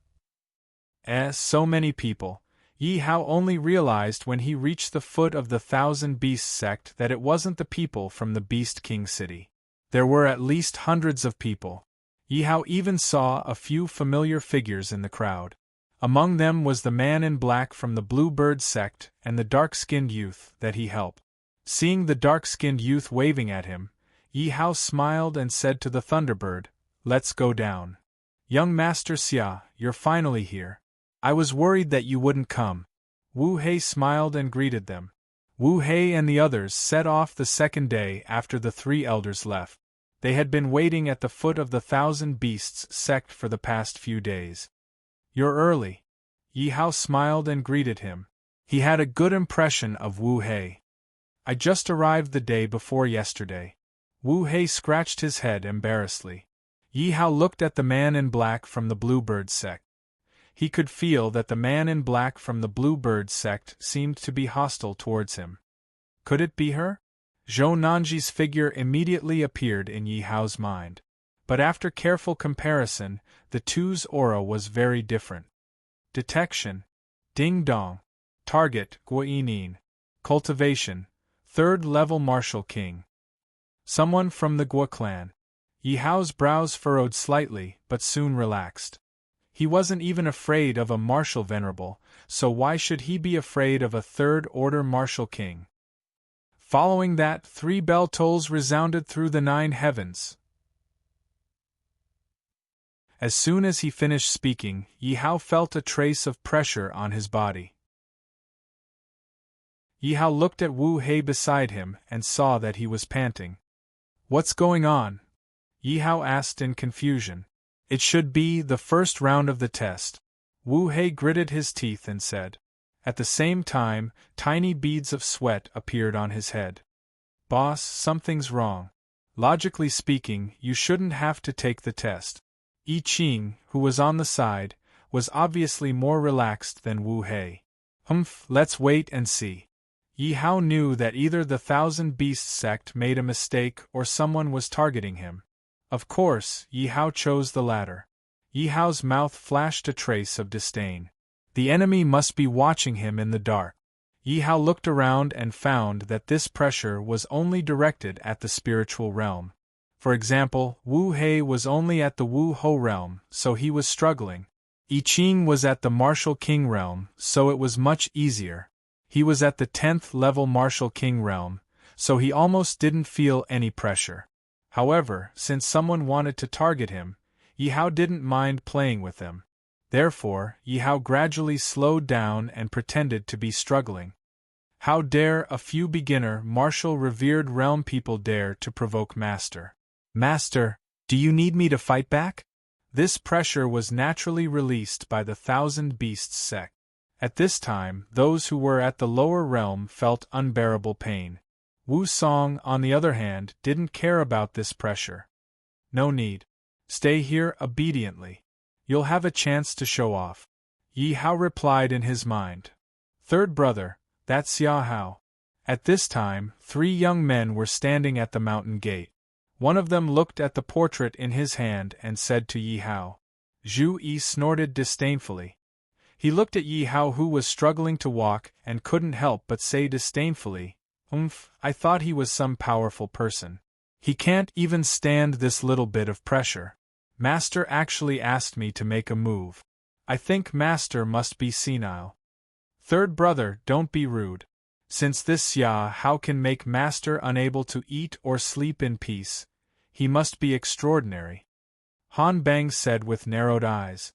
So many people. Yi Hao only realized when he reached the foot of the Thousand Beasts sect that it wasn't the people from the Beast King city. There were at least hundreds of people. Yi Hao even saw a few familiar figures in the crowd. Among them was the man in black from the Bluebird sect and the dark-skinned youth that he helped. Seeing the dark-skinned youth waving at him, Yi Hao smiled and said to the Thunderbird, "Let's go down. Young Master Xia, you're finally here. I was worried that you wouldn't come." Wu Hei smiled and greeted them. Wu Hei and the others set off the second day after the three elders left. They had been waiting at the foot of the Thousand Beasts sect for the past few days. "You're early." Yi Hao smiled and greeted him. He had a good impression of Wu Hei. "I just arrived the day before yesterday." Wu Hei scratched his head embarrassedly. Yi Hao looked at the man in black from the Bluebird sect. He could feel that the man in black from the Bluebird sect seemed to be hostile towards him. Could it be her? Zhou Nanji's figure immediately appeared in Yi Hao's mind. But after careful comparison, the two's aura was very different. Detection. Ding dong. Target, Guainin. Cultivation. 3rd level Martial King. Someone from the Gua clan. Yi Hao's brows furrowed slightly, but soon relaxed. He wasn't even afraid of a martial venerable, so why should he be afraid of a 3rd-order martial king? Following that, 3 bell tolls resounded through the 9 heavens. As soon as he finished speaking, Yi Hao felt a trace of pressure on his body. Yi Hao looked at Wu Hei beside him and saw that he was panting. "What's going on?" Yi Hao asked in confusion. "It should be the first round of the test." Wu Hei gritted his teeth and said. At the same time, tiny beads of sweat appeared on his head. "Boss, something's wrong. Logically speaking, you shouldn't have to take the test." I Ching, who was on the side, was obviously more relaxed than Wu Hei. Let's wait and see." Yi Hao knew that either the Thousand Beasts sect made a mistake or someone was targeting him. Of course, Yi Hao chose the latter. Yi Hao's mouth flashed a trace of disdain. The enemy must be watching him in the dark. Yi Hao looked around and found that this pressure was only directed at the spiritual realm. For example, Wu Hei was only at the Wu Ho realm, so he was struggling. I Ching was at the Martial King realm, so it was much easier. He was at the 10th level Martial King realm, so he almost didn't feel any pressure. However, since someone wanted to target him, Yi Hao didn't mind playing with them. Therefore, Yi Hao gradually slowed down and pretended to be struggling. How dare a few beginner, martial revered realm people dare to provoke Master? "Master, do you need me to fight back?" This pressure was naturally released by the Thousand Beasts sect. At this time, those who were at the lower realm felt unbearable pain. Wu Song, on the other hand, didn't care about this pressure. "No need. Stay here obediently. You'll have a chance to show off," Yi Hao replied in his mind. "Third brother, that's Xia Hao." At this time, 3 young men were standing at the mountain gate. One of them looked at the portrait in his hand and said to Yi Hao. Zhu Yi snorted disdainfully. He looked at Yi Hao, who was struggling to walk, and couldn't help but say disdainfully, I thought he was some powerful person. He can't even stand this little bit of pressure. Master actually asked me to make a move. I think Master must be senile." "Third brother, don't be rude. Since this Xia Hao can make Master unable to eat or sleep in peace, He must be extraordinary. Han Bang said with narrowed eyes.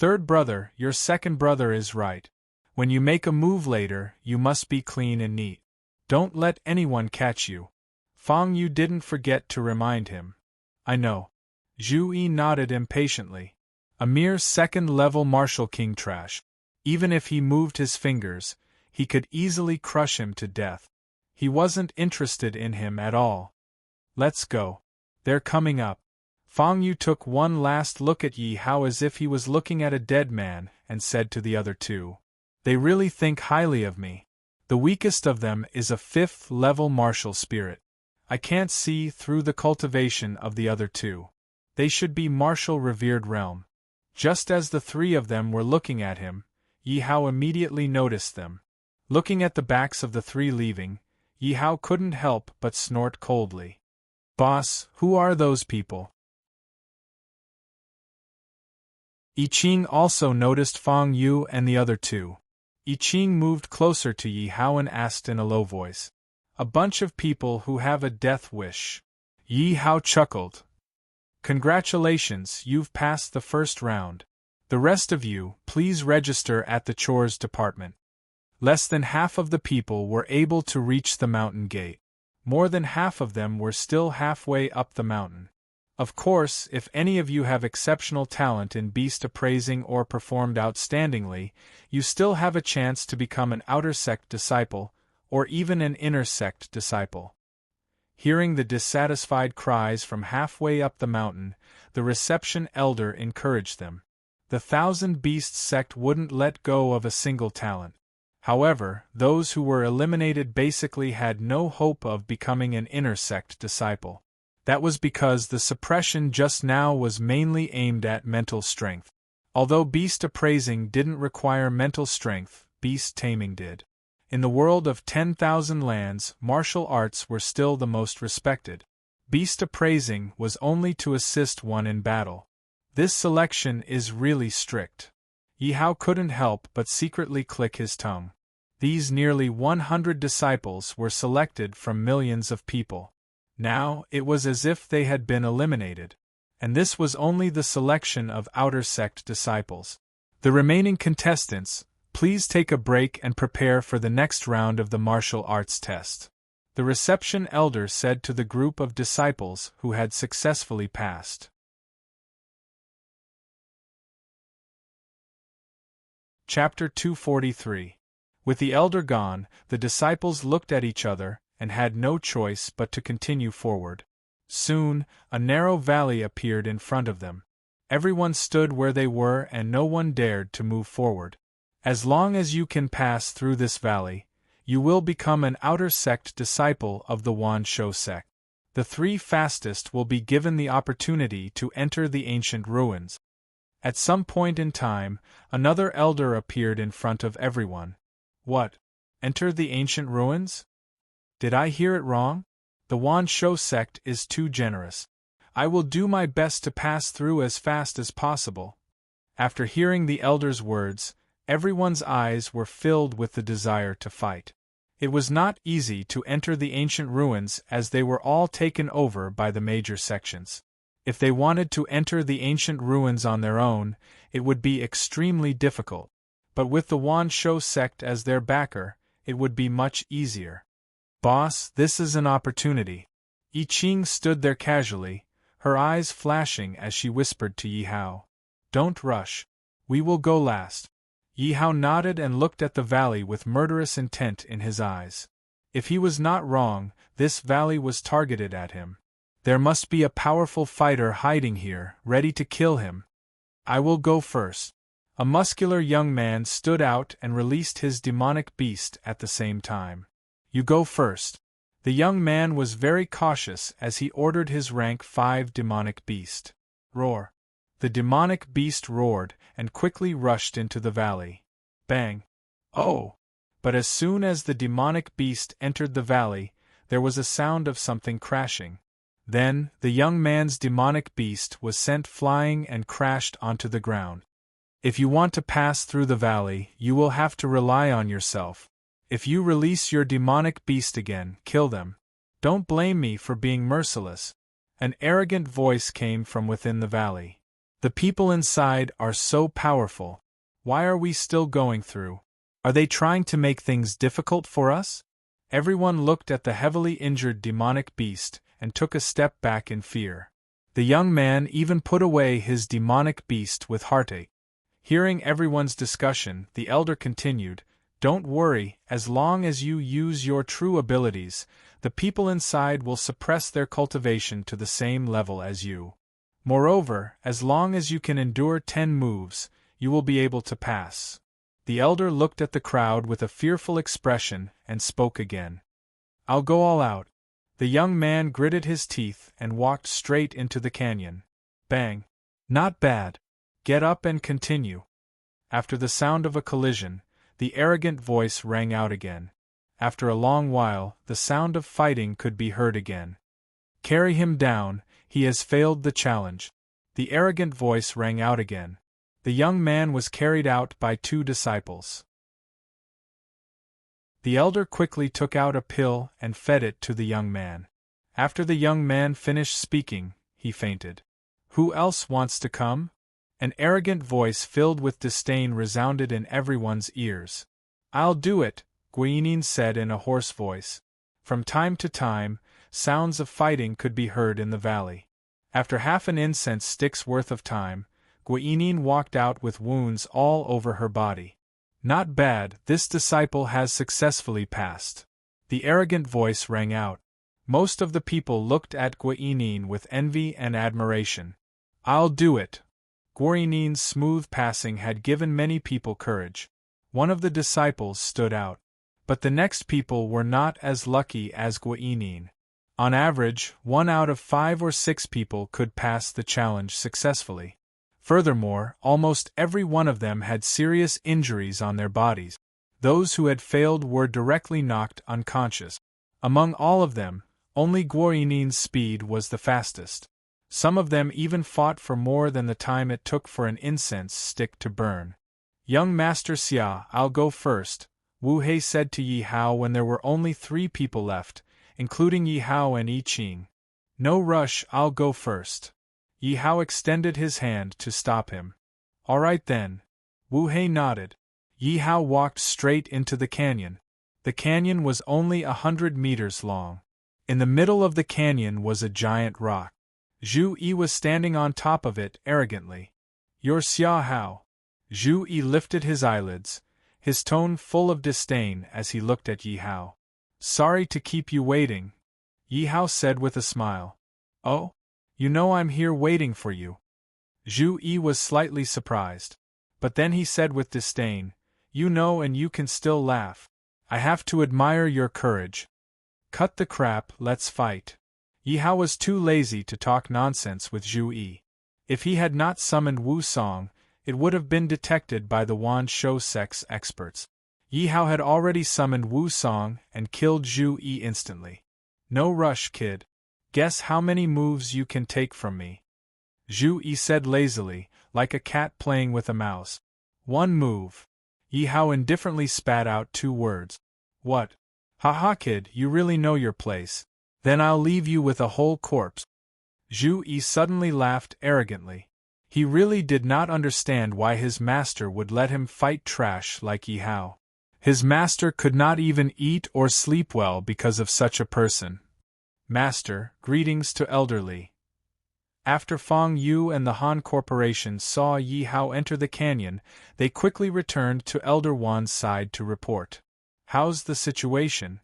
Third brother, your second brother is right. When you make a move later, you must be clean and neat. Don't let anyone catch you. Fang Yu didn't forget to remind him. I know. Zhu Yi nodded impatiently. A mere second-level martial king trash. Even if he moved his fingers, he could easily crush him to death. He wasn't interested in him at all. Let's go. They're coming up. Fang Yu took one last look at Yi Hao as if he was looking at a dead man, and said to the other two. They really think highly of me. The weakest of them is a fifth-level martial spirit. I can't see through the cultivation of the other two. They should be martial revered realm. Just as the three of them were looking at him, Yi Hao immediately noticed them. Looking at the backs of the three leaving, Yi Hao couldn't help but snort coldly. Boss, who are those people? I Ching also noticed Fang Yu and the other two. I Ching moved closer to Yi Hao and asked in a low voice. A bunch of people who have a death wish. Yi Hao chuckled. Congratulations, you've passed the first round. The rest of you, please register at the chores department. Less than half of the people were able to reach the mountain gate. More than half of them were still halfway up the mountain. Of course, if any of you have exceptional talent in beast appraising or performed outstandingly, you still have a chance to become an outer sect disciple, or even an inner sect disciple. Hearing the dissatisfied cries from halfway up the mountain, the reception elder encouraged them. The 1,000 Beasts sect wouldn't let go of a single talent. However, those who were eliminated basically had no hope of becoming an inner sect disciple. That was because the suppression just now was mainly aimed at mental strength. Although beast appraising didn't require mental strength, beast taming did. In the world of 10,000 lands, martial arts were still the most respected. Beast appraising was only to assist one in battle. This selection is really strict. Yi Hao couldn't help but secretly click his tongue. These nearly 100 disciples were selected from millions of people. Now, it was as if they had been eliminated. And this was only the selection of outer sect disciples. The remaining contestants, please take a break and prepare for the next round of the martial arts test. The reception elder said to the group of disciples who had successfully passed. Chapter 243. With the elder gone, the disciples looked at each other, and had no choice but to continue forward. Soon, a narrow valley appeared in front of them. Everyone stood where they were and no one dared to move forward. As long as you can pass through this valley, you will become an outer sect disciple of the Wan Shou sect. The three fastest will be given the opportunity to enter the ancient ruins. At some point in time, another elder appeared in front of everyone. What? Enter the ancient ruins? Did I hear it wrong? The Wan Shou sect is too generous. I will do my best to pass through as fast as possible. After hearing the elder's words, everyone's eyes were filled with the desire to fight. It was not easy to enter the ancient ruins as they were all taken over by the major sections. If they wanted to enter the ancient ruins on their own, it would be extremely difficult. But with the Wan Shou sect as their backer, it would be much easier. Boss, this is an opportunity. I Ching stood there casually, her eyes flashing as she whispered to Yi Hao. Don't rush. We will go last. Yi Hao nodded and looked at the valley with murderous intent in his eyes. If he was not wrong, this valley was targeted at him. There must be a powerful fighter hiding here, ready to kill him. I will go first. A muscular young man stood out and released his demonic beast at the same time. You go first. The young man was very cautious as he ordered his rank 5 demonic beast. Roar. The demonic beast roared and quickly rushed into the valley. Bang. Oh! But as soon as the demonic beast entered the valley, there was a sound of something crashing. Then, the young man's demonic beast was sent flying and crashed onto the ground. If you want to pass through the valley, you will have to rely on yourself. If you release your demonic beast again, kill them. Don't blame me for being merciless. An arrogant voice came from within the valley. The people inside are so powerful. Why are we still going through? Are they trying to make things difficult for us? Everyone looked at the heavily injured demonic beast and took a step back in fear. The young man even put away his demonic beast with heartache. Hearing everyone's discussion, the elder continued, "Don't worry, as long as you use your true abilities, the people inside will suppress their cultivation to the same level as you. Moreover, as long as you can endure 10 moves, you will be able to pass." The elder looked at the crowd with a fearful expression and spoke again. "I'll go all out." The young man gritted his teeth and walked straight into the canyon. Bang! "Not bad. Get up and continue." After the sound of a collision, the arrogant voice rang out again. After a long while, the sound of fighting could be heard again. "Carry him down, he has failed the challenge." The arrogant voice rang out again. The young man was carried out by 2 disciples. The elder quickly took out a pill and fed it to the young man. After the young man finished speaking, he fainted. "Who else wants to come?" An arrogant voice filled with disdain resounded in everyone's ears. "I'll do it," Guanyin said in a hoarse voice. From time to time, sounds of fighting could be heard in the valley. After half an incense stick's worth of time, Guanyin walked out with wounds all over her body. "Not bad, this disciple has successfully passed." The arrogant voice rang out. Most of the people looked at Guanyin with envy and admiration. "I'll do it." Guanyin's smooth passing had given many people courage. One of the disciples stood out. But the next people were not as lucky as Guanyin. On average, 1 out of 5 or 6 people could pass the challenge successfully. Furthermore, almost every one of them had serious injuries on their bodies. Those who had failed were directly knocked unconscious. Among all of them, only Guanyinin's speed was the fastest. Some of them even fought for more than the time it took for an incense stick to burn. "Young Master Xia, I'll go first," Wu Hei said to Yi Hao when there were only 3 people left, including Yi Hao and Yi Qing. "No rush, I'll go first." Yi Hao extended his hand to stop him. "All right then." Wu Hei nodded. Yi Hao walked straight into the canyon. The canyon was only 100 meters long. In the middle of the canyon was a giant rock. Zhu Yi was standing on top of it arrogantly. "You're Xia Hao." Zhu Yi lifted his eyelids, his tone full of disdain as he looked at Yi Hao. "Sorry to keep you waiting," Yi Hao said with a smile. "Oh? You know I'm here waiting for you." Zhu Yi was slightly surprised. But then he said with disdain, "You know and you can still laugh. I have to admire your courage." "Cut the crap, let's fight." Yi Hao was too lazy to talk nonsense with Zhu Yi. If he had not summoned Wu Song, it would have been detected by the Wand Shou sect's experts. Yi Hao had already summoned Wu Song and killed Zhu Yi instantly. "No rush, kid. Guess how many moves you can take from me." Zhu Yi said lazily, like a cat playing with a mouse. "1 move." Yi Hao indifferently spat out 2 words. "What? Ha, kid, you really know your place. Then I'll leave you with a whole corpse." Zhu Yi suddenly laughed arrogantly. He really did not understand why his master would let him fight trash like Yi Hao. His master could not even eat or sleep well because of such a person. "Master, greetings to elderly." After Fang Yu and the Han Corporation saw Yi Hao enter the canyon, they quickly returned to Elder Wan's side to report. "How's the situation?"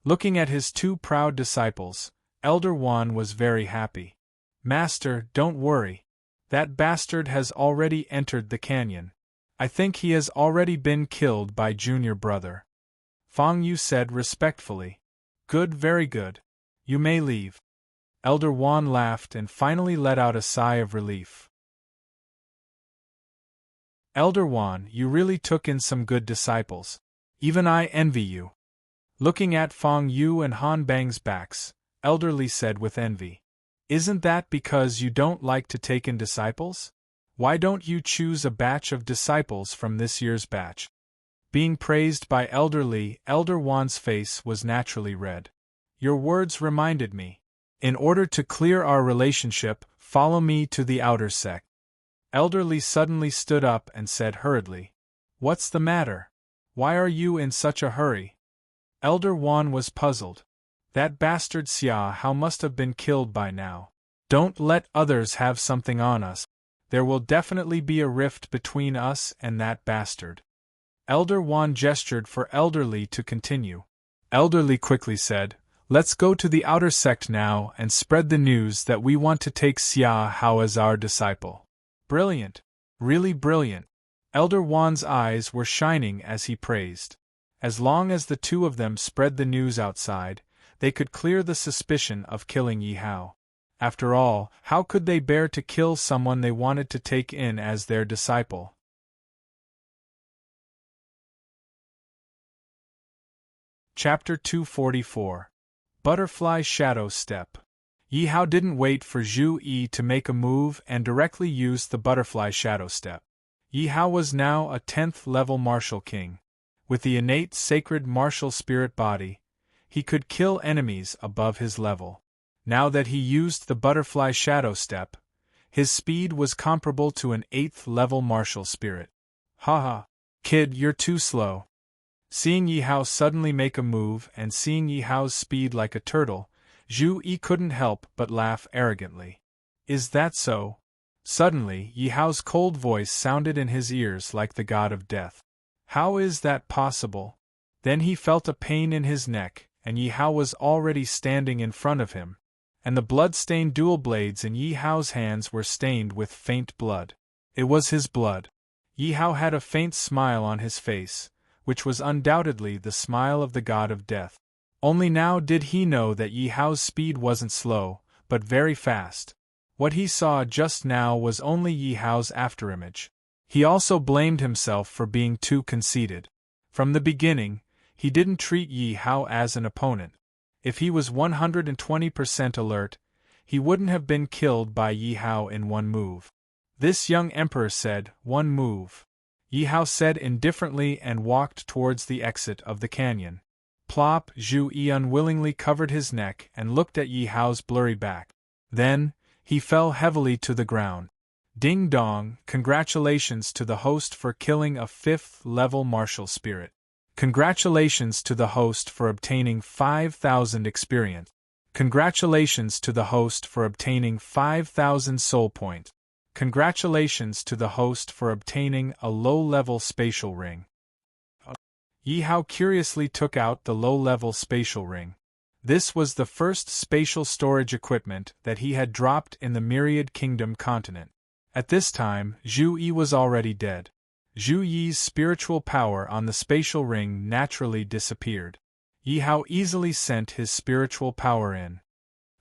Looking at his 2 proud disciples, Elder Wan was very happy. "Master, don't worry. That bastard has already entered the canyon. I think he has already been killed by junior brother." Fang Yu said respectfully. "Good, very good. You may leave." Elder Wan laughed and finally let out a sigh of relief. "Elder Wan, you really took in some good disciples. Even I envy you." Looking at Fang Yu and Han Bang's backs, Elder Li said with envy. "Isn't that because you don't like to take in disciples? Why don't you choose a batch of disciples from this year's batch?" Being praised by Elder Li, Elder Wan's face was naturally red. "Your words reminded me. In order to clear our relationship, follow me to the outer sect. Elderly suddenly stood up and said hurriedly, "What's the matter? Why are you in such a hurry?" Elder Juan was puzzled. That bastard Xia Hao must have been killed by now. Don't let others have something on us. There will definitely be a rift between us and that bastard. Elder Juan gestured for Elderly to continue. Elderly quickly said, "Let's go to the outer sect now and spread the news that we want to take Xia Hao as our disciple." Brilliant. Really brilliant. Elder Juan's eyes were shining as he praised. As long as the two of them spread the news outside, they could clear the suspicion of killing Yi Hao. After all, how could they bear to kill someone they wanted to take in as their disciple? Chapter 244. Butterfly Shadow Step. Yi Hao didn't wait for Zhu Yi to make a move and directly used the butterfly shadow step. Yi Hao was now a 10th level martial king. With the innate sacred martial spirit body, he could kill enemies above his level. Now that he used the butterfly shadow step, his speed was comparable to an 8th level martial spirit. Haha, kid, you're too slow. Seeing Yi Hao suddenly make a move and seeing Yi Hao's speed like a turtle, Zhu Yi couldn't help but laugh arrogantly. Is that so? Suddenly, Yi Hao's cold voice sounded in his ears like the god of death. How is that possible? Then he felt a pain in his neck, and Yi Hao was already standing in front of him, and the blood-stained dual blades in Yi Hao's hands were stained with faint blood. It was his blood. Yi Hao had a faint smile on his face, which was undoubtedly the smile of the god of death. Only now did he know that Yi Hao's speed wasn't slow, but very fast. What he saw just now was only Yi Hao's afterimage. He also blamed himself for being too conceited. From the beginning, he didn't treat Yi Hao as an opponent. If he was 120% alert, he wouldn't have been killed by Yi Hao in one move. This young emperor said, "One move." Yi Hao said indifferently and walked towards the exit of the canyon. Plop! Zhu Yi unwillingly covered his neck and looked at Yi Hao's blurry back. Then, he fell heavily to the ground. Ding dong, congratulations to the host for killing a 5th level martial spirit. Congratulations to the host for obtaining 5,000 experience. Congratulations to the host for obtaining 5,000 soul points. Congratulations to the host for obtaining a low-level spatial ring. Yi Hao curiously took out the low-level spatial ring. This was the first spatial storage equipment that he had dropped in the Myriad Kingdom continent. At this time, Zhu Yi was already dead. Zhu Yi's spiritual power on the spatial ring naturally disappeared. Yi Hao easily sent his spiritual power in.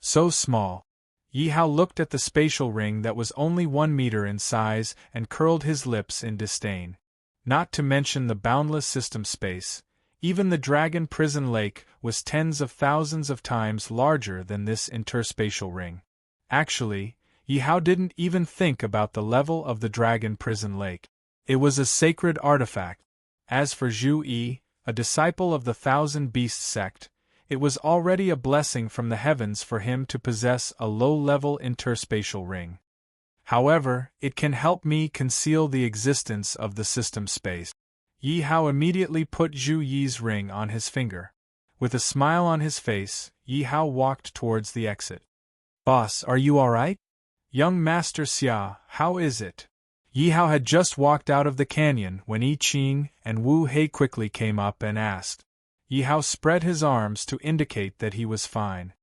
So small. Yi Hao looked at the spatial ring that was only 1 meter in size and curled his lips in disdain. Not to mention the boundless system space, even the Dragon Prison Lake was tens of thousands of times larger than this interspatial ring. Actually, Yi Hao didn't even think about the level of the Dragon Prison Lake. It was a sacred artifact. As for Zhu Yi, a disciple of the Thousand Beasts sect, it was already a blessing from the heavens for him to possess a low-level interspatial ring. However, it can help me conceal the existence of the system space. Yi Hao immediately put Zhu Yi's ring on his finger. With a smile on his face, Yi Hao walked towards the exit. "Boss, are you alright? Young Master Xia, how is it?" Yi Hao had just walked out of the canyon when I Ching and Wu Hei quickly came up and asked. Yi Hao spread his arms to indicate that he was fine.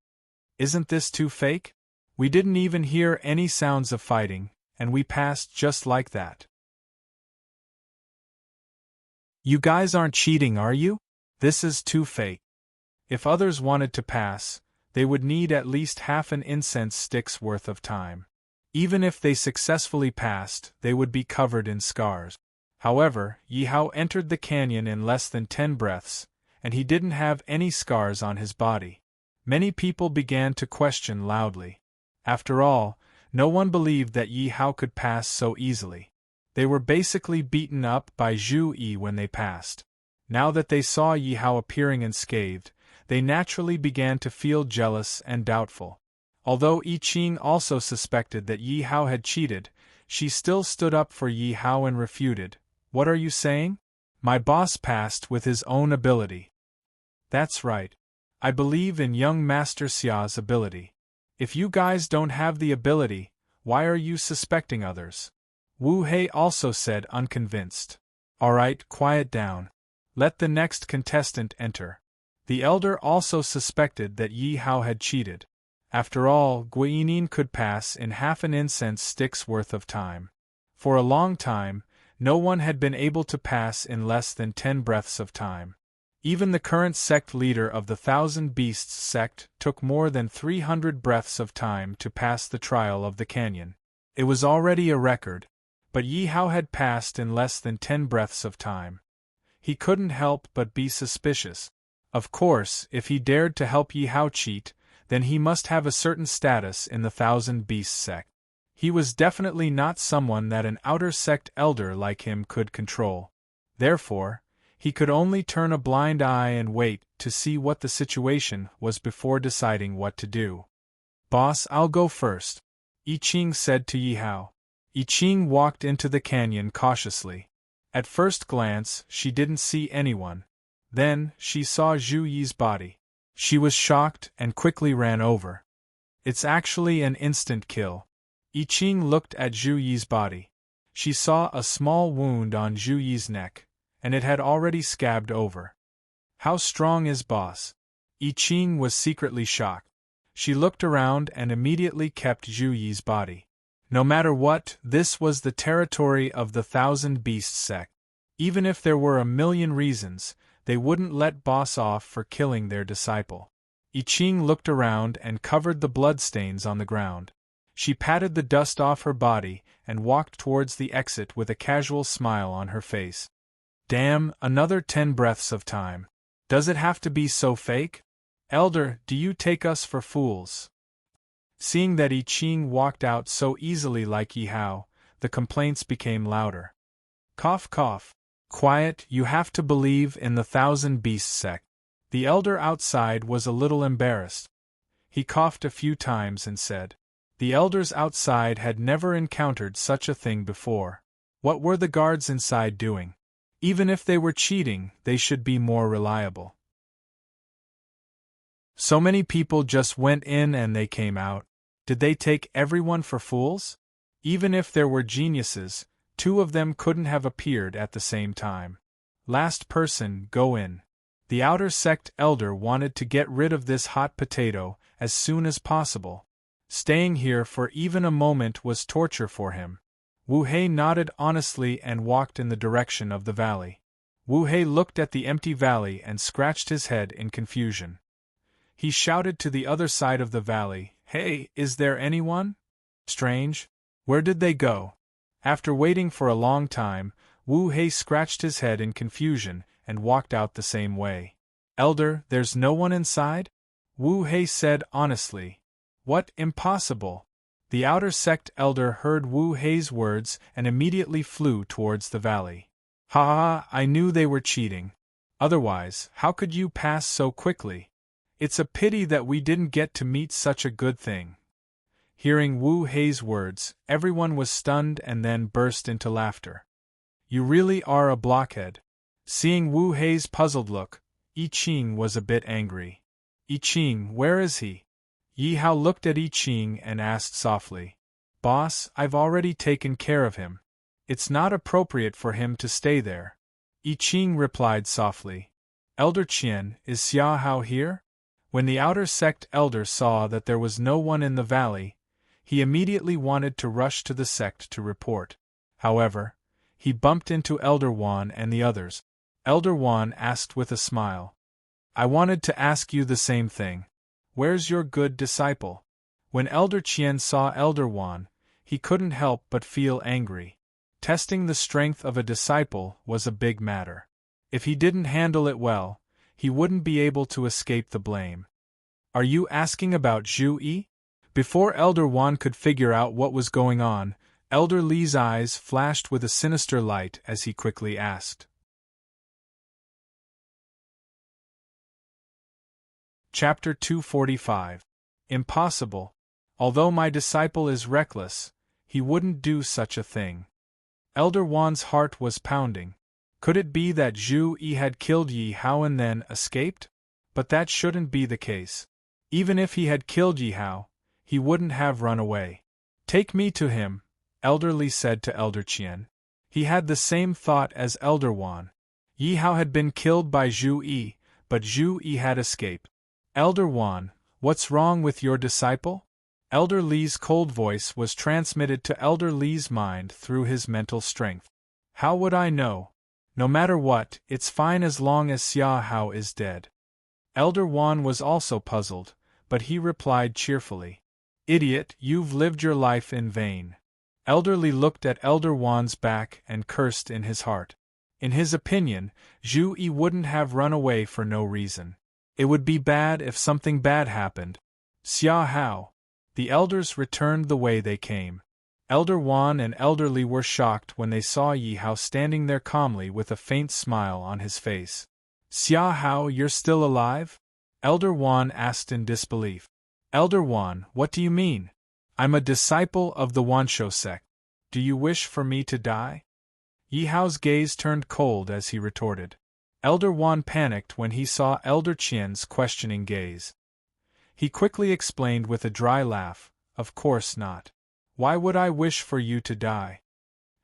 "Isn't this too fake? We didn't even hear any sounds of fighting, and we passed just like that." "You guys aren't cheating, are you? This is too fake. If others wanted to pass, they would need at least half an incense stick's worth of time. Even if they successfully passed, they would be covered in scars." However, Yi Hao entered the canyon in less than 10 breaths, and he didn't have any scars on his body. Many people began to question loudly. After all, no one believed that Yi Hao could pass so easily. They were basically beaten up by Zhu Yi when they passed. Now that they saw Yi Hao appearing unscathed, they naturally began to feel jealous and doubtful. Although I Ching also suspected that Yi Hao had cheated, she still stood up for Yi Hao and refuted. What are you saying? My boss passed with his own ability. That's right. I believe in young Master Xia's ability. If you guys don't have the ability, why are you suspecting others? Wu Hei also said, unconvinced. Alright, quiet down. Let the next contestant enter. The elder also suspected that Yi Hao had cheated. After all, Guilin could pass in half an incense stick's worth of time. For a long time, no one had been able to pass in less than 10 breaths of time. Even the current sect leader of the Thousand Beasts sect took more than 300 breaths of time to pass the trial of the canyon. It was already a record, but Yi Hao had passed in less than 10 breaths of time. He couldn't help but be suspicious. Of course, if he dared to help Yi Hao cheat, then he must have a certain status in the Thousand Beasts sect. He was definitely not someone that an outer sect elder like him could control. Therefore, he could only turn a blind eye and wait to see what the situation was before deciding what to do. Boss, I'll go first, I Ching said to Yi Hao. I Ching walked into the canyon cautiously. At first glance, she didn't see anyone. Then, she saw Zhu Yi's body. She was shocked and quickly ran over. It's actually an instant kill. I Ching looked at Zhu Yi's body. She saw a small wound on Zhu Yi's neck, and it had already scabbed over. How strong is boss? I Ching was secretly shocked. She looked around and immediately kept Zhu Yi's body. No matter what, this was the territory of the Thousand Beasts sect. Even if there were a million reasons, they wouldn't let boss off for killing their disciple. I Ching looked around and covered the bloodstains on the ground. She patted the dust off her body and walked towards the exit with a casual smile on her face. Damn, another 10 breaths of time. Does it have to be so fake? Elder, do you take us for fools? Seeing that I Ching walked out so easily like Yi Hao, the complaints became louder. Cough cough. Quiet, you have to believe in the Thousand Beasts sect. The elder outside was a little embarrassed. He coughed a few times and said, the elders outside had never encountered such a thing before. What were the guards inside doing? Even if they were cheating, they should be more reliable. So many people just went in and they came out. Did they take everyone for fools? Even if there were geniuses, 2 of them couldn't have appeared at the same time. Last person, go in. The outer sect elder wanted to get rid of this hot potato as soon as possible. Staying here for even a moment was torture for him. Wu Hei nodded honestly and walked in the direction of the valley. Wu Hei looked at the empty valley and scratched his head in confusion. He shouted to the other side of the valley, "Hey, is there anyone? Strange. Where did they go?" After waiting for a long time, Wu Hei scratched his head in confusion and walked out the same way. "Elder, there's no one inside?" Wu Hei said honestly. "What, impossible?" The outer sect elder heard Wu Hei's words and immediately flew towards the valley. "Ha ha, I knew they were cheating. Otherwise, how could you pass so quickly? It's a pity that we didn't get to meet such a good thing." Hearing Wu Hei's words, everyone was stunned and then burst into laughter. "You really are a blockhead." Seeing Wu Hei's puzzled look, I Ching was a bit angry. "I Ching, where is he?" Yi Hao looked at I Ching and asked softly. "Boss, I've already taken care of him. It's not appropriate for him to stay there." I Ching replied softly. "Elder Qian, is Xia Hao here?" When the outer sect elder saw that there was no one in the valley, he immediately wanted to rush to the sect to report. However, he bumped into Elder Wan and the others. Elder Wan asked with a smile, "I wanted to ask you the same thing. Where's your good disciple?" When Elder Qian saw Elder Wan, he couldn't help but feel angry. Testing the strength of a disciple was a big matter. If he didn't handle it well, he wouldn't be able to escape the blame. "Are you asking about Zhu Yi?" Before Elder Wan could figure out what was going on, Elder Li's eyes flashed with a sinister light as he quickly asked. Chapter 245. Impossible. Although my disciple is reckless, he wouldn't do such a thing. Elder Wan's heart was pounding. Could it be that Zhu Yi had killed Yi Hao and then escaped? But that shouldn't be the case. Even if he had killed Yi Hao, he wouldn't have run away. Take me to him, Elder Li said to Elder Qian. He had the same thought as Elder Wan. Yi Hao had been killed by Zhu Yi, but Zhu Yi had escaped. Elder Wan, what's wrong with your disciple? Elder Li's cold voice was transmitted to Elder Li's mind through his mental strength. How would I know? No matter what, it's fine as long as Xia Hao is dead. Elder Wan was also puzzled, but he replied cheerfully. Idiot, you've lived your life in vain. Elder Li looked at Elder Wan's back and cursed in his heart. In his opinion, Zhu Yi wouldn't have run away for no reason. It would be bad if something bad happened. Xia Hao. The elders returned the way they came. Elder Wan and Elder Li were shocked when they saw Yi Hao standing there calmly with a faint smile on his face. Xia Hao, you're still alive? Elder Wan asked in disbelief. Elder Wan, what do you mean? I'm a disciple of the Wansho sect. Do you wish for me to die? Yi Hao's gaze turned cold as he retorted. Elder Wan panicked when he saw Elder Qian's questioning gaze. He quickly explained with a dry laugh, of course not. Why would I wish for you to die?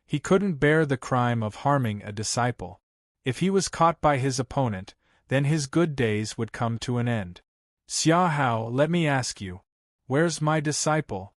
He couldn't bear the crime of harming a disciple. If he was caught by his opponent, then his good days would come to an end. Xia Hao, let me ask you, where's my disciple?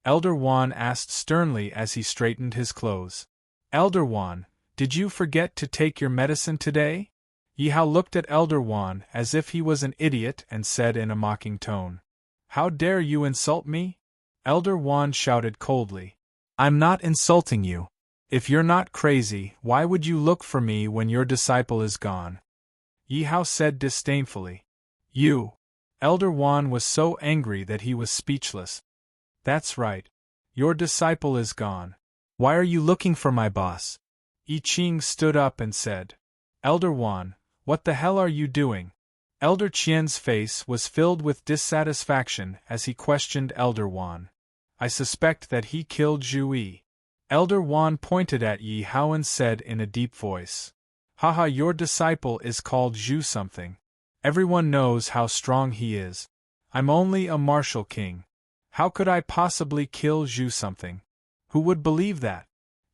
Elder Wan asked sternly as he straightened his clothes. Elder Wan, did you forget to take your medicine today? Yi Hao looked at Elder Wan as if he was an idiot and said in a mocking tone. How dare you insult me? Elder Wan shouted coldly. I'm not insulting you. If you're not crazy, why would you look for me when your disciple is gone? Yi Hao said disdainfully. You. Elder Wan was so angry that he was speechless. That's right. Your disciple is gone. Why are you looking for my boss? Yi Qing stood up and said. Elder Wan, what the hell are you doing? Elder Qian's face was filled with dissatisfaction as he questioned Elder Wan. I suspect that he killed Zhu Yi. Elder Wan pointed at Yi Hao and said in a deep voice. Haha, your disciple is called Zhu something. Everyone knows how strong he is. I'm only a martial king. How could I possibly kill Zhu something? Who would believe that?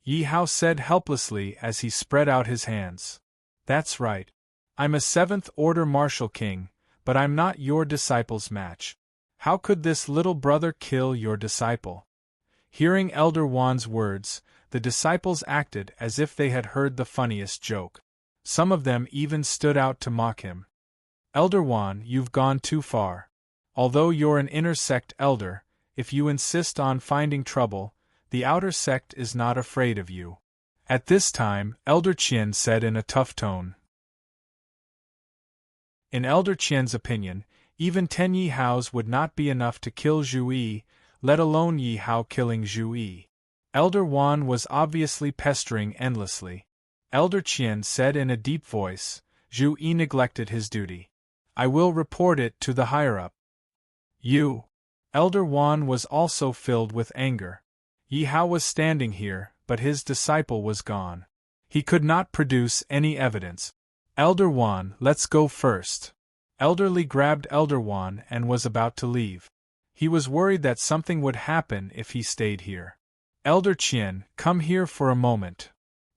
Yi Hao said helplessly as he spread out his hands. That's right. I'm a 7th order martial king, but I'm not your disciple's match. How could this little brother kill your disciple? Hearing Elder Wan's words, the disciples acted as if they had heard the funniest joke. Some of them even stood out to mock him. Elder Wan, you've gone too far. Although you're an inner sect elder, if you insist on finding trouble, the outer sect is not afraid of you. At this time, Elder Qian said in a tough tone. In Elder Qian's opinion, even 10 Yi Haos would not be enough to kill Zhu Yi, let alone Yi Hao killing Zhu Yi. Elder Wan was obviously pestering endlessly. Elder Qian said in a deep voice, Zhu Yi neglected his duty. I will report it to the higher-up. You. Elder Wan was also filled with anger. Yi Hao was standing here, but his disciple was gone. He could not produce any evidence. Elder Wan, let's go first. Elder Li grabbed Elder Wan and was about to leave. He was worried that something would happen if he stayed here. Elder Qian, come here for a moment.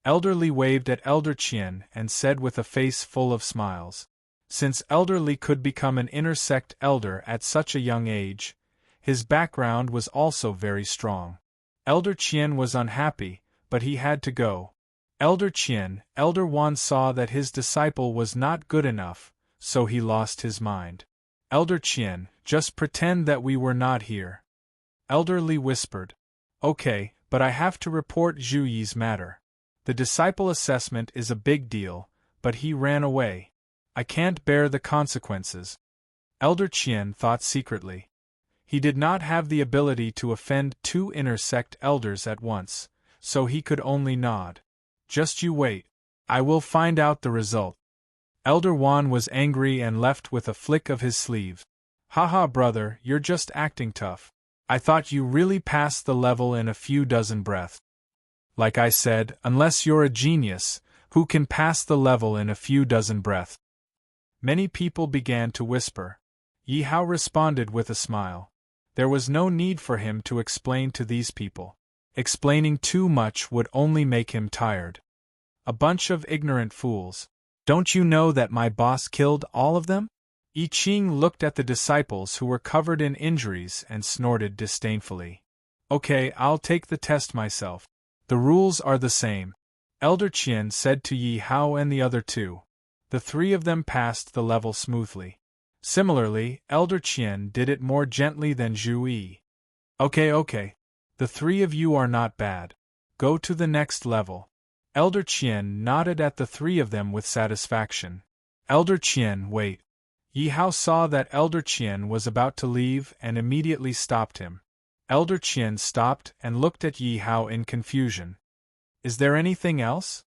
Elder Li waved at Elder Qian and said with a face full of smiles. Since Elder Li could become an inner sect elder at such a young age, his background was also very strong. Elder Qian was unhappy, but he had to go. Elder Qian, Elder Wan saw that his disciple was not good enough, so he lost his mind. Elder Qian, just pretend that we were not here. Elder Li whispered. Okay, but I have to report Zhu Yi's matter. The disciple assessment is a big deal, but he ran away. I can't bear the consequences. Elder Qian thought secretly. He did not have the ability to offend 2 inner sect elders at once, so he could only nod. Just you wait. I will find out the result. Elder Wan was angry and left with a flick of his sleeve. Haha, brother, you're just acting tough. I thought you really passed the level in a few dozen breaths. Like I said, unless you're a genius, who can pass the level in a few dozen breaths? Many people began to whisper. Yi Hao responded with a smile. There was no need for him to explain to these people. Explaining too much would only make him tired. A bunch of ignorant fools. Don't you know that my boss killed all of them? I Ching looked at the disciples who were covered in injuries and snorted disdainfully. Okay, I'll take the test myself. The rules are the same. Elder Qian said to Yi Hao and the other two. The three of them passed the level smoothly. Similarly, Elder Qian did it more gently than Zhu Yi. Okay. The three of you are not bad. Go to the next level. Elder Qian nodded at the three of them with satisfaction. Elder Qian, wait. Yi Hao saw that Elder Qian was about to leave and immediately stopped him. Elder Qian stopped and looked at Yi Hao in confusion. Is there anything else?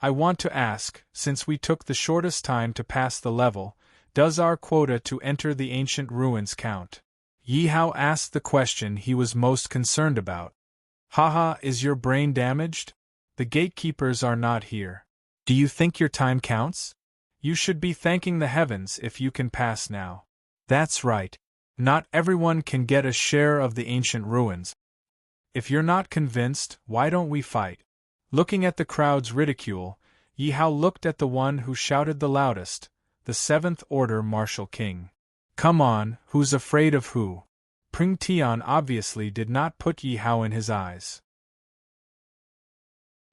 I want to ask, since we took the shortest time to pass the level, does our quota to enter the ancient ruins count? Yi Hao asked the question he was most concerned about. Haha, is your brain damaged? The gatekeepers are not here. Do you think your time counts? You should be thanking the heavens if you can pass now. That's right. Not everyone can get a share of the ancient ruins. If you're not convinced, why don't we fight? Looking at the crowd's ridicule, Yi Hao looked at the one who shouted the loudest, the Seventh Order Martial King. Come on, who's afraid of who? Peng Tian obviously did not put Yi Hao in his eyes.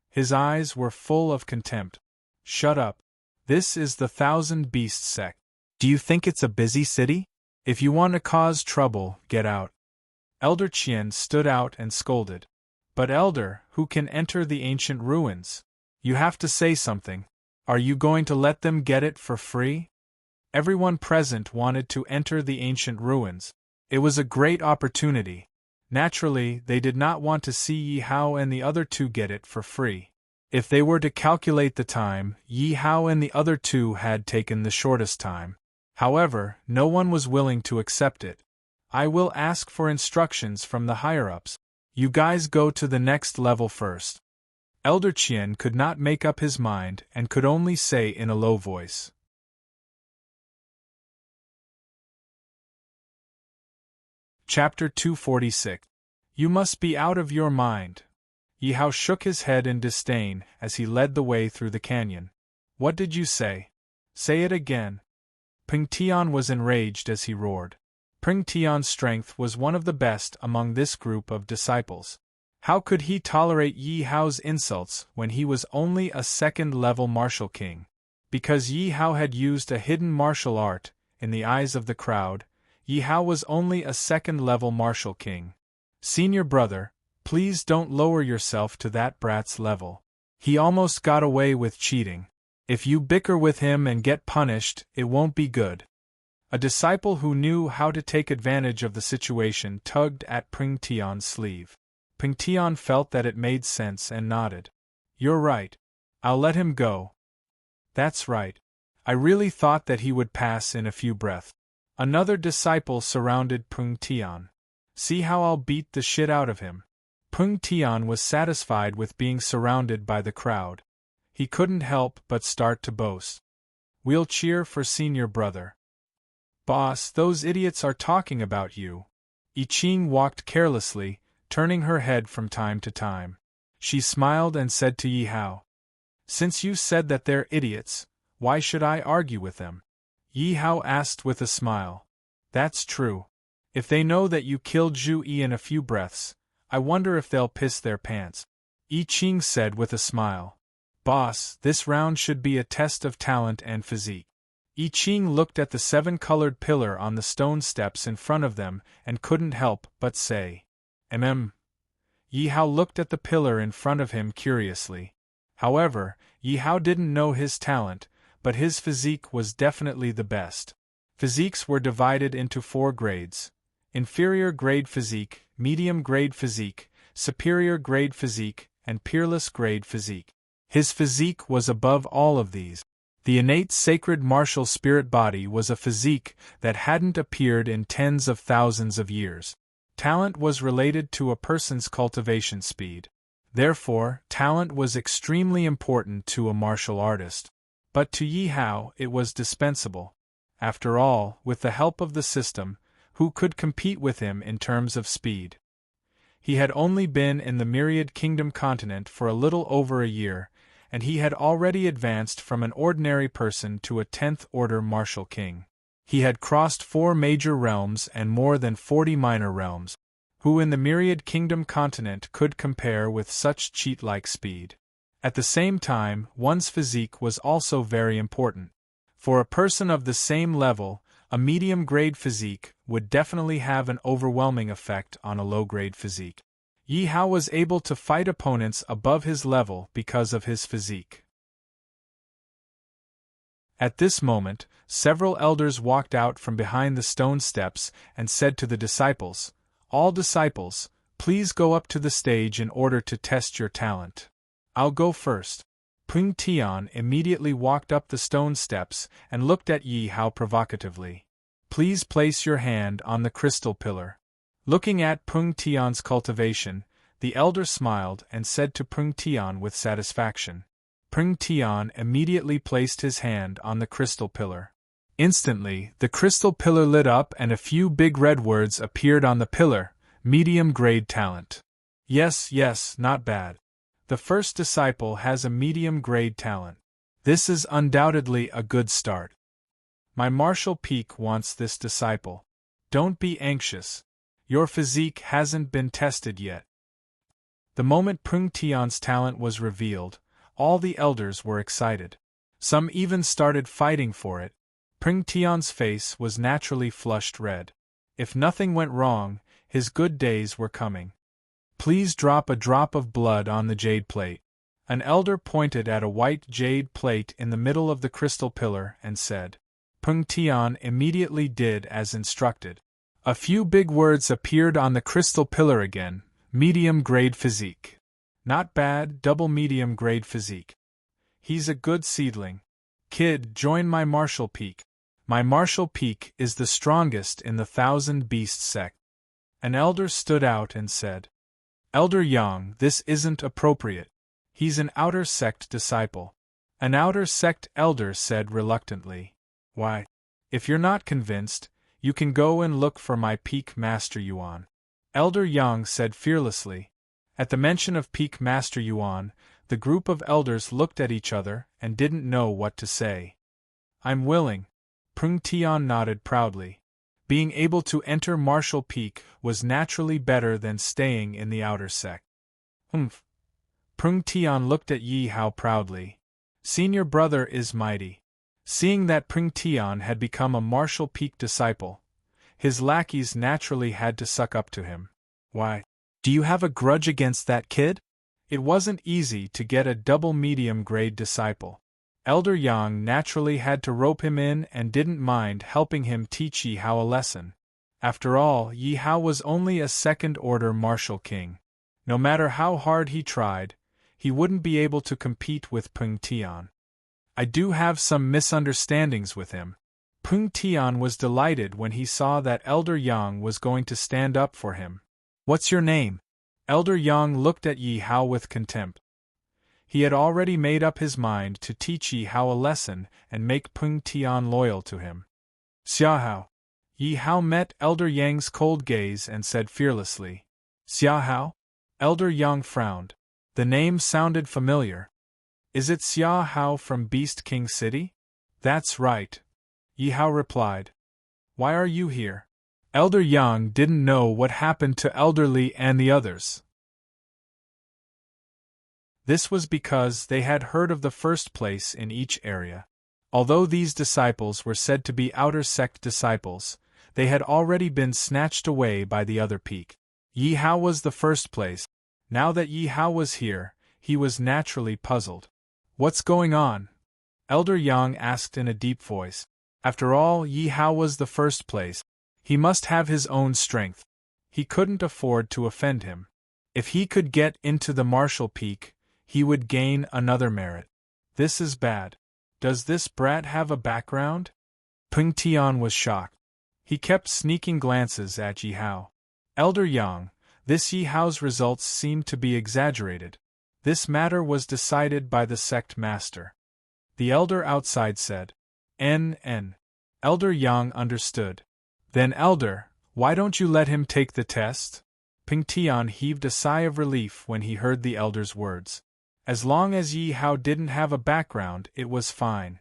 His eyes were full of contempt. Shut up. This is the Thousand Beasts sect. Do you think it's a busy city? If you want to cause trouble, get out. Elder Qian stood out and scolded. But Elder, who can enter the ancient ruins? You have to say something. Are you going to let them get it for free? Everyone present wanted to enter the ancient ruins. It was a great opportunity. Naturally, they did not want to see Yi Hao and the other two get it for free. If they were to calculate the time, Yi Hao and the other two had taken the shortest time. However, no one was willing to accept it. I will ask for instructions from the higher-ups. You guys go to the next level first. Elder Qian could not make up his mind and could only say in a low voice. Chapter 246. You must be out of your mind. Yi Hao shook his head in disdain as he led the way through the canyon. What did you say? Say it again. Peng Tian was enraged as he roared. Peng Tian's strength was one of the best among this group of disciples. How could he tolerate Yi Hao's insults when he was only a second-level martial king? Because Yi Hao had used a hidden martial art, in the eyes of the crowd, Yi Hao was only a second-level martial king. Senior brother, please don't lower yourself to that brat's level. He almost got away with cheating. If you bicker with him and get punished, it won't be good. A disciple who knew how to take advantage of the situation tugged at Peng Tian's sleeve. Peng Tian felt that it made sense and nodded. You're right. I'll let him go. That's right. I really thought that he would pass in a few breaths. Another disciple surrounded Peng Tian. See how I'll beat the shit out of him. Peng Tian was satisfied with being surrounded by the crowd. He couldn't help but start to boast. We'll cheer for senior brother. Boss, those idiots are talking about you. I Ching walked carelessly, turning her head from time to time. She smiled and said to Yi Hao, Since you said that they're idiots, why should I argue with them? Yi Hao asked with a smile. That's true. If they know that you killed Zhu Yi in a few breaths, I wonder if they'll piss their pants. I Ching said with a smile. Boss, this round should be a test of talent and physique. I Ching looked at the seven-colored pillar on the stone steps in front of them and couldn't help but say, Yi Hao looked at the pillar in front of him curiously. However, Yi Hao didn't know his talent, but his physique was definitely the best. Physiques were divided into 4 grades: inferior grade physique, medium grade physique, superior grade physique, and peerless grade physique. His physique was above all of these. The innate sacred martial spirit body was a physique that hadn't appeared in tens of thousands of years. Talent was related to a person's cultivation speed. Therefore, talent was extremely important to a martial artist. But to Yi Hao it was dispensable. After all, with the help of the system, who could compete with him in terms of speed? He had only been in the Myriad Kingdom continent for a little over a year, and he had already advanced from an ordinary person to a 10th-order martial king. He had crossed 4 major realms and more than 40 minor realms. Who in the Myriad Kingdom continent could compare with such cheat-like speed? At the same time, one's physique was also very important. For a person of the same level, a medium-grade physique would definitely have an overwhelming effect on a low-grade physique. Yi Hao was able to fight opponents above his level because of his physique. At this moment, several elders walked out from behind the stone steps and said to the disciples, "All disciples, please go up to the stage in order to test your talent. I'll go first." Peng Tian immediately walked up the stone steps and looked at Yi Hao provocatively. "Please place your hand on the crystal pillar." Looking at Peng Tian's cultivation, the elder smiled and said to Peng Tian with satisfaction. Peng Tian immediately placed his hand on the crystal pillar. Instantly, the crystal pillar lit up and a few big red words appeared on the pillar: medium-grade talent. Yes, not bad. The first disciple has a medium-grade talent. This is undoubtedly a good start. My martial peak wants this disciple. Don't be anxious. Your physique hasn't been tested yet. The moment Peng Tian's talent was revealed, all the elders were excited. Some even started fighting for it. Peng Tian's face was naturally flushed red. If nothing went wrong, his good days were coming. Please drop a drop of blood on the jade plate. An elder pointed at a white jade plate in the middle of the crystal pillar and said. Peng Tian immediately did as instructed. A few big words appeared on the crystal pillar again: medium-grade physique. Not bad, double medium-grade physique. He's a good seedling. Kid, join my martial peak. My martial peak is the strongest in the 1,000 Beast sect. An elder stood out and said. Elder Yang, this isn't appropriate. He's an outer sect disciple. An outer sect elder said reluctantly. Why? If you're not convinced, you can go and look for my peak Master Yuan. Elder Yang said fearlessly. At the mention of peak Master Yuan, the group of elders looked at each other and didn't know what to say. I'm willing. Peng Tian nodded proudly. Being able to enter martial peak was naturally better than staying in the outer sect. Peng Tian looked at Yi Hao proudly. Senior brother is mighty. Seeing that Peng Tian had become a martial peak disciple, his lackeys naturally had to suck up to him. Why? Do you have a grudge against that kid? It wasn't easy to get a double medium grade disciple. Elder Yang naturally had to rope him in and didn't mind helping him teach Yi Hao a lesson. After all, Yi Hao was only a second-order martial king. No matter how hard he tried, he wouldn't be able to compete with Peng Tian. I do have some misunderstandings with him. Peng Tian was delighted when he saw that Elder Yang was going to stand up for him. What's your name? Elder Yang looked at Yi Hao with contempt. He had already made up his mind to teach Yi Hao a lesson and make Peng Tian loyal to him. Xia Hao. Yi Hao met Elder Yang's cold gaze and said fearlessly. Xia Hao? Elder Yang frowned. The name sounded familiar. Is it Xia Hao from Beast King City? That's right. Yi Hao replied. Why are you here? Elder Yang didn't know what happened to Elder Li and the others. This was because they had heard of the first place in each area. Although these disciples were said to be outer sect disciples, they had already been snatched away by the other peak. Yi Hao was the first place. Now that Yi Hao was here, he was naturally puzzled. What's going on? Elder Yang asked in a deep voice. After all, Yi Hao was the first place. He must have his own strength. He couldn't afford to offend him. If he could get into the martial peak, he would gain another merit. This is bad. Does this brat have a background? Peng Tian was shocked. He kept sneaking glances at Yi Hao. Elder Yang, this Yi Hao's results seem to be exaggerated. This matter was decided by the sect master. The elder outside said. N. Elder Yang understood. Then Elder, why don't you let him take the test? Peng Tian heaved a sigh of relief when he heard the elder's words. As long as Yi Hao didn't have a background, it was fine.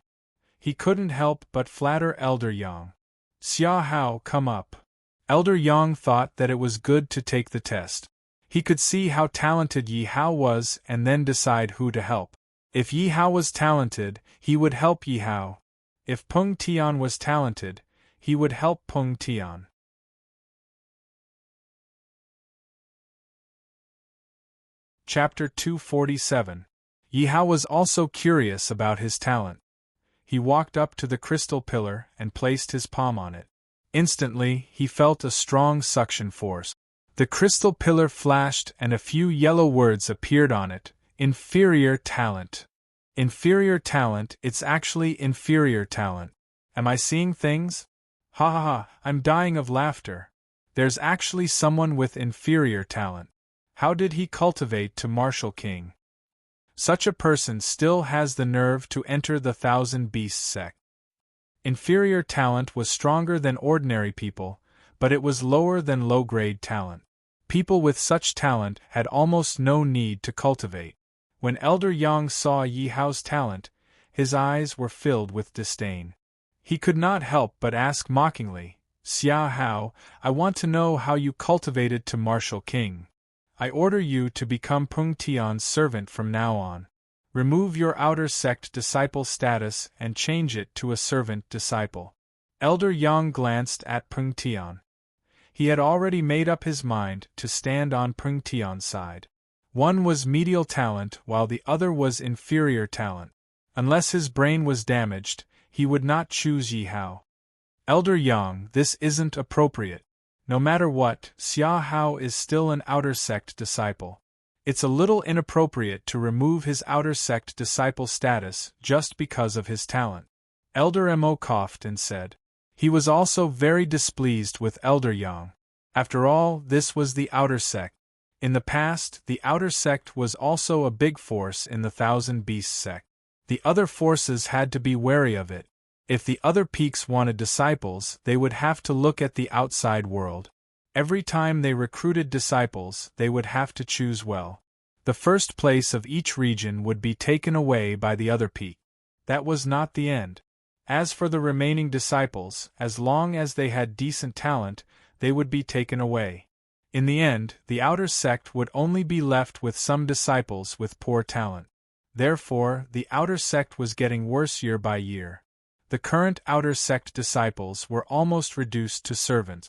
He couldn't help but flatter Elder Yang. Xia Hao, come up. Elder Yang thought that it was good to take the test. He could see how talented Yi Hao was and then decide who to help. If Yi Hao was talented, he would help Yi Hao. If Peng Tian was talented, he would help Peng Tian. Chapter 247. Yi Hao was also curious about his talent. He walked up to the crystal pillar and placed his palm on it. Instantly, he felt a strong suction force. The crystal pillar flashed and a few yellow words appeared on it. Inferior talent. Inferior talent, it's actually inferior talent. Am I seeing things? Ha ha ha, I'm dying of laughter. There's actually someone with inferior talent. How did he cultivate to martial king? Such a person still has the nerve to enter the Thousand Beasts sect. Inferior talent was stronger than ordinary people, but it was lower than low-grade talent. People with such talent had almost no need to cultivate. When Elder Yang saw Yi Hao's talent, his eyes were filled with disdain. He could not help but ask mockingly, Xia Hao, I want to know how you cultivated to martial king. I order you to become Peng Tian's servant from now on. Remove your outer sect disciple status and change it to a servant disciple. Elder Yang glanced at Peng Tian. He had already made up his mind to stand on Peng Tian's side. One was medial talent while the other was inferior talent. Unless his brain was damaged, he would not choose Yi Hao. Elder Yang, this isn't appropriate. No matter what, Xia Hao is still an outer sect disciple. It's a little inappropriate to remove his outer sect disciple status just because of his talent. Elder Mo coughed and said. He was also very displeased with Elder Yang. After all, this was the outer sect. In the past, the outer sect was also a big force in the Thousand Beasts sect. The other forces had to be wary of it. If the other peaks wanted disciples, they would have to look at the outside world. Every time they recruited disciples, they would have to choose well. The first place of each region would be taken away by the other peak. That was not the end. As for the remaining disciples, as long as they had decent talent, they would be taken away. In the end, the outer sect would only be left with some disciples with poor talent. Therefore, the outer sect was getting worse year by year. The current outer sect disciples were almost reduced to servants.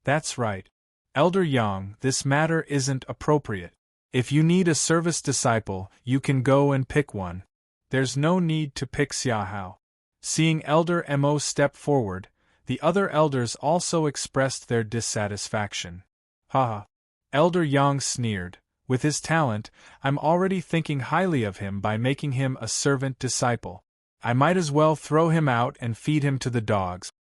That's right. Elder Yang, this matter isn't appropriate. If you need a service disciple, you can go and pick one. There's no need to pick Xia Hao. Seeing Elder Mo step forward, the other elders also expressed their dissatisfaction. Ha! Elder Yang sneered. With his talent, I'm already thinking highly of him by making him a servant disciple. I might as well throw him out and feed him to the dogs.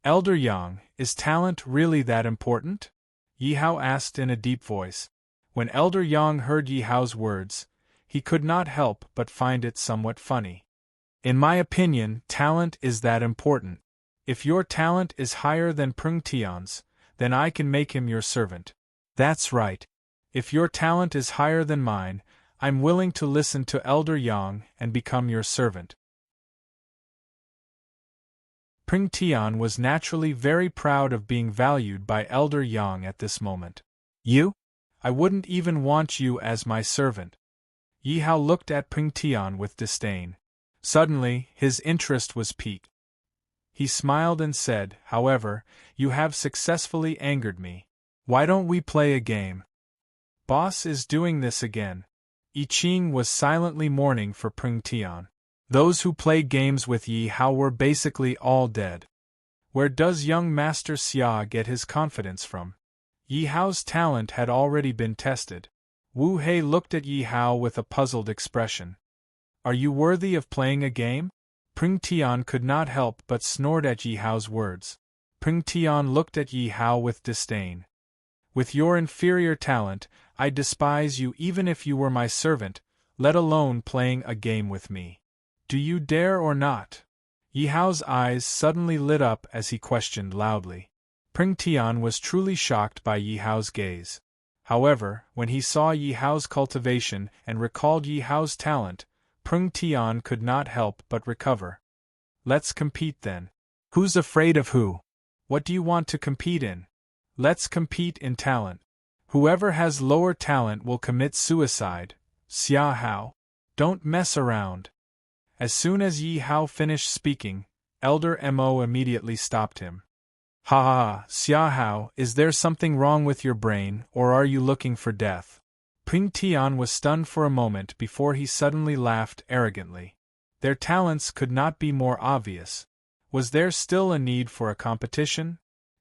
Elder Yang, is talent really that important? Yi Hao asked in a deep voice. When Elder Yang heard Yi Hao's words, he could not help but find it somewhat funny. In my opinion, talent is that important. If your talent is higher than Peng Tian's, then I can make him your servant. That's right. If your talent is higher than mine, I'm willing to listen to Elder Yang and become your servant. Peng Tian was naturally very proud of being valued by Elder Yang at this moment. You? I wouldn't even want you as my servant. Yi Hao looked at Peng Tian with disdain. Suddenly, his interest was piqued. He smiled and said, however, you have successfully angered me. Why don't we play a game? Boss is doing this again. I Ching was silently mourning for Peng Tian. Those who played games with Yi Hao were basically all dead. Where does young Master Xia get his confidence from? Yi Hao's talent had already been tested. Wu Hei looked at Yi Hao with a puzzled expression. Are you worthy of playing a game? Peng Tian could not help but snort at Yi Hao's words. Peng Tian looked at Yi Hao with disdain. With your inferior talent, I despise you even if you were my servant, let alone playing a game with me. Do you dare or not? Yi Hao's eyes suddenly lit up as he questioned loudly. Peng Tian was truly shocked by Yi Hao's gaze. However, when he saw Yi Hao's cultivation and recalled Yi Hao's talent, Peng Tian could not help but recover. Let's compete then. Who's afraid of who? What do you want to compete in? Let's compete in talent. Whoever has lower talent will commit suicide. Xia Hao. Don't mess around. As soon as Yi Hao finished speaking, Elder Mo immediately stopped him. Ha ha ha, Xia Hao, is there something wrong with your brain, or are you looking for death? Peng Tian was stunned for a moment before he suddenly laughed arrogantly. Their talents could not be more obvious. Was there still a need for a competition?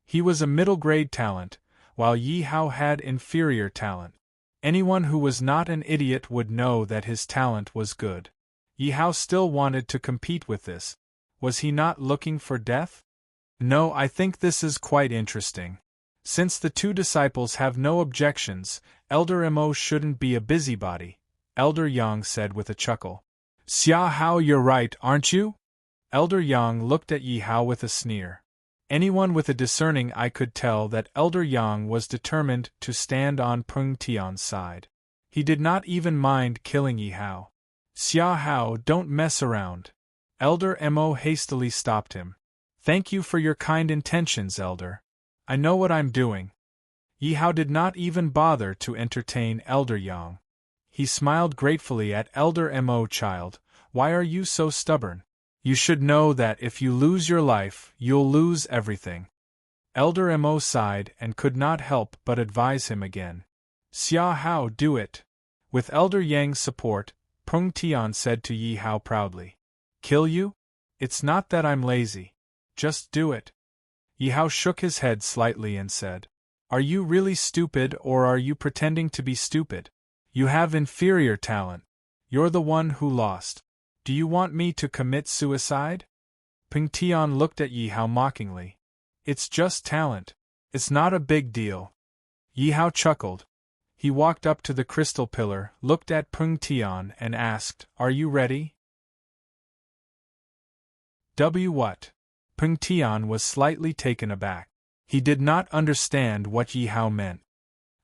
He was a middle-grade talent, while Yi Hao had inferior talent. Anyone who was not an idiot would know that his talent was good. Yi Hao still wanted to compete with this. Was he not looking for death? No, I think this is quite interesting. Since the two disciples have no objections, Elder Mo shouldn't be a busybody, Elder Yang said with a chuckle. Xia Hao, you're right, aren't you? Elder Yang looked at Yi Hao with a sneer. Anyone with a discerning eye could tell that Elder Yang was determined to stand on Peng Tian's side. He did not even mind killing Yi Hao. Xia Hao, don't mess around. Elder Mo hastily stopped him. Thank you for your kind intentions, Elder. I know what I'm doing. Yi Hao did not even bother to entertain Elder Yang. He smiled gratefully at Elder Mo. Child, why are you so stubborn? You should know that if you lose your life, you'll lose everything. Elder Mo sighed and could not help but advise him again. Xia Hao, do it. With Elder Yang's support, Peng Tian said to Yi Hao proudly. Kill you? It's not that I'm lazy. Just do it. Yi Hao shook his head slightly and said, Are you really stupid or are you pretending to be stupid? You have inferior talent. You're the one who lost. Do you want me to commit suicide? Peng Tian looked at Yi Hao mockingly. It's just talent. It's not a big deal. Yi Hao chuckled. He walked up to the crystal pillar, looked at Peng Tian and asked, Are you ready? What? Peng Tian was slightly taken aback. He did not understand what Yi Hao meant.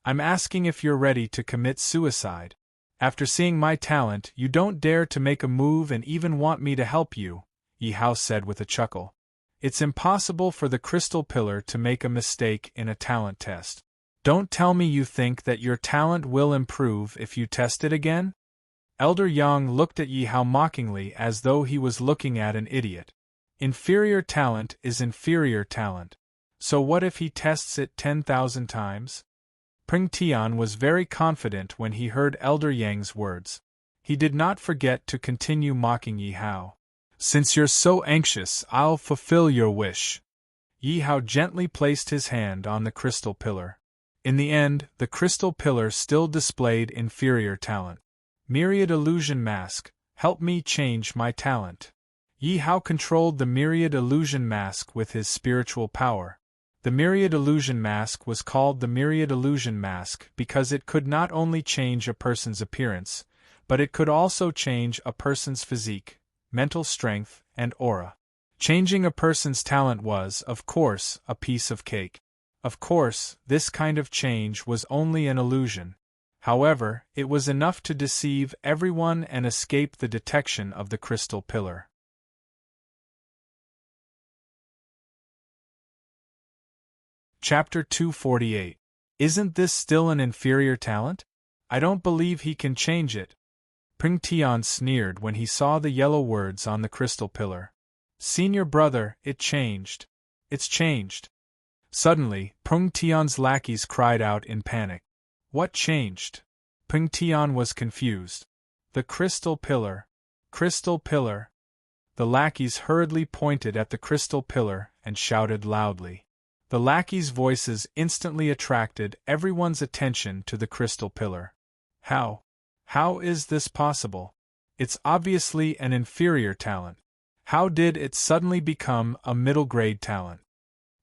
I'm asking if you're ready to commit suicide. After seeing my talent, you don't dare to make a move and even want me to help you, Yi Hao said with a chuckle. It's impossible for the crystal pillar to make a mistake in a talent test. Don't tell me you think that your talent will improve if you test it again? Elder Yang looked at Yi Hao mockingly as though he was looking at an idiot. Inferior talent is inferior talent. So what if he tests it 10,000 times? Peng Tian was very confident when he heard Elder Yang's words. He did not forget to continue mocking Yi Hao. Since you're so anxious, I'll fulfill your wish. Yi Hao gently placed his hand on the crystal pillar. In the end, the crystal pillar still displayed inferior talent. Myriad Illusion Mask, help me change my talent. Yi Hao controlled the Myriad Illusion Mask with his spiritual power. The Myriad Illusion Mask was called the Myriad Illusion Mask because it could not only change a person's appearance, but it could also change a person's physique, mental strength, and aura. Changing a person's talent was, of course, a piece of cake. Of course, this kind of change was only an illusion. However, it was enough to deceive everyone and escape the detection of the crystal pillar. Chapter 248. Isn't this still an inferior talent? I don't believe he can change it. Peng Tian sneered when he saw the yellow words on the crystal pillar. Senior brother, it changed. It's changed. Suddenly, Peng Tian's lackeys cried out in panic. What changed? Peng Tian was confused. The crystal pillar. Crystal pillar. The lackeys hurriedly pointed at the crystal pillar and shouted loudly. The lackeys' voices instantly attracted everyone's attention to the crystal pillar. How? How is this possible? It's obviously an inferior talent. How did it suddenly become a middle-grade talent?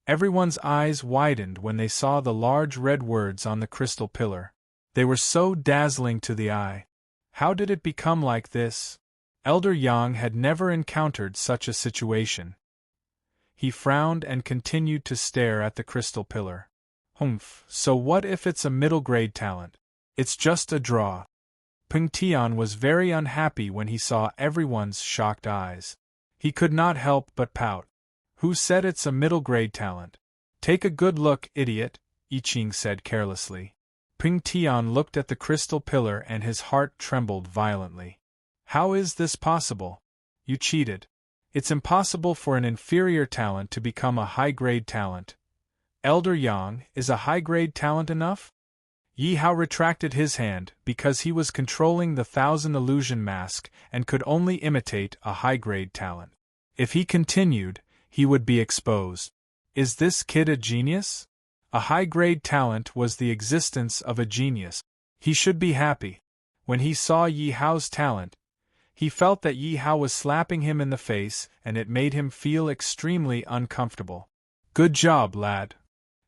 Everyone's eyes widened when they saw the large red words on the crystal pillar. They were so dazzling to the eye. How did it become like this? Elder Yang had never encountered such a situation. He frowned and continued to stare at the crystal pillar. Humph, so what if it's a middle-grade talent? It's just a draw. Peng Tian was very unhappy when he saw everyone's shocked eyes. He could not help but pout. Who said it's a middle-grade talent? Take a good look, idiot, I Ching said carelessly. Peng Tian looked at the crystal pillar and his heart trembled violently. How is this possible? You cheated. It's impossible for an inferior talent to become a high-grade talent. Elder Yang, is a high-grade talent enough? Yi Hao retracted his hand because he was controlling the 1,000 illusion mask and could only imitate a high-grade talent. If he continued, he would be exposed. Is this kid a genius? A high-grade talent was the existence of a genius. He should be happy. When he saw Yi Hao's talent, he felt that Yi Hao was slapping him in the face and it made him feel extremely uncomfortable. Good job, lad.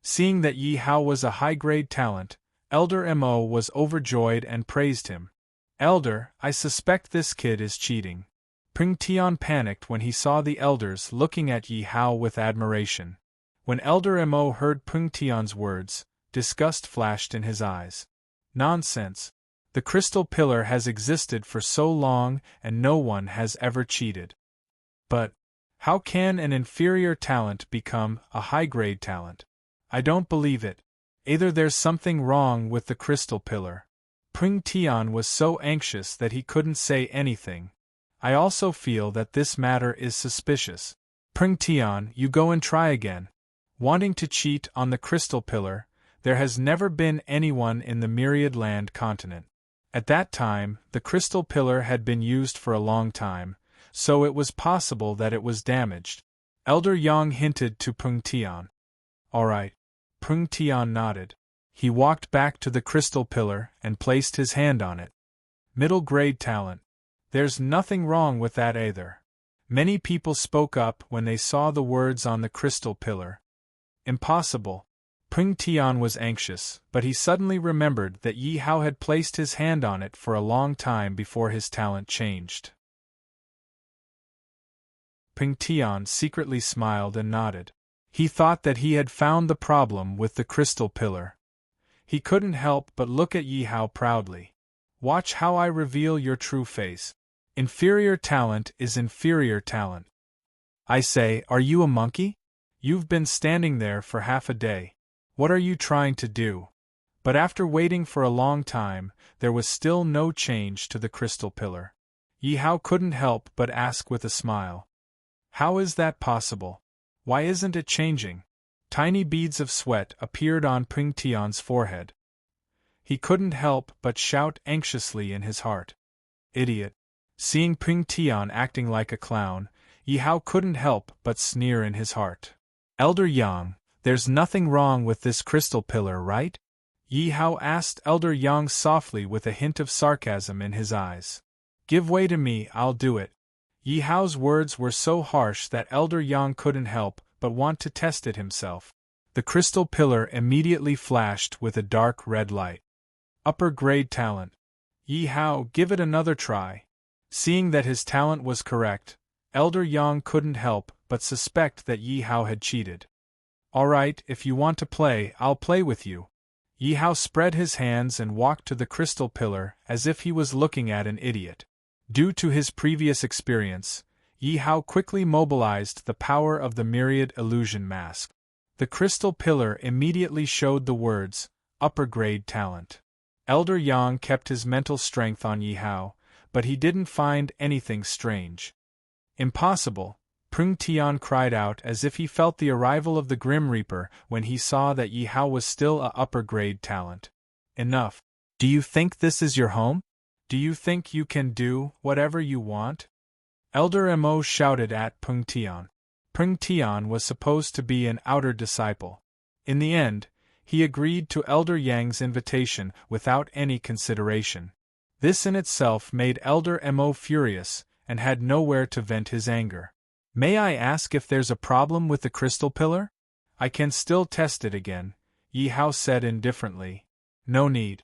Seeing that Yi Hao was a high-grade talent, Elder Mo was overjoyed and praised him. Elder, I suspect this kid is cheating. Peng Tian panicked when he saw the elders looking at Yi Hao with admiration. When Elder Mo heard Peng Tian's words, disgust flashed in his eyes. Nonsense. The crystal pillar has existed for so long and no one has ever cheated. But how can an inferior talent become a high-grade talent? I don't believe it. Either there's something wrong with the crystal pillar. Peng Tian was so anxious that he couldn't say anything. I also feel that this matter is suspicious. Peng Tian, you go and try again. Wanting to cheat on the crystal pillar, there has never been anyone in the Myriad Land continent. At that time, the crystal pillar had been used for a long time, so it was possible that it was damaged. Elder Yang hinted to Peng Tian. All right. Peng Tian nodded. He walked back to the crystal pillar and placed his hand on it. Middle-grade talent. There's nothing wrong with that either. Many people spoke up when they saw the words on the crystal pillar. Impossible. Peng Tian was anxious, but he suddenly remembered that Yi Hao had placed his hand on it for a long time before his talent changed. Peng Tian secretly smiled and nodded. He thought that he had found the problem with the crystal pillar. He couldn't help but look at Yi Hao proudly. Watch how I reveal your true face. Inferior talent is inferior talent. I say, are you a monkey? You've been standing there for half a day. What are you trying to do? But after waiting for a long time, there was still no change to the crystal pillar. Yi Hao couldn't help but ask with a smile. How is that possible? Why isn't it changing? Tiny beads of sweat appeared on Peng Tian's forehead. He couldn't help but shout anxiously in his heart. Idiot. Seeing Peng Tian acting like a clown, Yi Hao couldn't help but sneer in his heart. Elder Yang, there's nothing wrong with this crystal pillar, right? Yi Hao asked Elder Yang softly with a hint of sarcasm in his eyes. Give way to me, I'll do it. Yi Hao's words were so harsh that Elder Yang couldn't help but want to test it himself. The crystal pillar immediately flashed with a dark red light. Upper grade talent. Yi Hao, give it another try. Seeing that his talent was correct, Elder Yang couldn't help but suspect that Yi Hao had cheated. All right, if you want to play, I'll play with you. Yi Hao spread his hands and walked to the crystal pillar as if he was looking at an idiot. Due to his previous experience, Yi Hao quickly mobilized the power of the Myriad Illusion Mask. The crystal pillar immediately showed the words, Upper Grade Talent. Elder Yang kept his mental strength on Yi Hao, but he didn't find anything strange. Impossible, Peng Tian cried out as if he felt the arrival of the Grim Reaper when he saw that Yi Hao was still a upper grade talent. Enough. Do you think this is your home? Do you think you can do whatever you want? Elder Mo shouted at Peng Tian. Peng Tian was supposed to be an outer disciple. In the end, he agreed to Elder Yang's invitation without any consideration. This in itself made Elder Mo furious and had nowhere to vent his anger. May I ask if there's a problem with the crystal pillar? I can still test it again, Yi Hao said indifferently. No need.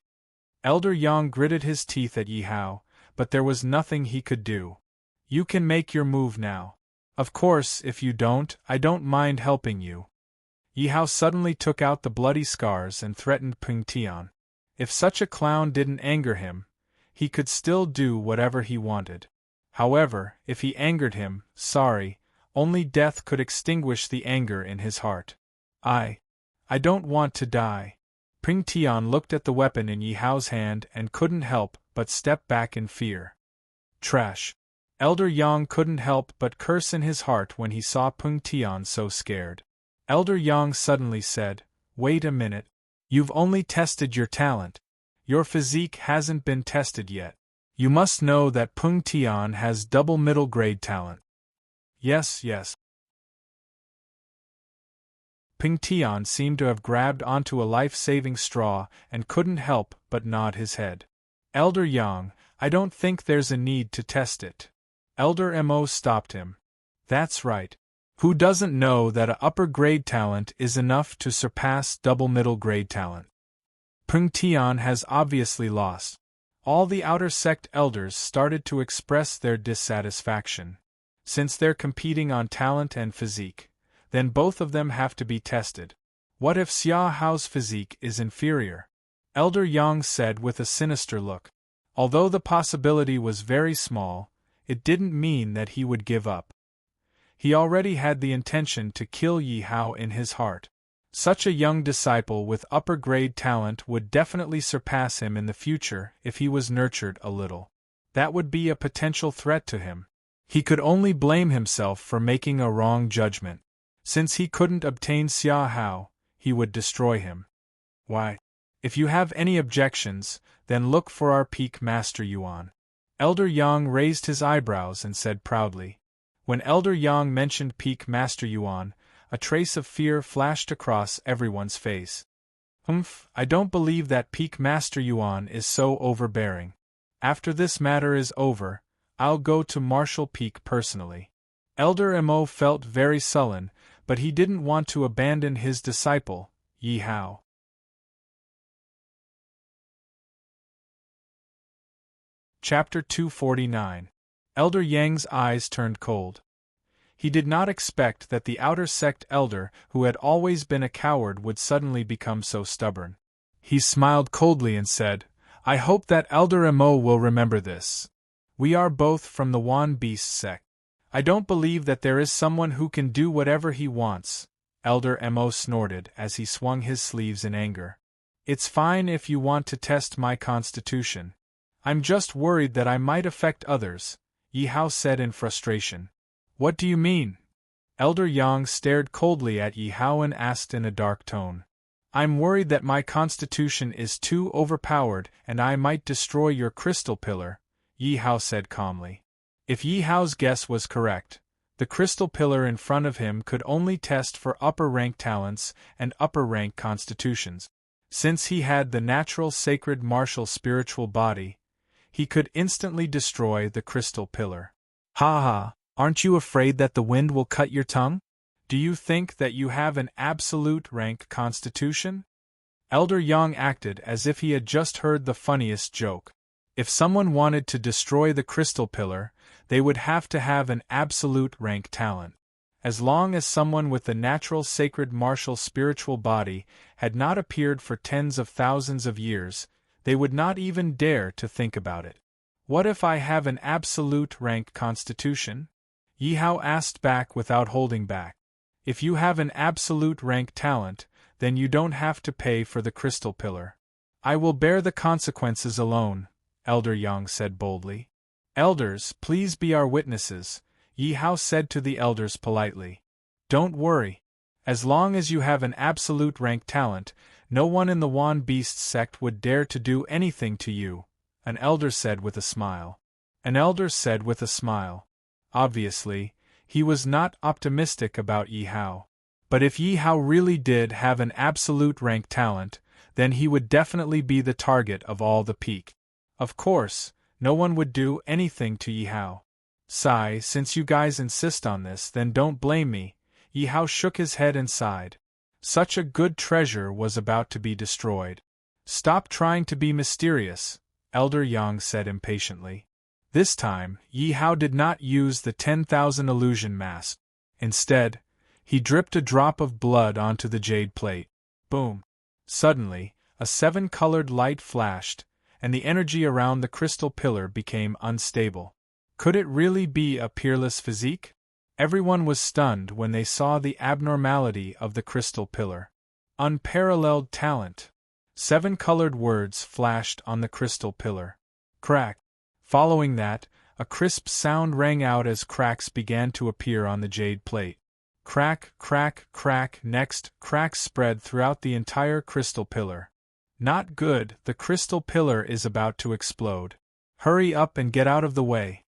Elder Yang gritted his teeth at Yi Hao, but there was nothing he could do. You can make your move now. Of course, if you don't, I don't mind helping you. Yi Hao suddenly took out the bloody scars and threatened Peng Tian. If such a clown didn't anger him, he could still do whatever he wanted. However, if he angered him, only death could extinguish the anger in his heart. I don't want to die. Peng Tian looked at the weapon in Yi Hao's hand and couldn't help but step back in fear. Trash. Elder Yang couldn't help but curse in his heart when he saw Peng Tian so scared. Elder Yang suddenly said, "Wait a minute. You've only tested your talent. Your physique hasn't been tested yet. You must know that Peng Tian has double middle grade talent." Yes. Peng Tian seemed to have grabbed onto a life-saving straw and couldn't help but nod his head. Elder Yang, I don't think there's a need to test it. Elder Mo stopped him. That's right. Who doesn't know that a upper-grade talent is enough to surpass double middle-grade talent? Peng Tian has obviously lost. All the outer sect elders started to express their dissatisfaction. Since they're competing on talent and physique, then both of them have to be tested. What if Xia Hao's physique is inferior? Elder Yang said with a sinister look. Although the possibility was very small, it didn't mean that he would give up. He already had the intention to kill Yi Hao in his heart. Such a young disciple with upper-grade talent would definitely surpass him in the future if he was nurtured a little. That would be a potential threat to him. He could only blame himself for making a wrong judgment. Since he couldn't obtain Xia Hao, he would destroy him. Why? If you have any objections, then look for our peak Master Yuan. Elder Yang raised his eyebrows and said proudly. When Elder Yang mentioned peak Master Yuan, a trace of fear flashed across everyone's face. I don't believe that peak Master Yuan is so overbearing. After this matter is over, I'll go to Martial Peak personally. Elder Mo felt very sullen, but he didn't want to abandon his disciple, Yi Hao. Chapter 249. Elder Yang's eyes turned cold. He did not expect that the outer sect elder, who had always been a coward, would suddenly become so stubborn. He smiled coldly and said, I hope that Elder Mo will remember this. We are both from the Wan Beast sect. I don't believe that there is someone who can do whatever he wants. Elder Mo snorted as he swung his sleeves in anger. It's fine if you want to test my constitution. I'm just worried that I might affect others, Yi Hao said in frustration. What do you mean? Elder Yang stared coldly at Yi Hao and asked in a dark tone. I'm worried that my constitution is too overpowered and I might destroy your crystal pillar, Yi Hao said calmly. If Yi Hao's guess was correct, the crystal pillar in front of him could only test for upper-rank talents and upper-rank constitutions. Since he had the natural sacred martial spiritual body, he could instantly destroy the crystal pillar. Ha ha, aren't you afraid that the wind will cut your tongue? Do you think that you have an absolute rank constitution? Elder Yang acted as if he had just heard the funniest joke. If someone wanted to destroy the crystal pillar, they would have to have an absolute rank talent. As long as someone with the natural sacred martial spiritual body had not appeared for tens of thousands of years, they would not even dare to think about it. What if I have an absolute rank constitution? Yi Hao asked back without holding back. If you have an absolute rank talent, then you don't have to pay for the crystal pillar. I will bear the consequences alone, Elder Yang said boldly. Elders, please be our witnesses, Yi Hao said to the elders politely. Don't worry. As long as you have an absolute rank talent, no one in the Wan Beast sect would dare to do anything to you, an elder said with a smile. An elder said with a smile. Obviously, he was not optimistic about Yi Hao. But if Yi Hao really did have an absolute rank talent, then he would definitely be the target of all the peak. Of course, no one would do anything to Yi Hao. Since you guys insist on this, then don't blame me. Yi Hao shook his head and sighed. Such a good treasure was about to be destroyed. Stop trying to be mysterious, Elder Yang said impatiently. This time, Yi Hao did not use the 10,000 illusion mask. Instead, he dripped a drop of blood onto the jade plate. Boom! Suddenly, a 7-colored light flashed, and the energy around the crystal pillar became unstable. Could it really be a peerless physique? Everyone was stunned when they saw the abnormality of the crystal pillar. Unparalleled talent. 7-colored words flashed on the crystal pillar. Crack. Following that, a crisp sound rang out as cracks began to appear on the jade plate. Crack, crack, crack. Next, cracks spread throughout the entire crystal pillar. Not good, the crystal pillar is about to explode. Hurry up and get out of the way.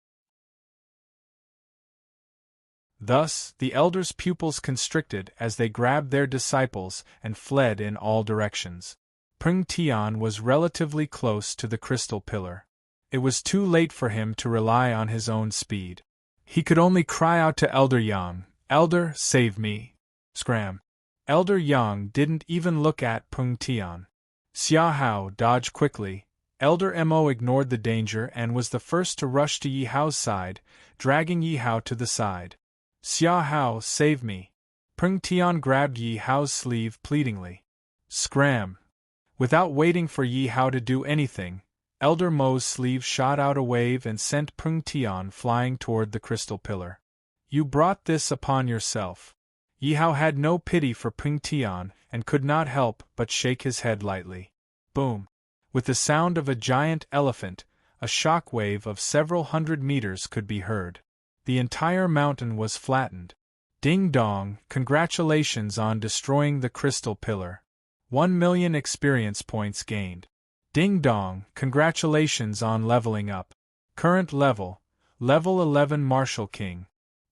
Thus, the elders' pupils constricted as they grabbed their disciples and fled in all directions. Peng Tian was relatively close to the crystal pillar. It was too late for him to rely on his own speed. He could only cry out to Elder Yang, "Elder, save me!" Scram! Elder Yang didn't even look at Peng Tian. Xia Hao dodged quickly. Elder Mo ignored the danger and was the first to rush to Yi Hao's side, dragging Yi Hao to the side. "Xia Hao, save me!" Peng Tian grabbed Yi Hao's sleeve pleadingly. Scram! Without waiting for Yi Hao to do anything, Elder Mo's sleeve shot out a wave and sent Peng Tian flying toward the crystal pillar. "You brought this upon yourself." Yi Hao had no pity for Peng Tian and could not help but shake his head lightly. Boom! With the sound of a giant elephant, a shock wave of several hundred meters could be heard. The entire mountain was flattened. Ding dong, congratulations on destroying the crystal pillar. 1,000,000 experience points gained. Ding dong, congratulations on leveling up. Current level, level 11 Martial King.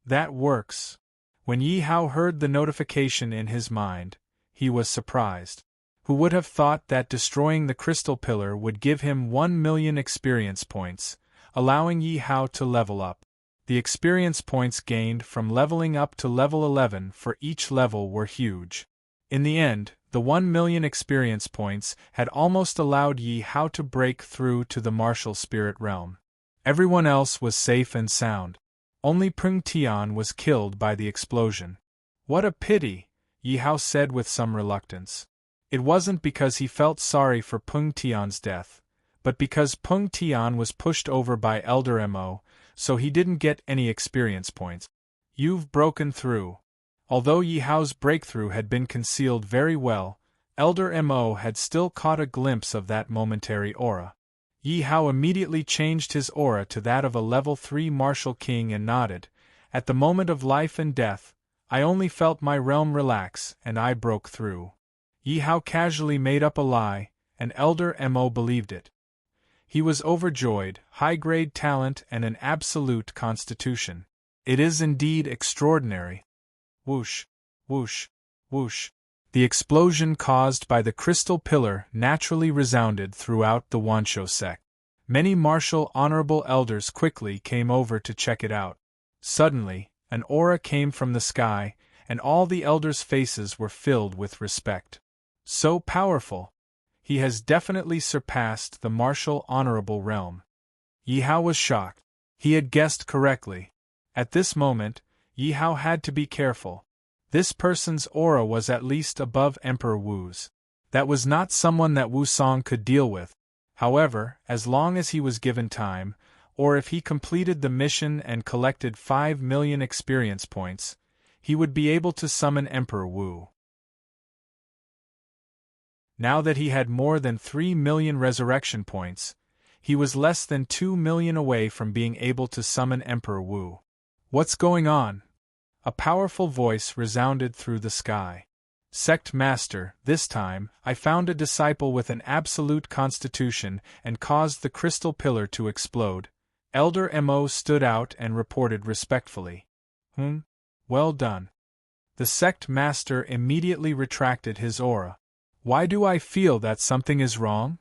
That works. When Yi Hao heard the notification in his mind, he was surprised. Who would have thought that destroying the crystal pillar would give him 1,000,000 experience points, allowing Yi Hao to level up. The experience points gained from leveling up to level 11 for each level were huge. In the end, the 1,000,000 experience points had almost allowed Yi Hao to break through to the martial spirit realm. Everyone else was safe and sound. Only Peng Tian was killed by the explosion. "What a pity," Yi Hao said with some reluctance. It wasn't because he felt sorry for Peng Tian's death, but because Peng Tian was pushed over by Elder Mo, so he didn't get any experience points. "You've broken through." Although Yi Hao's breakthrough had been concealed very well, Elder Mo had still caught a glimpse of that momentary aura. Yi Hao immediately changed his aura to that of a level 3 martial king and nodded. "At the moment of life and death, I only felt my realm relax and I broke through." Yi Hao casually made up a lie, and Elder Mo believed it. He was overjoyed, high-grade talent and an absolute constitution. It is indeed extraordinary. Whoosh, whoosh, whoosh. The explosion caused by the crystal pillar naturally resounded throughout the Wansho sect. Many martial honorable elders quickly came over to check it out. Suddenly, an aura came from the sky, and all the elders' faces were filled with respect. So powerful! He has definitely surpassed the martial honorable realm. Yi Hao was shocked. He had guessed correctly. At this moment, Yi Hao had to be careful. This person's aura was at least above Emperor Wu's. That was not someone that Wu Song could deal with. However, as long as he was given time, or if he completed the mission and collected 5,000,000 experience points, he would be able to summon Emperor Wu. Now that he had more than 3,000,000 resurrection points, he was less than 2,000,000 away from being able to summon Emperor Wu. "What's going on?" A powerful voice resounded through the sky. "Sect Master, this time, I found a disciple with an absolute constitution and caused the crystal pillar to explode." Elder Mo stood out and reported respectfully. Well done." The Sect Master immediately retracted his aura. "Why do I feel that something is wrong?"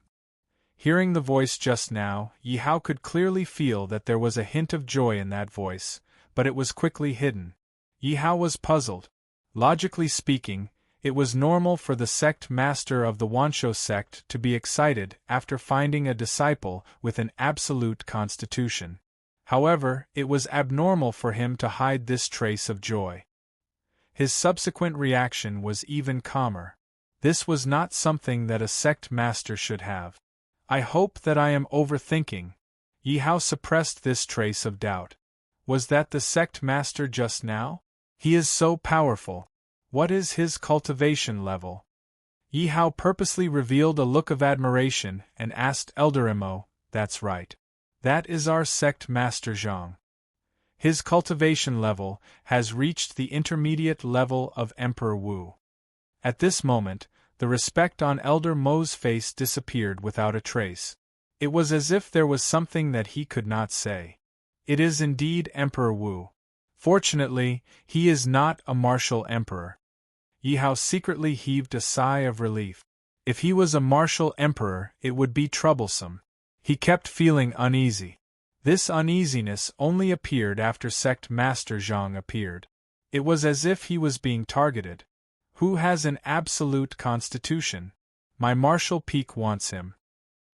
Hearing the voice just now, Yi Hao could clearly feel that there was a hint of joy in that voice, but it was quickly hidden. Yi Hao was puzzled. Logically speaking, It was normal for the sect master of the Wansho sect to be excited after finding a disciple with an absolute constitution. However, it was abnormal for him to hide this trace of joy. His subsequent reaction was even calmer. This was not something that a sect master should have. I hope that I am overthinking. Yi Hao suppressed this trace of doubt. Was that the sect master just now? He is so powerful. What is his cultivation level? Yi Hao purposely revealed a look of admiration and asked Elder Imo, "That's right. That is our sect master Zhang. His cultivation level has reached the intermediate level of Emperor Wu." At this moment, the respect on Elder Mo's face disappeared without a trace. It was as if there was something that he could not say. It is indeed Emperor Wu. Fortunately, he is not a martial emperor. Yi Hao secretly heaved a sigh of relief. If he was a martial emperor, it would be troublesome. He kept feeling uneasy. This uneasiness only appeared after sect master Zhang appeared. It was as if he was being targeted. Who has an absolute constitution? My martial peak wants him.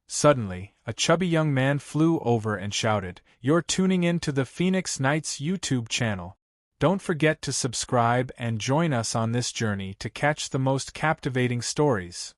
Suddenly, a chubby young man flew over and shouted, "You're tuning in to the Phoenix Knights YouTube channel. Don't forget to subscribe and join us on this journey to catch the most captivating stories."